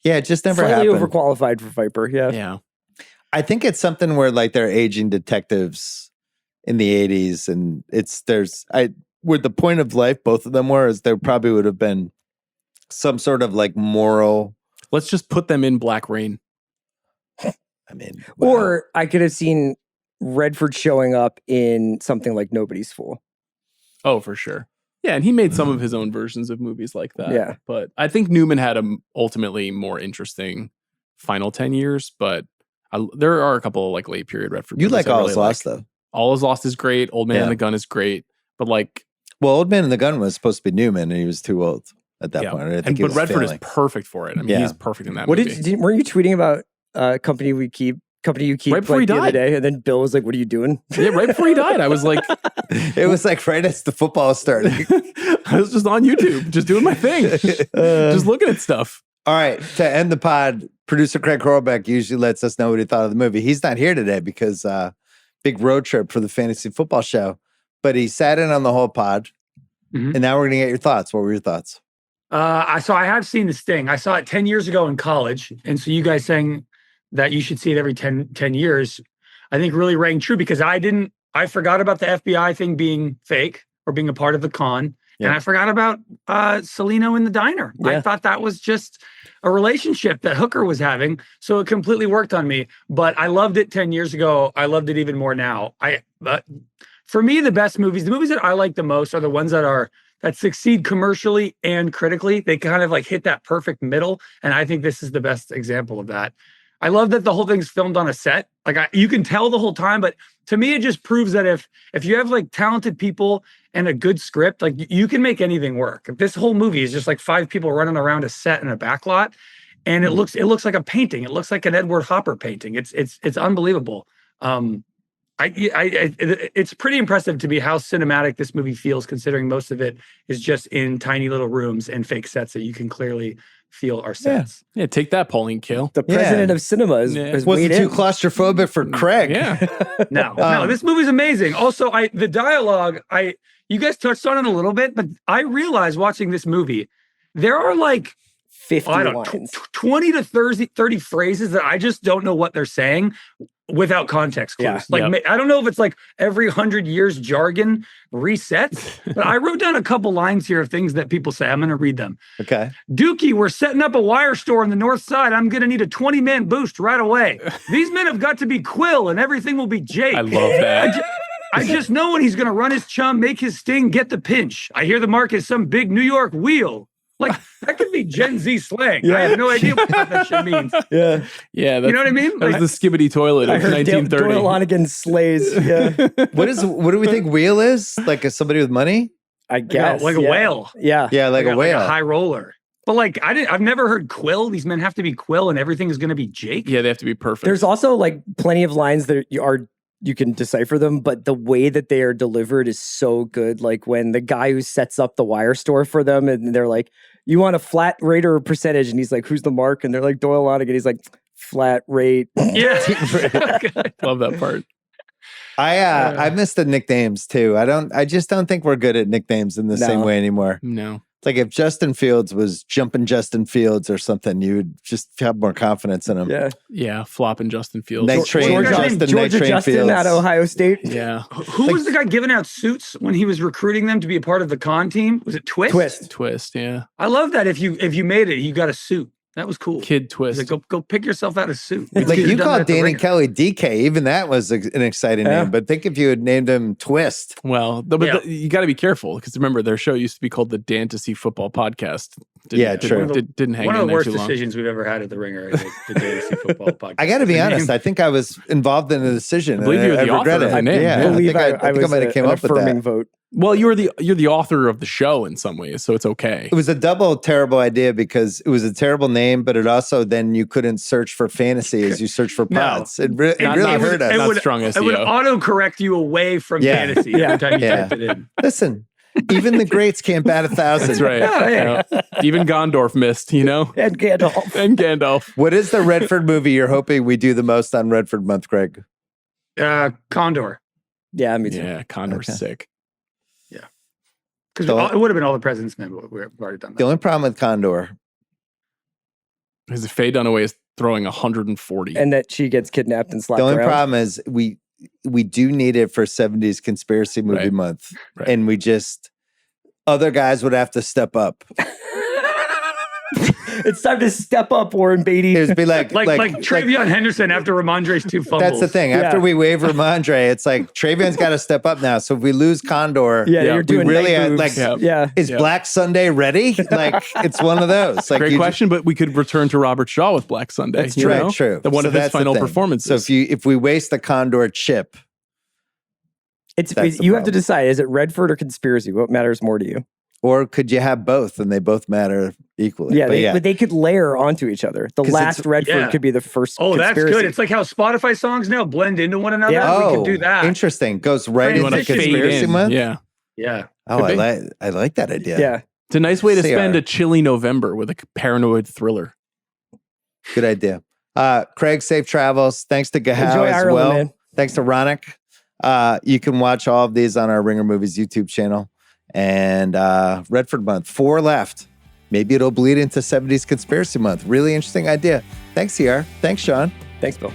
Yeah, it just never Slightly happened. overqualified for Viper. Yeah. Yeah. I think it's something where like they're aging detectives in the 80s, and where the point of life both of them were is there probably would have been some sort of like moral. Let's just put them in Black Rain. I mean, Or I could have seen Redford showing up in something like Nobody's Fool. Oh, for sure. Yeah, and he made some of his own versions of movies like that. Yeah. But I think Newman had a ultimately more interesting final 10 years, but there are a couple of like late period Redford you movies like I All really Is Lost though. All Is Lost is great. Old Man Yeah. and the Gun is great. But like, well, Old Man and the Gun was supposed to be Newman, and he was too old at that point. I think but Redford failing. is perfect for it. I mean, he's perfect in that What movie. weren't you tweeting about Company You Keep Right before he the other died. day, and then Bill was like, "What are you doing?" Yeah, right before he died, I was like, it was like right as the football started. I was just on YouTube, just doing my thing, just looking at stuff. All right, to end the pod, producer Craig Horlbeck usually lets us know what he thought of the movie. He's not here today because big road trip for the fantasy football show, but he sat in on the whole pod, and now we're gonna get your thoughts. What were your thoughts? I have seen The Sting. I saw it 10 years ago in college, and so you guys saying that you should see it every 10 years. I think really rang true because I forgot about the FBI thing being fake or being a part of the con. Yeah. And I forgot about Celino in the diner. Yeah. I thought that was just a relationship that Hooker was having. So it completely worked on me. But I loved it 10 years ago. I loved it even more now. For me, the best movies, the movies that I like the most are the ones that succeed commercially and critically. They kind of like hit that perfect middle. And I think this is the best example of that. I love that the whole thing's filmed on a set. Like you can tell the whole time, but to me, it just proves that if you have like talented people and a good script, like you can make anything work. If this whole movie is just like 5 people running around a set in a backlot, and it looks like a painting. It looks like an Edward Hopper painting. It's unbelievable. It's pretty impressive to me how cinematic this movie feels, considering most of it is just in tiny little rooms and fake sets that you can clearly feel are sets. Yeah, take that, Pauline Kael. The president of cinema is Wasn't weighed too in. claustrophobic for Craig. Yeah. No, this movie's amazing. Also, the dialogue, you guys touched on it a little bit, but I realized watching this movie, there are like 50 lines. 20 to 30 phrases that I just don't know what they're saying without context clues. Yeah. Like, I don't know if it's like every 100 years jargon resets, but I wrote down a couple lines here of things that people say. I'm going to read them. Okay. Dookie, we're setting up a wire store on the north side. I'm going to need a 20-man boost right away. These men have got to be Quill and everything will be Jake. I love that. I just know when he's going to run his chum, make his sting, get the pinch. I hear the mark is some big New York wheel. Like, that could be Gen Z slang. Yeah. I have no idea what that shit means. Yeah. Yeah, You know what I mean? That was the skibbity toilet I of heard 1930. Doyle Lonigan slays. Yeah. What do we think wheel is? Like somebody with money? I guess. Like a yeah. whale. Yeah. Yeah, like a whale. Like a high roller. But like, I've never heard Quill. These men have to be Quill and everything is going to be Jake. Yeah, they have to be perfect. There's also like plenty of lines that you can decipher them, but the way that they are delivered is so good. Like when the guy who sets up the wire store for them and they're like, you want a flat rate or a percentage? And he's like, who's the mark? And they're like, Doyle Lonigan. He's like, flat rate. Yeah. Love that part. I miss the nicknames too. I just don't think we're good at nicknames in the same way anymore. No. It's like if Justin Fields was jumping Justin Fields or something, you would just have more confidence in him. Yeah. Yeah, flopping Justin Fields. Night Train Justin, Night Train Justin Fields. at Ohio State. Yeah. Who was the guy giving out suits when he was recruiting them to be a part of the con team? Was it Twist? Twist, yeah. I love that. If you made it, you got a suit. That was cool. Kid Twist. He's like, go pick yourself out a suit. Like you called Danny Kelly DK, even that was an exciting name. But think if you had named him Twist. Well, you got to be careful because remember their show used to be called the Dantasy Football Podcast. True. Didn't hang one in of the there worst too long. decisions we've ever had at the Ringer. I think, the Dantasy Football Podcast. I got to be honest. I think I was involved in the decision. I believe you were the regret author of the name. Yeah, I believe I think I might have came up with that. Vote. Well, you're the author of the show in some ways, so it's okay. It was a double terrible idea because it was a terrible name, but it also then you couldn't search for fantasy as you search for pods. It really hurt us. Not strong SEO. It would autocorrect you away from fantasy every time you typed it in. Listen, even the greats can't bat 1,000. That's right. Yeah. Even Gondorf missed, And Gandalf. and Gandalf. What is the Redford movie you're hoping we do the most on Redford Month, Craig? Condor. Yeah, me too. Yeah, Condor's sick. Because it would have been All the President's Men, but we've already done that. The only problem with Condor Is Faye Dunaway is throwing 140. And that she gets kidnapped and slapped The only around. problem is we do need it for 70s conspiracy movie month. Right. And we just other guys would have to step up. It's time to step up, Warren Beatty. It'd be like Travion Henderson after Ramondre's 2 fumbles. That's the thing. After we waive Ramondre, it's like Travion's got to step up now. So if we lose Condor, you're doing really night moves. like is Black Sunday ready? Like it's one of those. Like Great question, but we could return to Robert Shaw with Black Sunday. That's true. True. The one of his that's the final thing. performances. So if we waste the Condor chip, you have to decide: is it Redford or conspiracy? What matters more to you? Or could you have both and they both matter equally? Yeah, but they could layer onto each other. The last Redford could be the first. Oh, conspiracy. that's good. It's like how Spotify songs now blend into one another. Yeah. We can do that. Interesting. Goes right into Transition. conspiracy month. Yeah. Yeah. Oh, I like that idea. Yeah. It's a nice way to CR. spend a chilly November with a paranoid thriller. Good idea. Craig, safe travels. Thanks to Gahao Enjoy as Ireland, well. man. Thanks to Ronak. You can watch all of these on our Ringer Movies YouTube channel. And Redford Month, 4 left. Maybe it'll bleed into 70s Conspiracy Month. Really interesting idea. Thanks, CR. Thanks, Sean. Thanks, Bill.